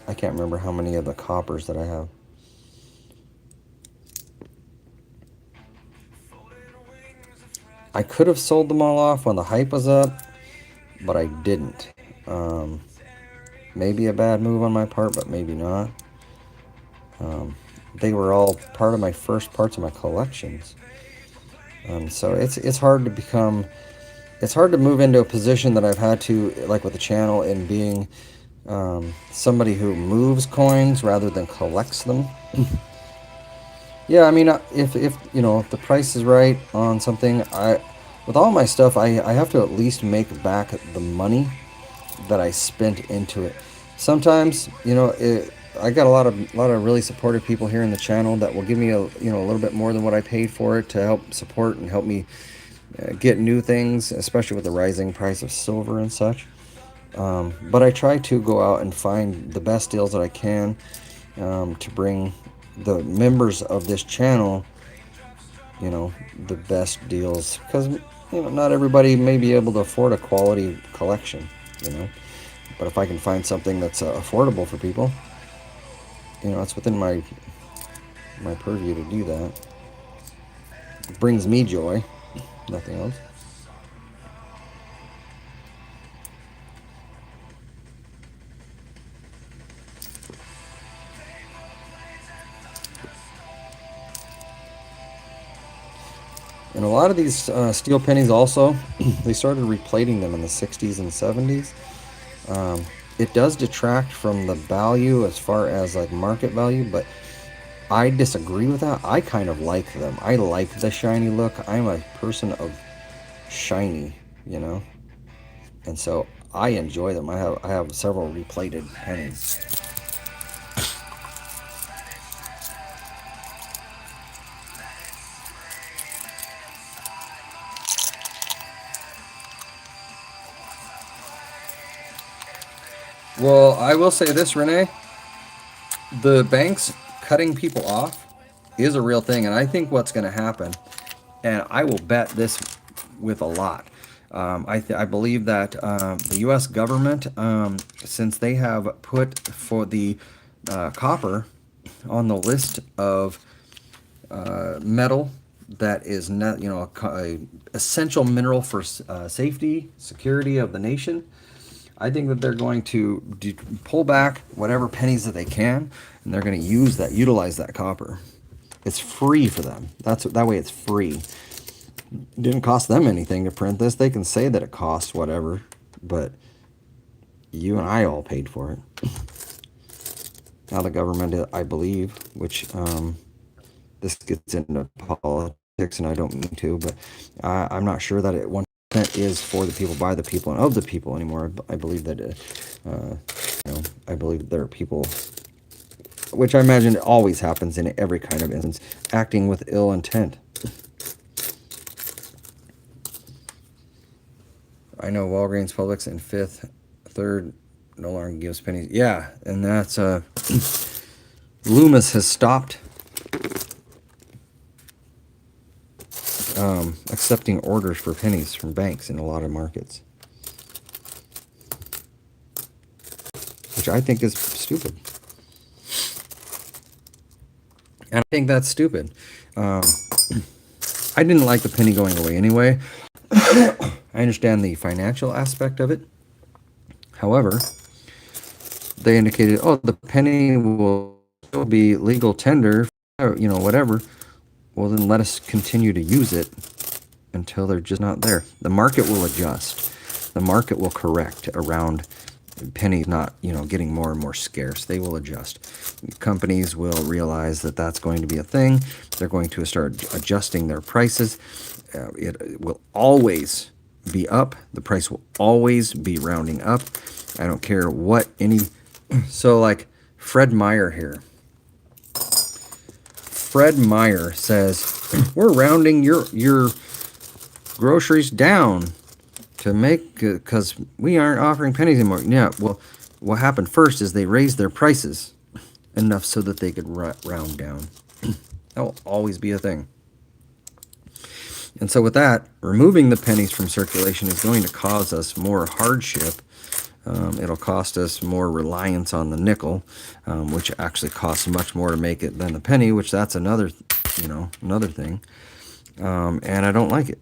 I can't remember how many of the coppers that I have. I could have sold them all off when the hype was up, but I didn't. Um, Maybe a bad move on my part, but maybe not. They were all part of my first parts of my collections. So it's hard to become. It's hard to move into a position that I've had to, like with the channel, in being somebody who moves coins rather than collects them. Yeah, I mean, if the price is right on something, with all my stuff, I have to at least make back the money that I spent into it. Sometimes, I got a lot of really supportive people here in the channel that will give me a little bit more than what I paid for it to help support and help me get new things, especially with the rising price of silver and such. But I try to go out and find the best deals that I can to bring the members of this channel, the best deals, because not everybody may be able to afford a quality collection, you know. But if I can find something that's affordable for people, it's within my purview to do that. It brings me joy, nothing else. And a lot of these steel pennies also, they started replating them in the 60s and 70s. It does detract from the value as far as like market value, but I disagree with that. I kind of like them. I like the shiny look. I'm a person of shiny, you know, and so I enjoy them. I have several replated pennies. Well, I will say this, Renee. The banks cutting people off is a real thing, and I think what's going to happen, and I will bet this with a lot. I believe that the U.S. government, since they have put for the copper on the list of metal that is not, a essential mineral for safety, security of the nation. I think that they're going to pull back whatever pennies that they can, and they're going to utilize that copper. It's free for them. That way it's free. It didn't cost them anything to print this. They can say that it cost whatever, but you and I all paid for it. Now the government, I believe, which this gets into politics, and I don't mean to, but I'm not sure that it 1% is for the people, by the people, and of the people anymore. I believe that, I believe there are people, which I imagine it always happens in every kind of instance, acting with ill intent. I know Walgreens, Publix, and Fifth Third no longer gives pennies. Yeah, and that's Loomis has stopped accepting orders for pennies from banks in a lot of markets, which I think is stupid. And I think that's stupid. I didn't like the penny going away anyway. I understand the financial aspect of it. However, they indicated, oh, the penny will still be legal tender, whatever. Well, then let us continue to use it until they're just not there. The market will adjust. The market will correct around pennies not, getting more and more scarce. They will adjust. Companies will realize that that's going to be a thing. They're going to start adjusting their prices. It will always be up. The price will always be rounding up. I don't care what any. So like Fred Meyer here. Fred Meyer says we're rounding your groceries down to make, because we aren't offering pennies anymore. Yeah, well, what happened first is they raised their prices enough so that they could round down. That will always be a thing. And so with that, removing the pennies from circulation is going to cause us more hardship. It'll cost us more reliance on the nickel, which actually costs much more to make it than the penny, which that's another thing. And I don't like it.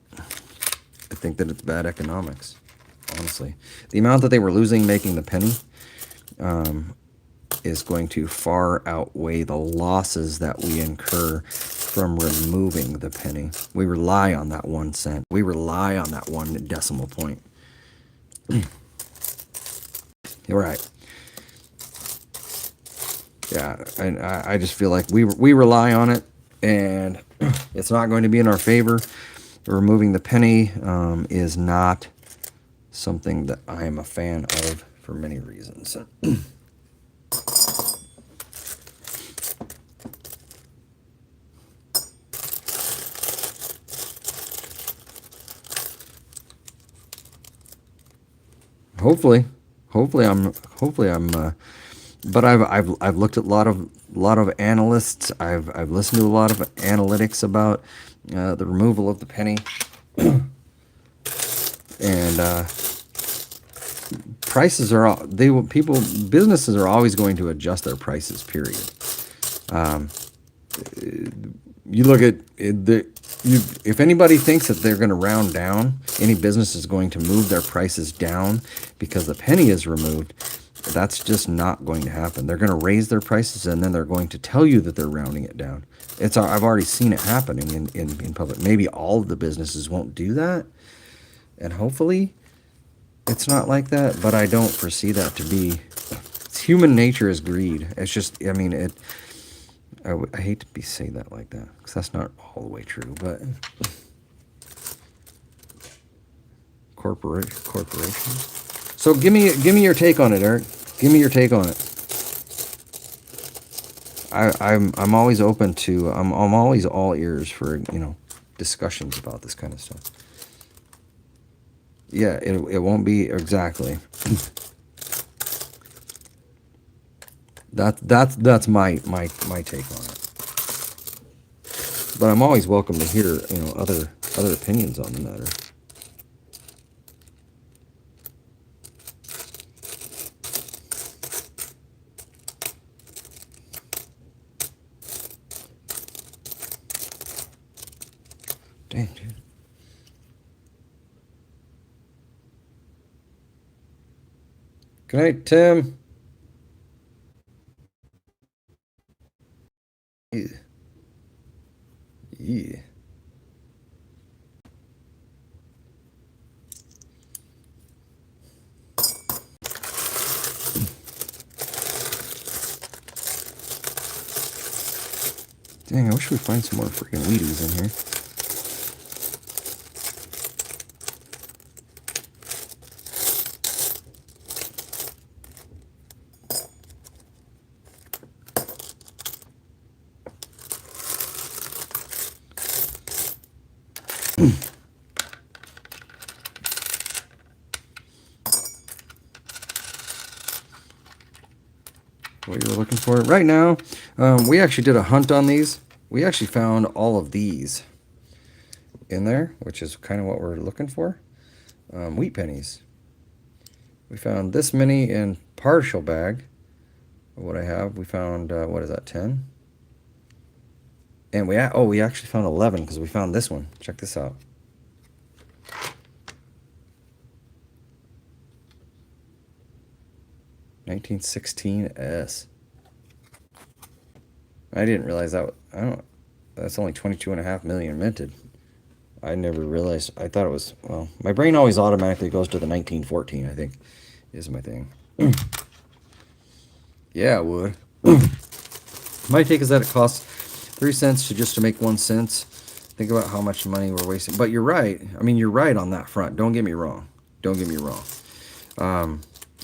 I think that it's bad economics, honestly. The amount that they were losing making the penny is going to far outweigh the losses that we incur from removing the penny. We rely on that 1 cent. We rely on that 1 decimal point. You're right. Yeah, and I just feel like we rely on it, and it's not going to be in our favor. Removing the penny is not something that I am a fan of for many reasons. hopefully, hopefully I'm. But I've looked at a lot of analysts. I've listened to a lot of analytics about the removal of the penny, and prices are all they will people businesses are always going to adjust their prices. Period. You look at if anybody thinks that they're going to round down, any business is going to move their prices down because the penny is removed. That's just not going to happen. They're going to raise their prices, and then they're going to tell you that they're rounding it down. I've already seen it happening in public. Maybe all of the businesses won't do that, and hopefully it's not like that, but I don't foresee that to be. Human nature is greed. It's just, I mean, I hate to say that like that, because that's not all the way true, but corporations. So give me your take on it, Eric. Give me your take on it. I'm always open to I'm always all ears for discussions about this kind of stuff. Yeah, it won't be exactly. That's my take on it. But I'm always welcome to hear other opinions on the matter. Dang, dude. Good night, Tim. Yeah. Yeah. Dang, I wish we'd find some more freaking Wheaties in here. What you were looking for right now. We actually did a hunt on these. We actually found all of these in there, which is kind of what we're looking for. Wheat pennies. We found this many in partial bag. What I have, we found what is that, 10? And we actually found 11 because we found this one. Check this out. $1916S. I didn't realize that. That's only 22.5 million minted. I never realized. I thought it was, well, my brain always automatically goes to the 1914, I think, is my thing. Yeah, it would. My take is that it costs 3 cents just to make 1 cent. Think about how much money we're wasting. But you're right. I mean, you're right on that front. Don't get me wrong. Don't get me wrong.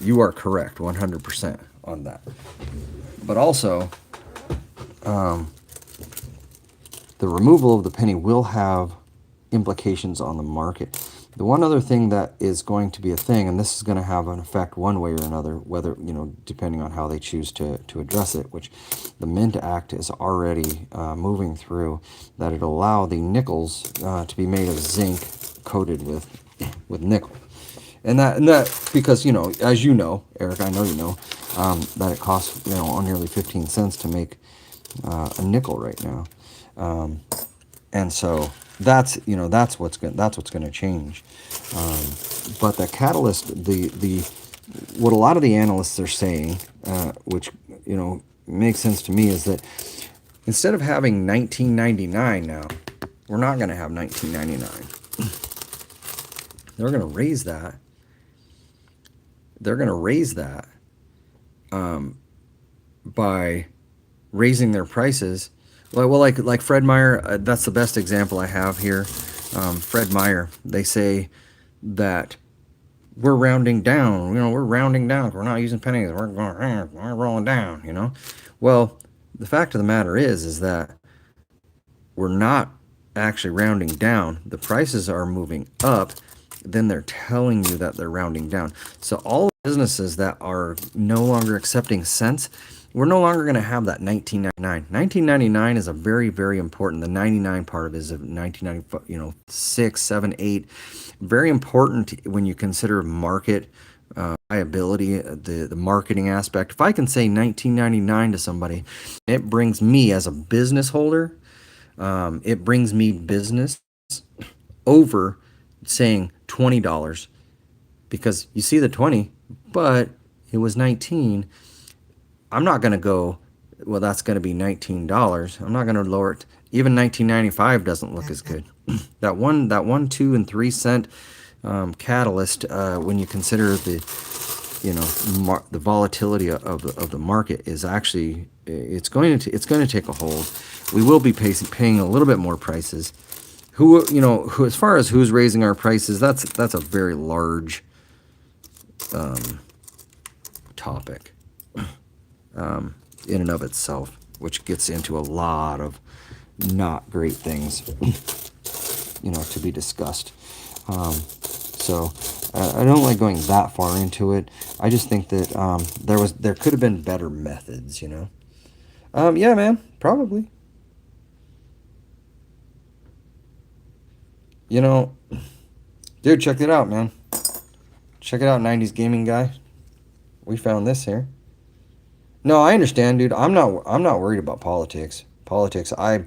You are correct 100% on that. But also, the removal of the penny will have implications on the market. The one other thing that is going to be a thing, and this is going to have an effect one way or another, whether, depending on how they choose to address it, which the Mint Act is already moving through, that it allow the nickels to be made of zinc coated with nickel. And that because, as you know, Eric, I know you know, that it costs, nearly 15 cents to make a nickel right now. And so that's what's going to change. But the catalyst, the what a lot of the analysts are saying, which makes sense to me, is that instead of having 1999 now, we're not going to have 1999. They're going to raise that. They're going to raise that by raising their prices. Well, like Fred Meyer, that's the best example I have here. Fred Meyer, they say that we're rounding down. We're rounding down. We're not using pennies. We're rolling down. Well, the fact of the matter is that we're not actually rounding down. The prices are moving up. Then they're telling you that they're rounding down. So all businesses that are no longer accepting cents, we're no longer going to have that 1999. 1999 is a very, very important. The 99 part of it is of 1995, 6, 7, 8. Very important when you consider market viability, the marketing aspect. If I can say 1999 to somebody, it brings me as a business holder, it brings me business over saying $20, because you see the 20, but it was 19. I'm not going to go, well, that's going to be $19. I'm not going to lower it. Even 1995 doesn't look as good. that one, 2 and 3 cent catalyst, when you consider the volatility of the market, is actually, it's going to take a hold. We will be paying a little bit more prices. Who, as far as who's raising our prices, that's a very large topic in and of itself, which gets into a lot of not great things, to be discussed. So I don't like going that far into it. I just think that there could have been better methods. Yeah, man, probably. You know, Dude, check it out, man. Check it out, 90s gaming guy. We found this here. No, I understand, dude. I'm not worried about politics. I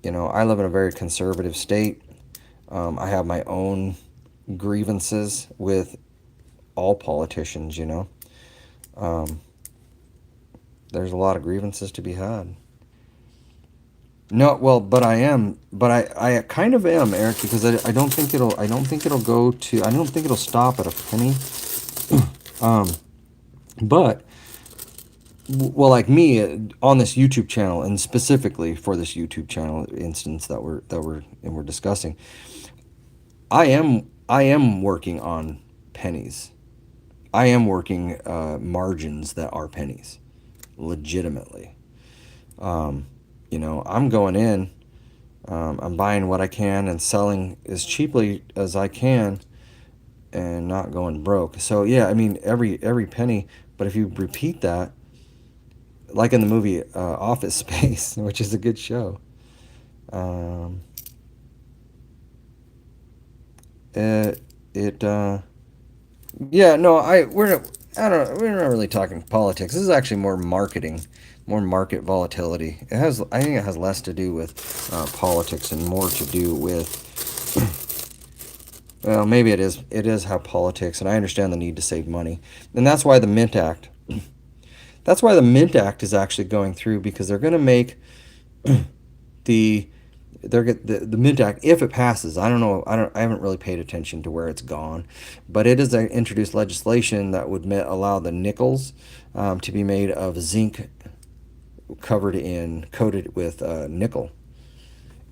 live in a very conservative state. I have my own grievances with all politicians. Um, there's a lot of grievances to be had. No, well, but I kind of am, Eric, because I don't think it'll go to, I don't think it'll stop at a penny. Um, but well, like me, on this YouTube channel, and specifically for this YouTube channel instance that we're discussing, I am working on pennies. I am working margins that are pennies, legitimately. I'm going in. I'm buying what I can and selling as cheaply as I can, and not going broke. So yeah, I mean every penny. But if you repeat that, like in the movie Office Space, which is a good show, um, it it yeah, no, I don't know, we're not really talking politics. This is actually more marketing, more market volatility. I think it has less to do with politics and more to do with, well, maybe it is how politics, and I understand the need to save money, and that's why the Mint Act is actually going through, because they're going to make the The Mint Act, if it passes. I don't know. I haven't really paid attention to where it's gone, but it is introduced legislation that would allow the nickels to be made of zinc coated with nickel,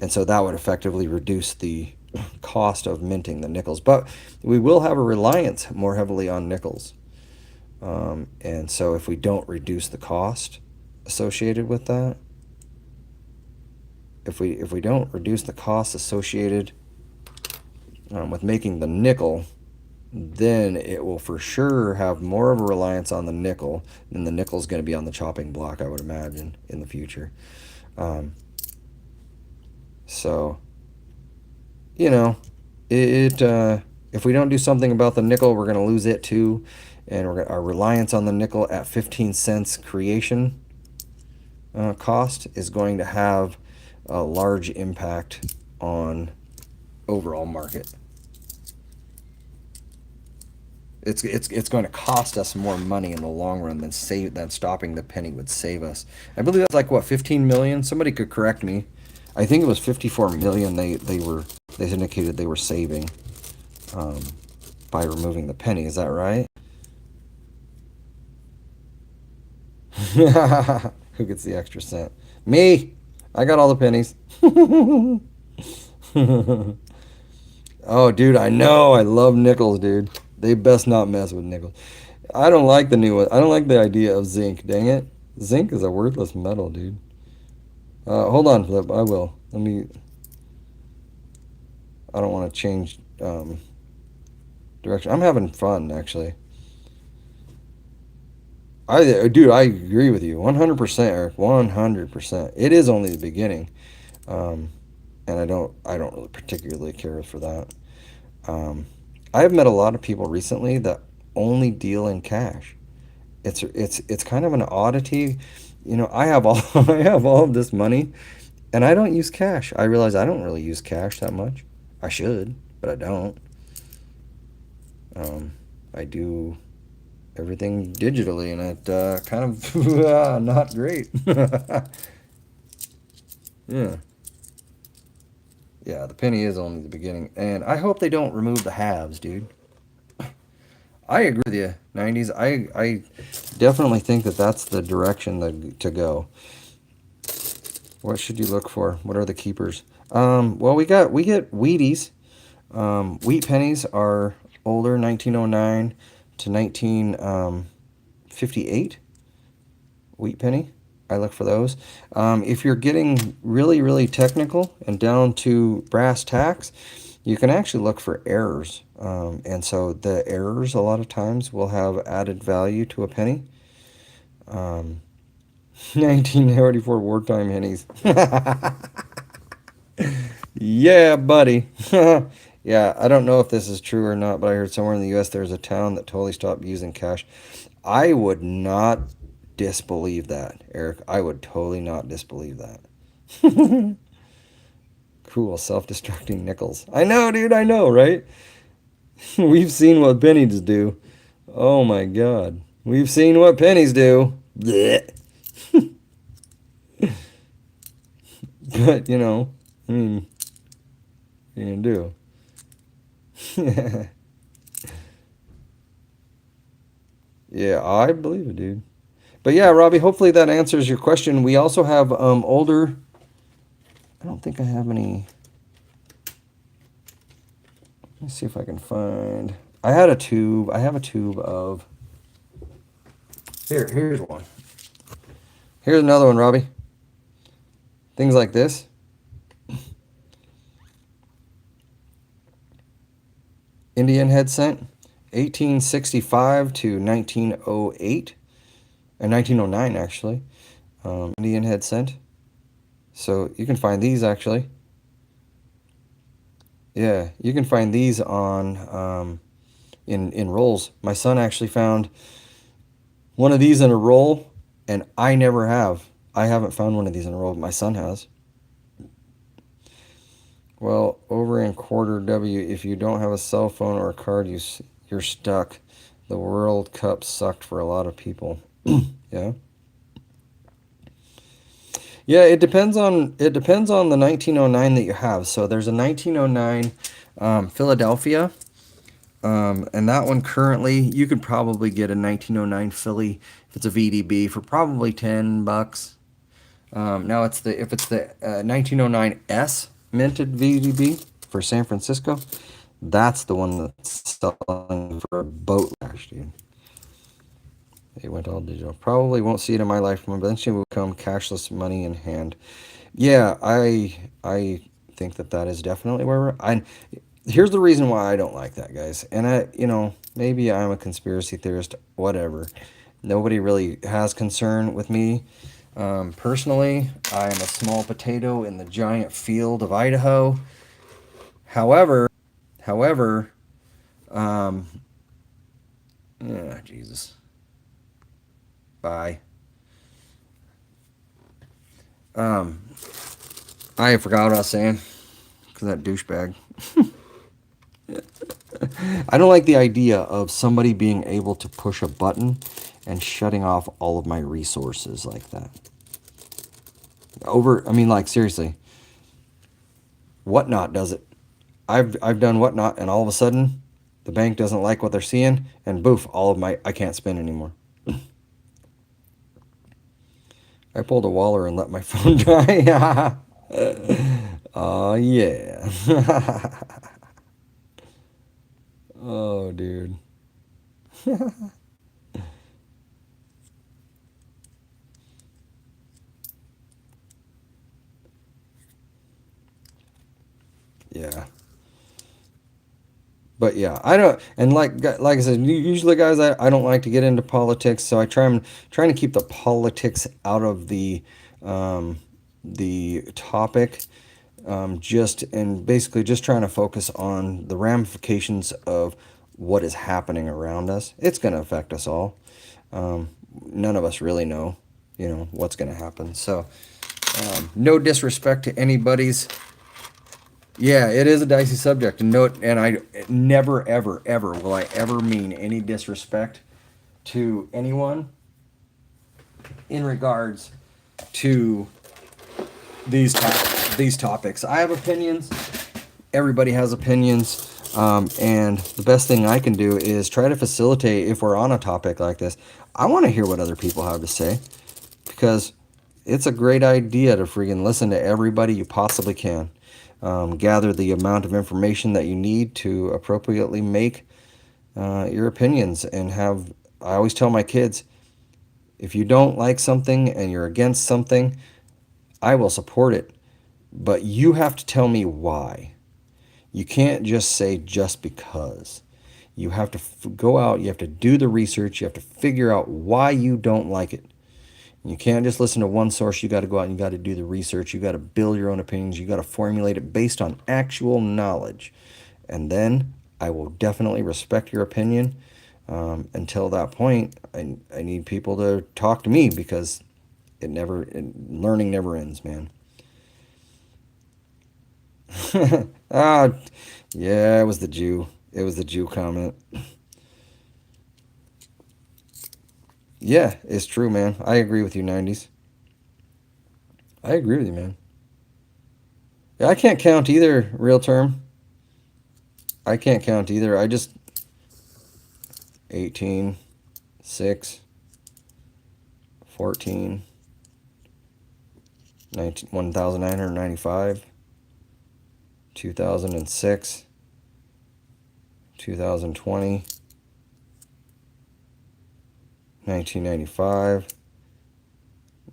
and so that would effectively reduce the cost of minting the nickels. But we will have a reliance more heavily on nickels, and so if we don't reduce the cost associated with that, if we don't reduce the costs associated with making the nickel, then it will for sure have more of a reliance on the nickel, and the nickel's going to be on the chopping block, I would imagine, in the future. Um, so, you know, if we don't do something about the nickel, we're going to lose it too, and our reliance on the nickel at 15 cents creation cost is going to have a large impact on overall market. It's going to cost us more money in the long run than stopping the penny would save us. I believe that's like what, 15 million. Somebody could correct me. I think it was 54 million. They indicated they were saving um, by removing the penny. Is that right? Who gets the extra cent? Me. I got all the pennies. Oh, dude, I know. I love nickels, dude. They best not mess with nickels. I don't like the new one. I don't like the idea of zinc. Dang it. Zinc is a worthless metal, dude. Hold on, Flip. I will. Let me. I don't want to change direction. I'm having fun, actually. Dude, I agree with you. 100%, Eric. 100%. It is only the beginning. Um, and I don't really particularly care for that. Um, I have met a lot of people recently that only deal in cash. It's kind of an oddity. I have all I have all of this money, and I don't use cash. I realize I don't really use cash that much. I should, but I don't. Um, I do everything digitally, and it kind of not great. Yeah, yeah. The penny is only the beginning, and I hope they don't remove the halves, dude. I agree with you. 90s. I definitely think that that's the direction to go. What should you look for? What are the keepers? Well, we get Wheaties. Wheat pennies are older, 1909 to 1958. Wheat penny. I look for those. If you're getting really, really technical and down to brass tacks, you can actually look for errors. And so the errors a lot of times will have added value to a penny. Um, 1944 wartime pennies. Yeah, buddy. Yeah, I don't know if this is true or not, but I heard somewhere in the U.S. there's a town that totally stopped using cash. I would not disbelieve that, Eric. I would totally not disbelieve that. Cool, self-destructing nickels. I know, dude, I know, right? We've seen what pennies do. Oh my God. We've seen what pennies do. Blech. But, I mean, what are you gonna do? Yeah, I believe it, dude. But yeah, Robbie, hopefully that answers your question. We also have older. I don't think I have any. Let's see if I can find. I had a tube. I have a tube of. Here's one. Here's another one, Robbie. Things like this. Indian head cent, 1865 to 1908, and 1909 actually. Indian head cent. So you can find these actually. Yeah, you can find these on in rolls. My son actually found one of these in a roll, and I never have. I haven't found one of these in a roll, but my son has. Well, over in quarter W, if you don't have a cell phone or a card, you're stuck. The World Cup sucked for a lot of people. Yeah. Yeah, it depends on the 1909 that you have. So there's a 1909 Philadelphia, and that one currently you could probably get a 1909 Philly if it's a VDB for probably $10. Now it's the if it's the 1909 S minted VDB for San Francisco, that's the one that's selling for a boat cash, dude. It went all digital. Probably won't see it in my lifetime. Eventually will come cashless money in hand. Yeah, I think that that is definitely where we're. I Here's the reason why I don't like that, guys. And maybe I'm a conspiracy theorist, whatever. Nobody really has concern with me. Personally, I am a small potato in the giant field of Idaho. However, um, Jesus, bye. Um, I forgot what I was saying because that douchebag. I don't like the idea of somebody being able to push a button and shutting off all of my resources like that. I mean, like, seriously, Whatnot does it. I've done Whatnot, and all of a sudden, the bank doesn't like what they're seeing, and boof, I can't spend anymore. I pulled a Waller and let my phone die. Oh, yeah. Oh, dude. Yeah. But yeah, I don't, and like I said, usually, guys, I don't like to get into politics, so trying to keep the politics out of um, the topic, just and basically just trying to focus on the ramifications of what is happening around us. It's going to affect us all. Um, None of us really know, what's going to happen. So, no disrespect to anybody's. Yeah, it is a dicey subject, and I never, ever, ever will I ever mean any disrespect to anyone in regards to these topics. I have opinions. Everybody has opinions, and the best thing I can do is try to facilitate if we're on a topic like this. I want to hear what other people have to say because it's a great idea to freaking listen to everybody you possibly can. Gather the amount of information that you need to appropriately make your opinions and have. I always tell my kids, if you don't like something and you're against something, I will support it, but you have to tell me why. You can't just say just because. You have to go out, you have to do the research, you have to figure out why you don't like it. You can't just listen to one source. You got to go out and you got to do the research. You got to build your own opinions. You got to formulate it based on actual knowledge. And then I will definitely respect your opinion. Until that point, I need people to talk to me because learning never ends, man. Ah, yeah, it was the Jew. It was the Jew comment. Yeah, it's true, man. I agree with you, 90s. I agree with you, man. Yeah, I can't count either, real term. I can't count either. I just 18, 6, 14, 19, 1995, 2006, 2020, 1995,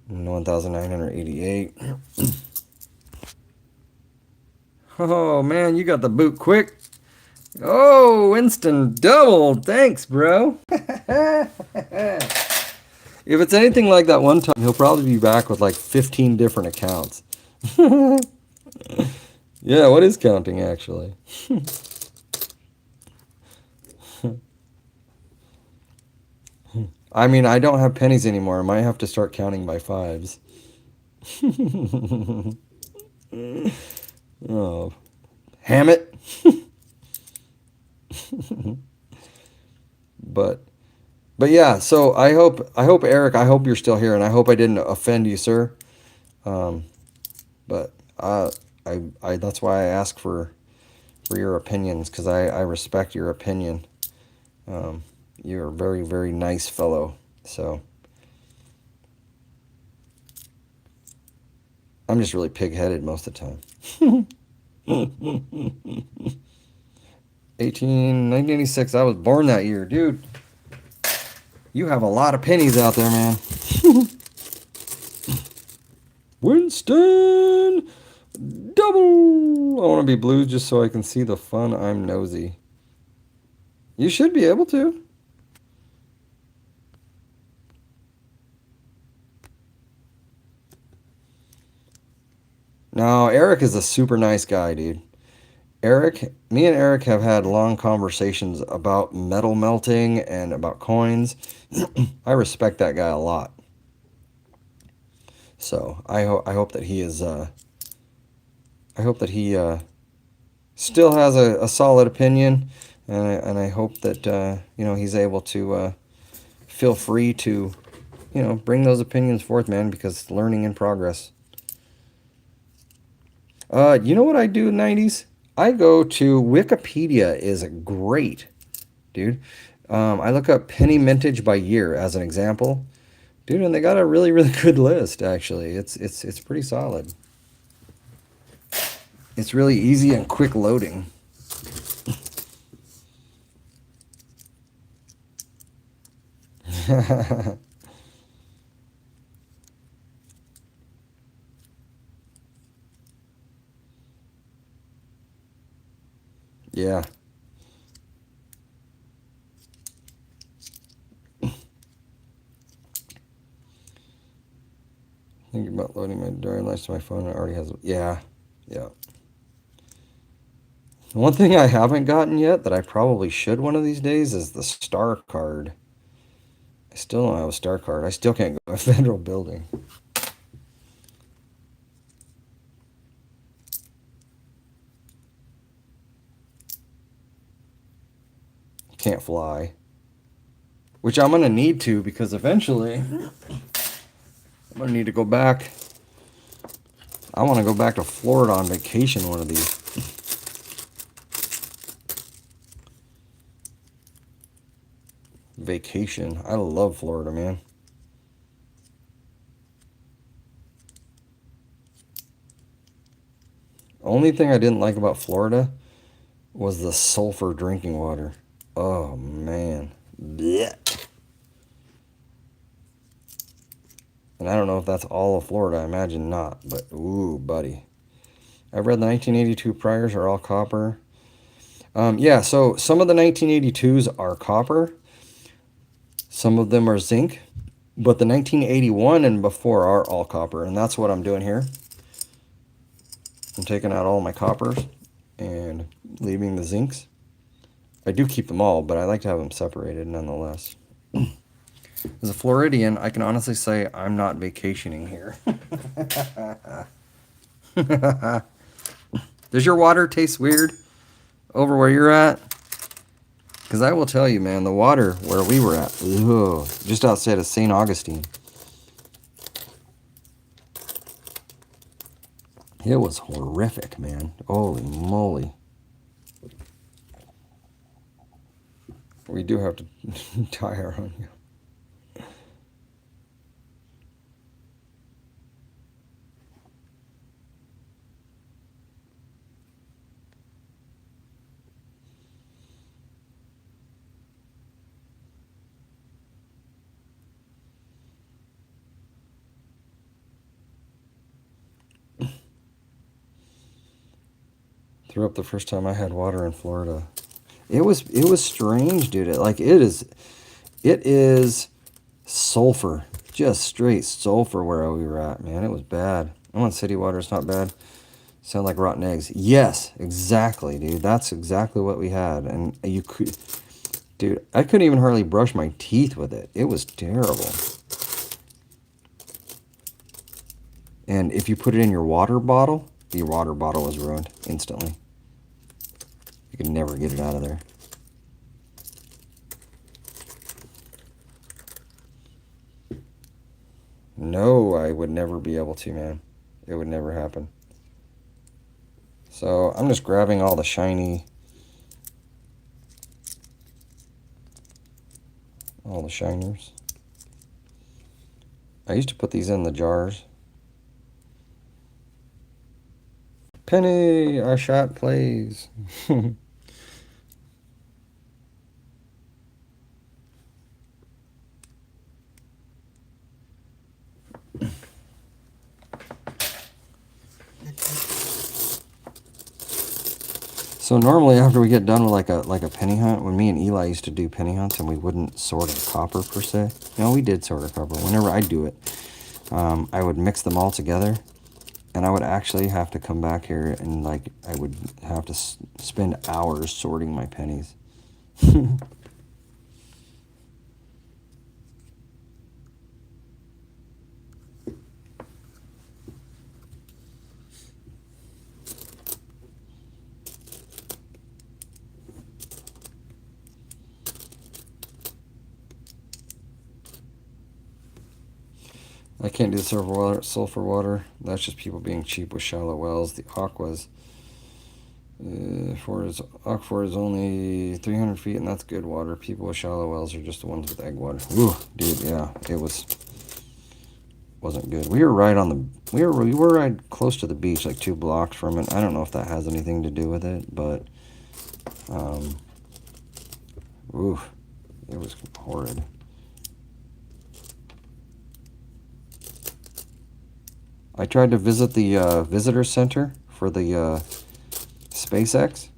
1988. Oh man, you got the boot quick. Oh, Winston double. Thanks, bro. If it's anything like that one time, he'll probably be back with like 15 different accounts. Yeah, what is counting actually? I mean, I don't have pennies anymore. I might have to start counting by fives. Oh, Hammett. But but yeah, so I hope Eric, I hope you're still here, and I hope I didn't offend you, sir. But I that's why I ask for your opinions because I respect your opinion. Um, you're a very, very nice fellow. So I'm just really pig headed most of the time. 1986. I was born that year. Dude, you have a lot of pennies out there, man. Winston! Double! I want to be blue just so I can see the fun. I'm nosy. You should be able to. No, Eric is a super nice guy, dude. Me and Eric have had long conversations about metal melting and about coins. I respect that guy a lot. So I hope that he is I hope that he still has a solid opinion, and I hope that he's able to feel free to bring those opinions forth, man, because it's learning in progress. You know what I do in '90s? I go to Wikipedia is great, dude. I look up penny mintage by year as an example, dude, and they got a really really good list. Actually, it's pretty solid. It's really easy and quick loading. Yeah. Thinking about loading my diary lights to my phone. It already has. Yeah. Yeah. One thing I haven't gotten yet that I probably should one of these days is the star card. I still don't have a star card. I still can't go to a federal building. Can't fly. Which I'm going to need to because eventually I'm going to need to go back. I want to go back to Florida on vacation one of these. Vacation. I love Florida, man. Only thing I didn't like about Florida was the sulfur drinking water. Oh, man. Blech. And I don't know if that's all of Florida. I imagine not. But, ooh, buddy. I've read the 1982 priors are all copper. Yeah, so some of the 1982s are copper. Some of them are zinc. But the 1981 and before are all copper. And that's what I'm doing here. I'm taking out all my coppers and leaving the zincs. I do keep them all, but I like to have them separated nonetheless. As a Floridian, I can honestly say I'm not vacationing here. Does your water taste weird over where you're at? Because I will tell you, man, the water where we were at, ugh, just outside of St. Augustine, it was horrific, man. Holy moly. We do have to tie our own. Threw up the first time I had water in Florida. It was strange, dude. It is sulfur. Just straight sulfur where we were at, man. It was bad. I'm on city water, it's not bad. Sound like rotten eggs. Yes, exactly, dude. That's exactly what we had. And you could dude, I couldn't even hardly brush my teeth with it. It was terrible. And if you put it in your water bottle was ruined instantly. You could never get it out of there. No, I would never be able to, man. It would never happen. So I'm just grabbing all the shiny, all the shiners. I used to put these in the jars. Penny, our shot plays. So normally after we get done with like a penny hunt, when me and Eli used to do penny hunts and we wouldn't sort a copper per se. No, we did sort a copper. Whenever I do it, I would mix them all together, and I would actually have to come back here and like I would have to spend hours sorting my pennies. I can't do the sulfur water. That's just people being cheap with shallow wells. The aquas, Aquaphor is only 300 feet, and that's good water. People with shallow wells are just the ones with egg water. Ooh, dude, yeah, it wasn't good. We were right on the we were right close to the beach, like 2 blocks from it. I don't know if that has anything to do with it, but ooh, it was horrid. I tried to visit the visitor center for the SpaceX,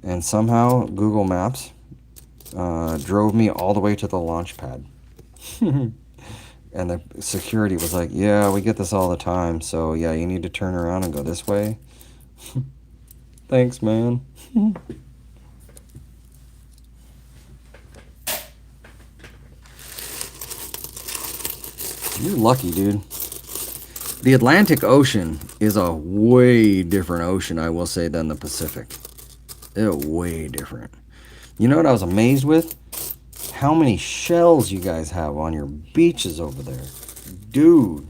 and somehow Google Maps drove me all the way to the launch pad. And the security was like, yeah, we get this all the time, so yeah, you need to turn around and go this way. Thanks, man. You're lucky, dude. The Atlantic Ocean is a way different ocean, I will say, than the Pacific. It's way different. You know what I was amazed with? How many shells you guys have on your beaches over there. Dude.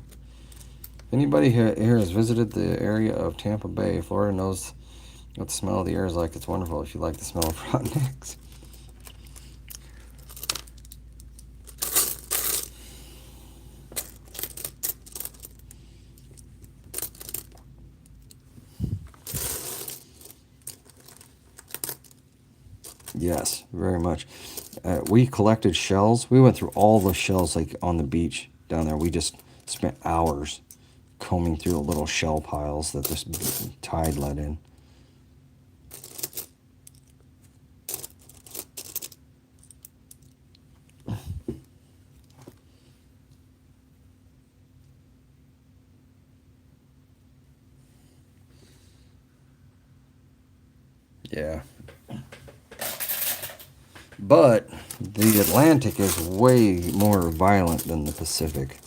Anybody here has visited the area of Tampa Bay, Florida, knows what the smell of the air is like. It's wonderful if you like the smell of rotten eggs. Yes, very much. We collected shells. We went through all the shells like on the beach down there. We just spent hours combing through the little shell piles that this tide let in. Yeah. But the Atlantic is way more violent than the Pacific.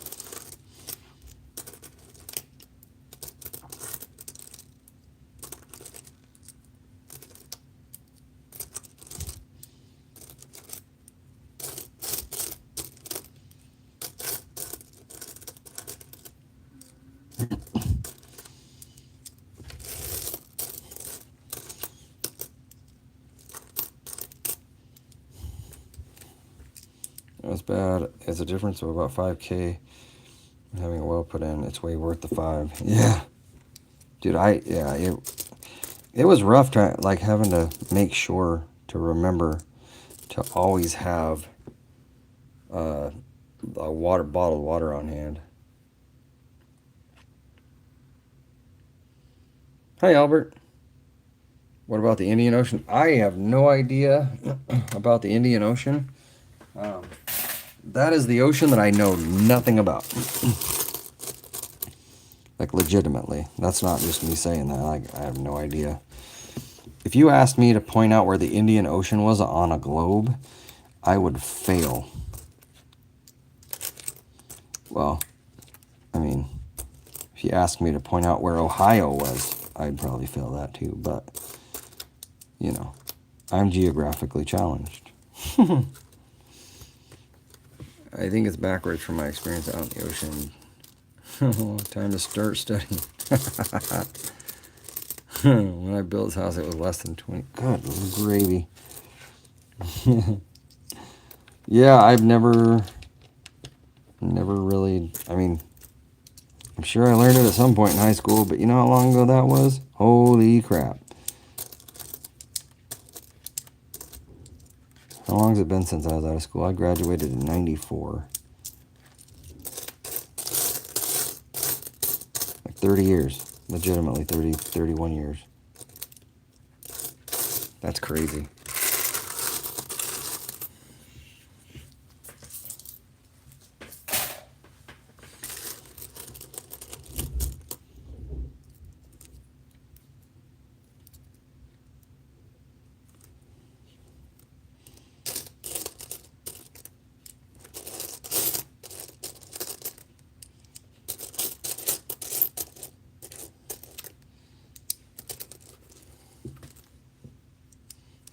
That's bad. It's a difference of about 5K having a well put in. It's way worth the 5. Yeah. Dude, it was rough trying, like having to make sure to remember to always have a bottled water on hand. Hi, Albert. What about the Indian Ocean? I have no idea about the Indian Ocean. Um, that is the ocean that I know nothing about. Like, legitimately. That's not just me saying that. Like, I have no idea. If you asked me to point out where the Indian Ocean was on a globe, I would fail. Well, I mean, if you asked me to point out where Ohio was, I'd probably fail that too. But, you know, I'm geographically challenged. I think it's backwards from my experience out in the ocean. Time to start studying. When I built this house, it was less than 20. Good gravy. Yeah, I've never really. I mean, I'm sure I learned it at some point in high school, but you know how long ago that was? Holy crap. How long has it been since I was out of school? I graduated in 94. Like 30 years. Legitimately 30, 31 years. That's crazy.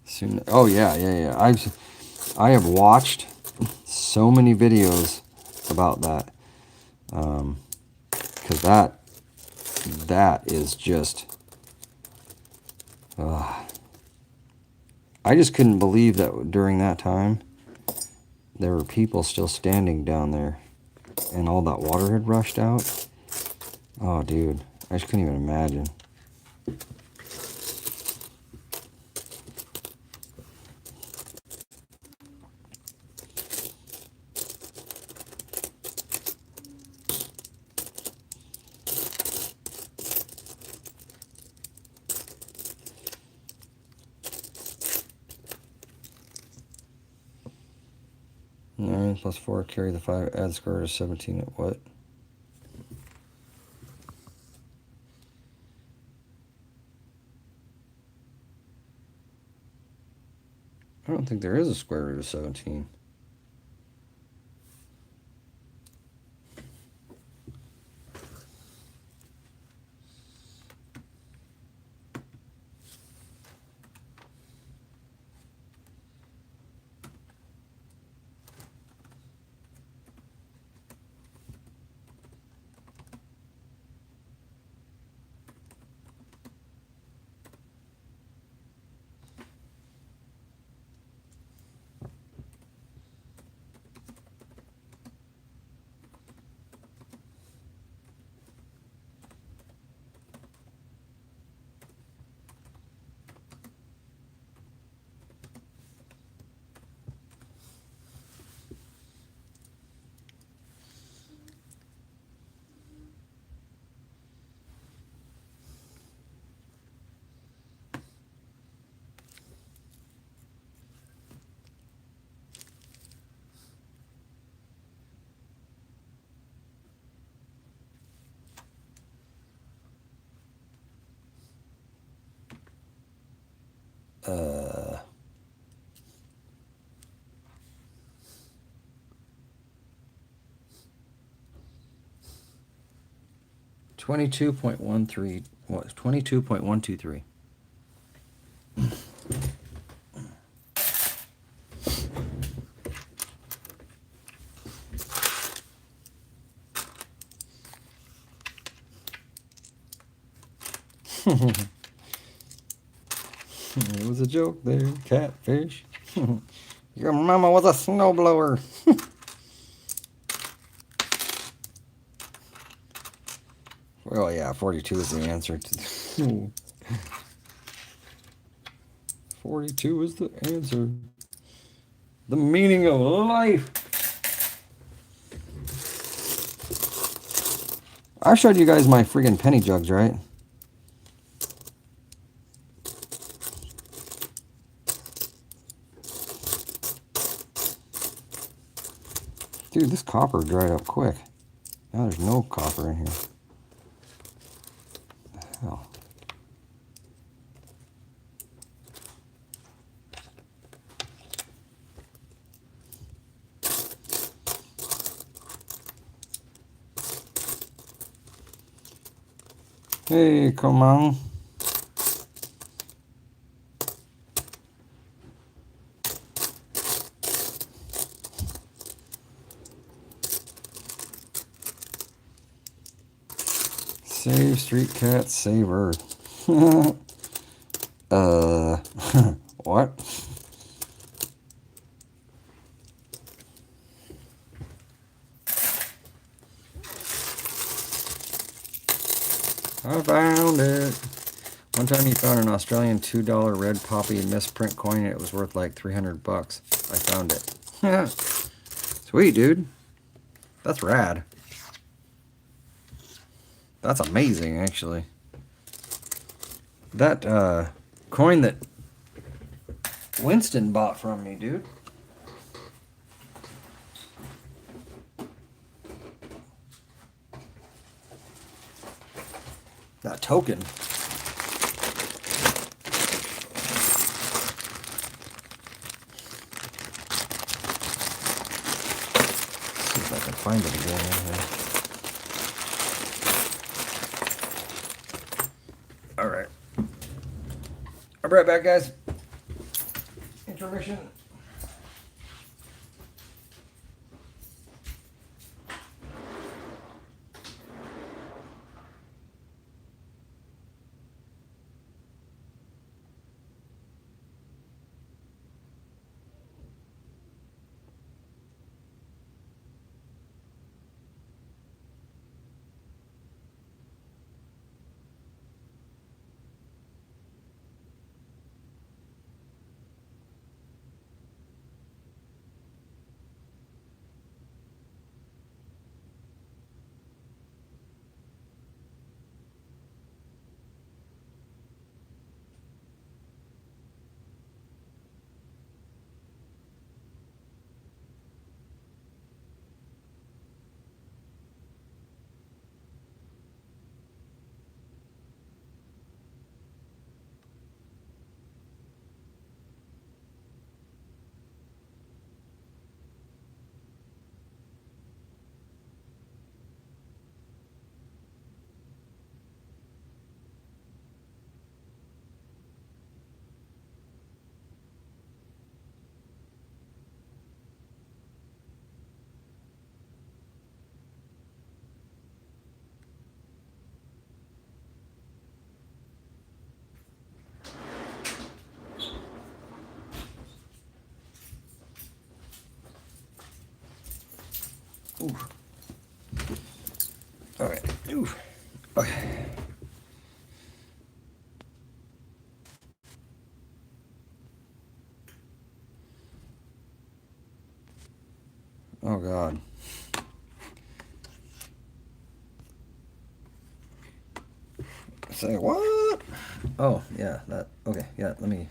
Soon, oh yeah. I have watched so many videos about that, because that is just, I just couldn't believe that during that time there were people still standing down there, and all that water had rushed out. Oh, dude, I just couldn't even imagine. Nine plus 4, carry the 5, add the square root of 17 at what? I don't think there is a square root of 17. Uh, 22.13. What? 22.123. It was a joke there, catfish. Your mama was a snowblower. Well, yeah, 42 is the answer to 42 is the answer. The meaning of life. I showed you guys my friggin' penny jugs, right? Dude, this copper dried up quick. Now there's no copper in here. What the hell? Hey, come on. Save street cat, save Earth. What? I found it. One time you found an Australian $2 red poppy misprint coin and it was worth like 300 bucks. I found it. Sweet, dude. That's rad. That's amazing, actually. That coin that Winston bought from me, dude. That token. See if I can find it again. All right. I'll be right back, guys. Intermission. Ooh. All right. Ooh. Okay. Oh God. Say what? Oh yeah, that. Okay, yeah. Let me.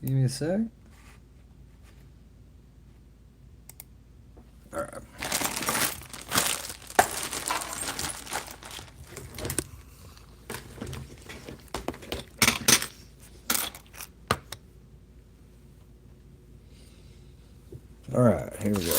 Give me a sec. All right. All right. Here we go.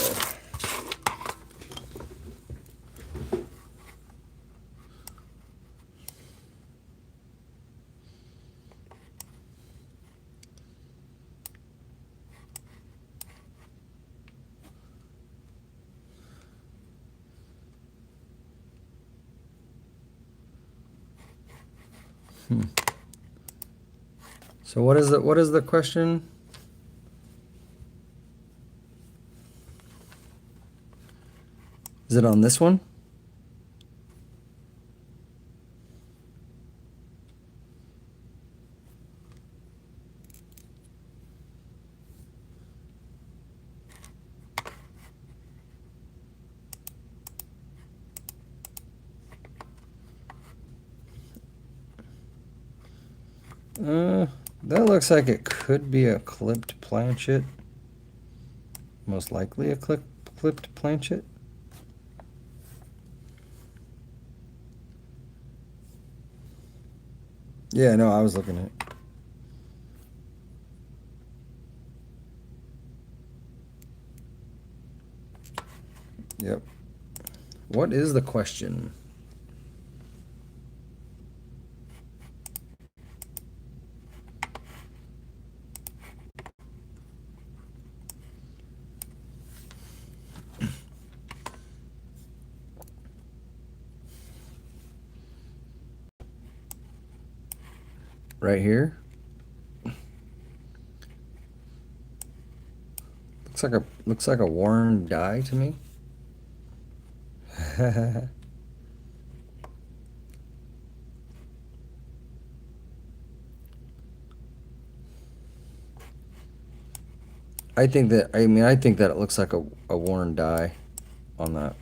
So what is the question? Is it on this one? That looks like it could be a clipped planchet. Most likely a clipped planchet. Yeah, no, I was looking at it. Yep. What is the question? right here. Looks like a worn die to me. I think that it looks like a worn die on that.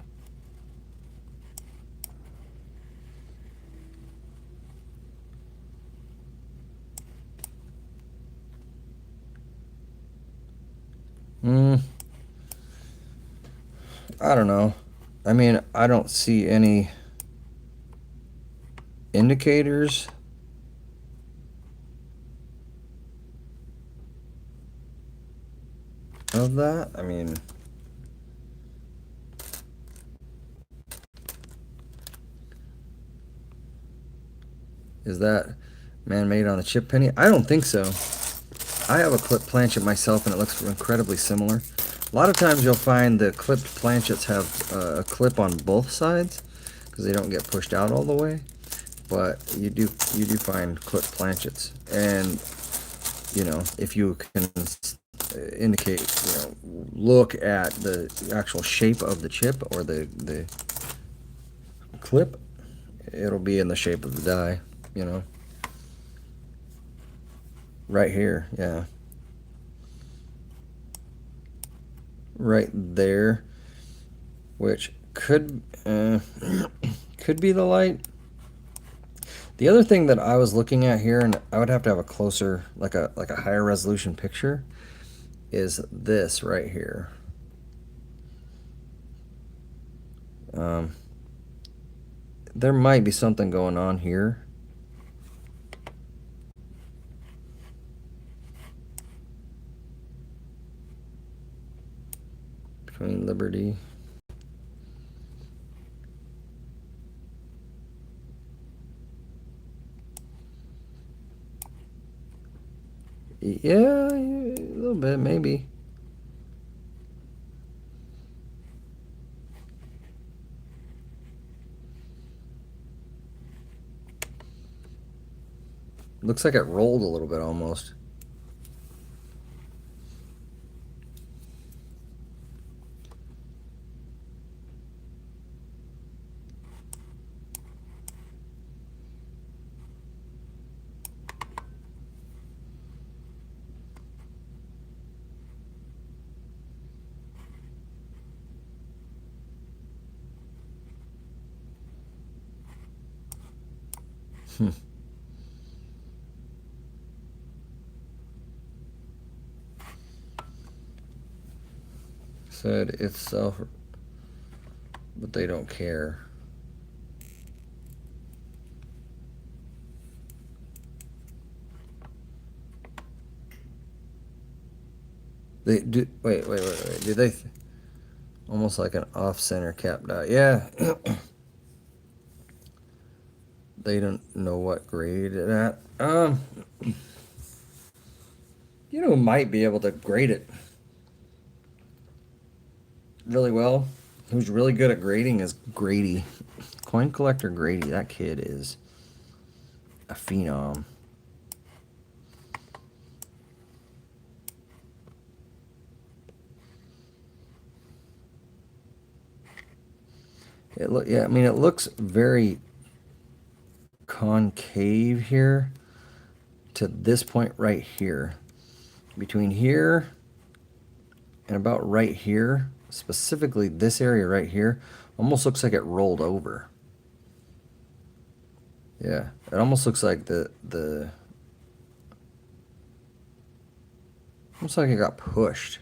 Mm, I don't know. I mean, I don't see any indicators of that. I mean, is that man-made on a chip penny? I don't think so. I have a clipped planchet myself, and it looks incredibly similar. A lot of times you'll find the clipped planchets have a clip on both sides because they don't get pushed out all the way. But you do find clipped planchets, and if you can indicate, look at the actual shape of the chip or the clip, it'll be in the shape of the die. You know, right here, yeah, right there, which could be the light. The other thing that I was looking at here, and I would have to have a closer, like a higher resolution picture, is this right here. Um, there might be something going on here. Between Liberty. Yeah, a little bit, maybe. Looks like it rolled a little bit almost. Hmm. Said itself, but they don't care. They do. Wait. Do they? Almost like an off-center cap dot. Yeah. They don't know what grade it at. Might be able to grade it really well. Who's really good at grading is Grady. Coin collector Grady. That kid is a phenom. Yeah, I mean, it looks very concave here to this point right here. Between here and about right here, specifically this area right here, almost looks like it rolled over. Yeah, it almost looks like the almost like it got pushed.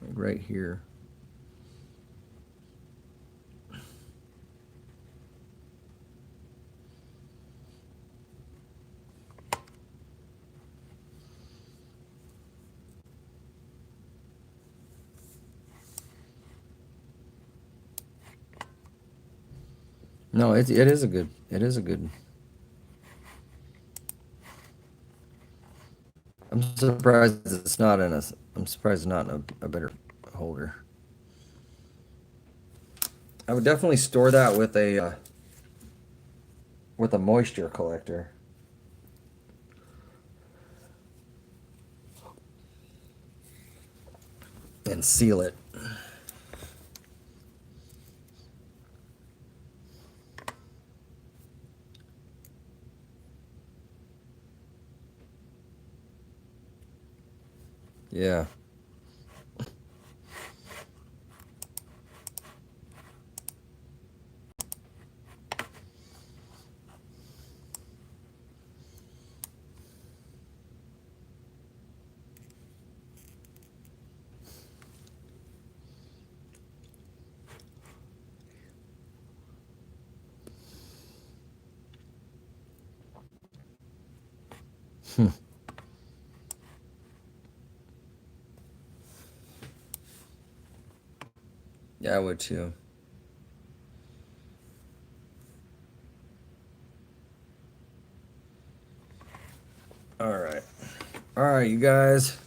Like right here. No, it is a good. It is a good. I'm surprised it's not in a. I'm surprised it's not in a better holder. I would definitely store that with a moisture collector and seal it. Yeah. Yeah, I would too. All right. All right, you guys.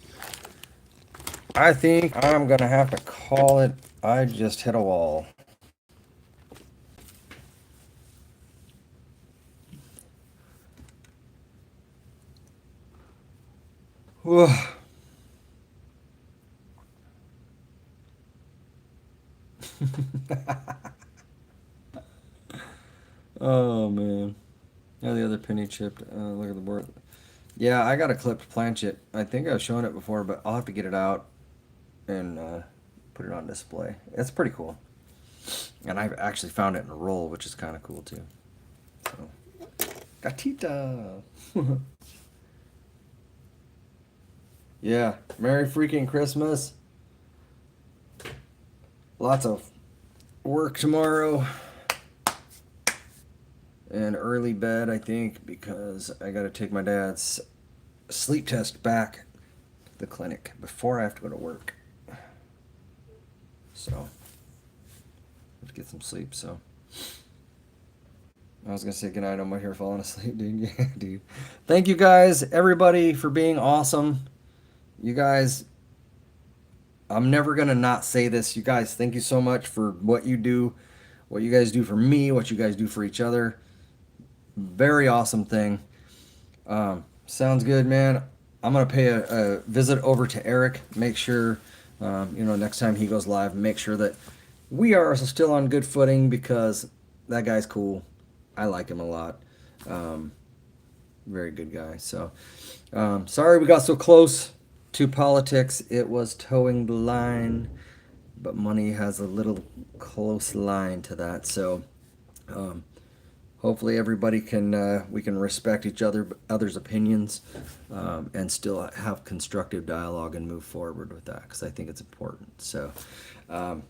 I think I'm going to have to call it. I just hit a wall. Whew. Oh, man. Yeah, the other penny chipped. Look at the board. Yeah, I got a clipped planchet. I think I've shown it before, but I'll have to get it out and put it on display. It's pretty cool. And I've actually found it in a roll, which is kind of cool too. So, gatita. Yeah, Merry freaking Christmas. Lots of work tomorrow and early bed, I think, because I got to take my dad's sleep test back to the clinic before I have to go to work. So, let's get some sleep. So, I was gonna say goodnight. I'm here falling asleep, dude. Yeah, dude. Thank you guys, everybody, for being awesome. You guys, I'm never gonna not say this. You guys, thank you so much for what you do, what you guys do for me, what you guys do for each other. Very awesome thing. Sounds good, man. I'm gonna pay a visit over to Eric. Make sure, next time he goes live, make sure that we are still on good footing because that guy's cool. I like him a lot. Um, Very good guy. So, sorry we got so close to politics. It was towing the line, but money has a little close line to that. So, um, hopefully everybody can we can respect each other's opinions and still have constructive dialogue and move forward with that because I think it's important. So, um,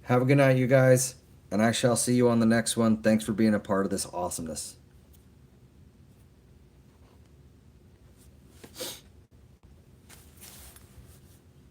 have a good night, you guys, and I shall see you on the next one. Thanks for being a part of this awesomeness.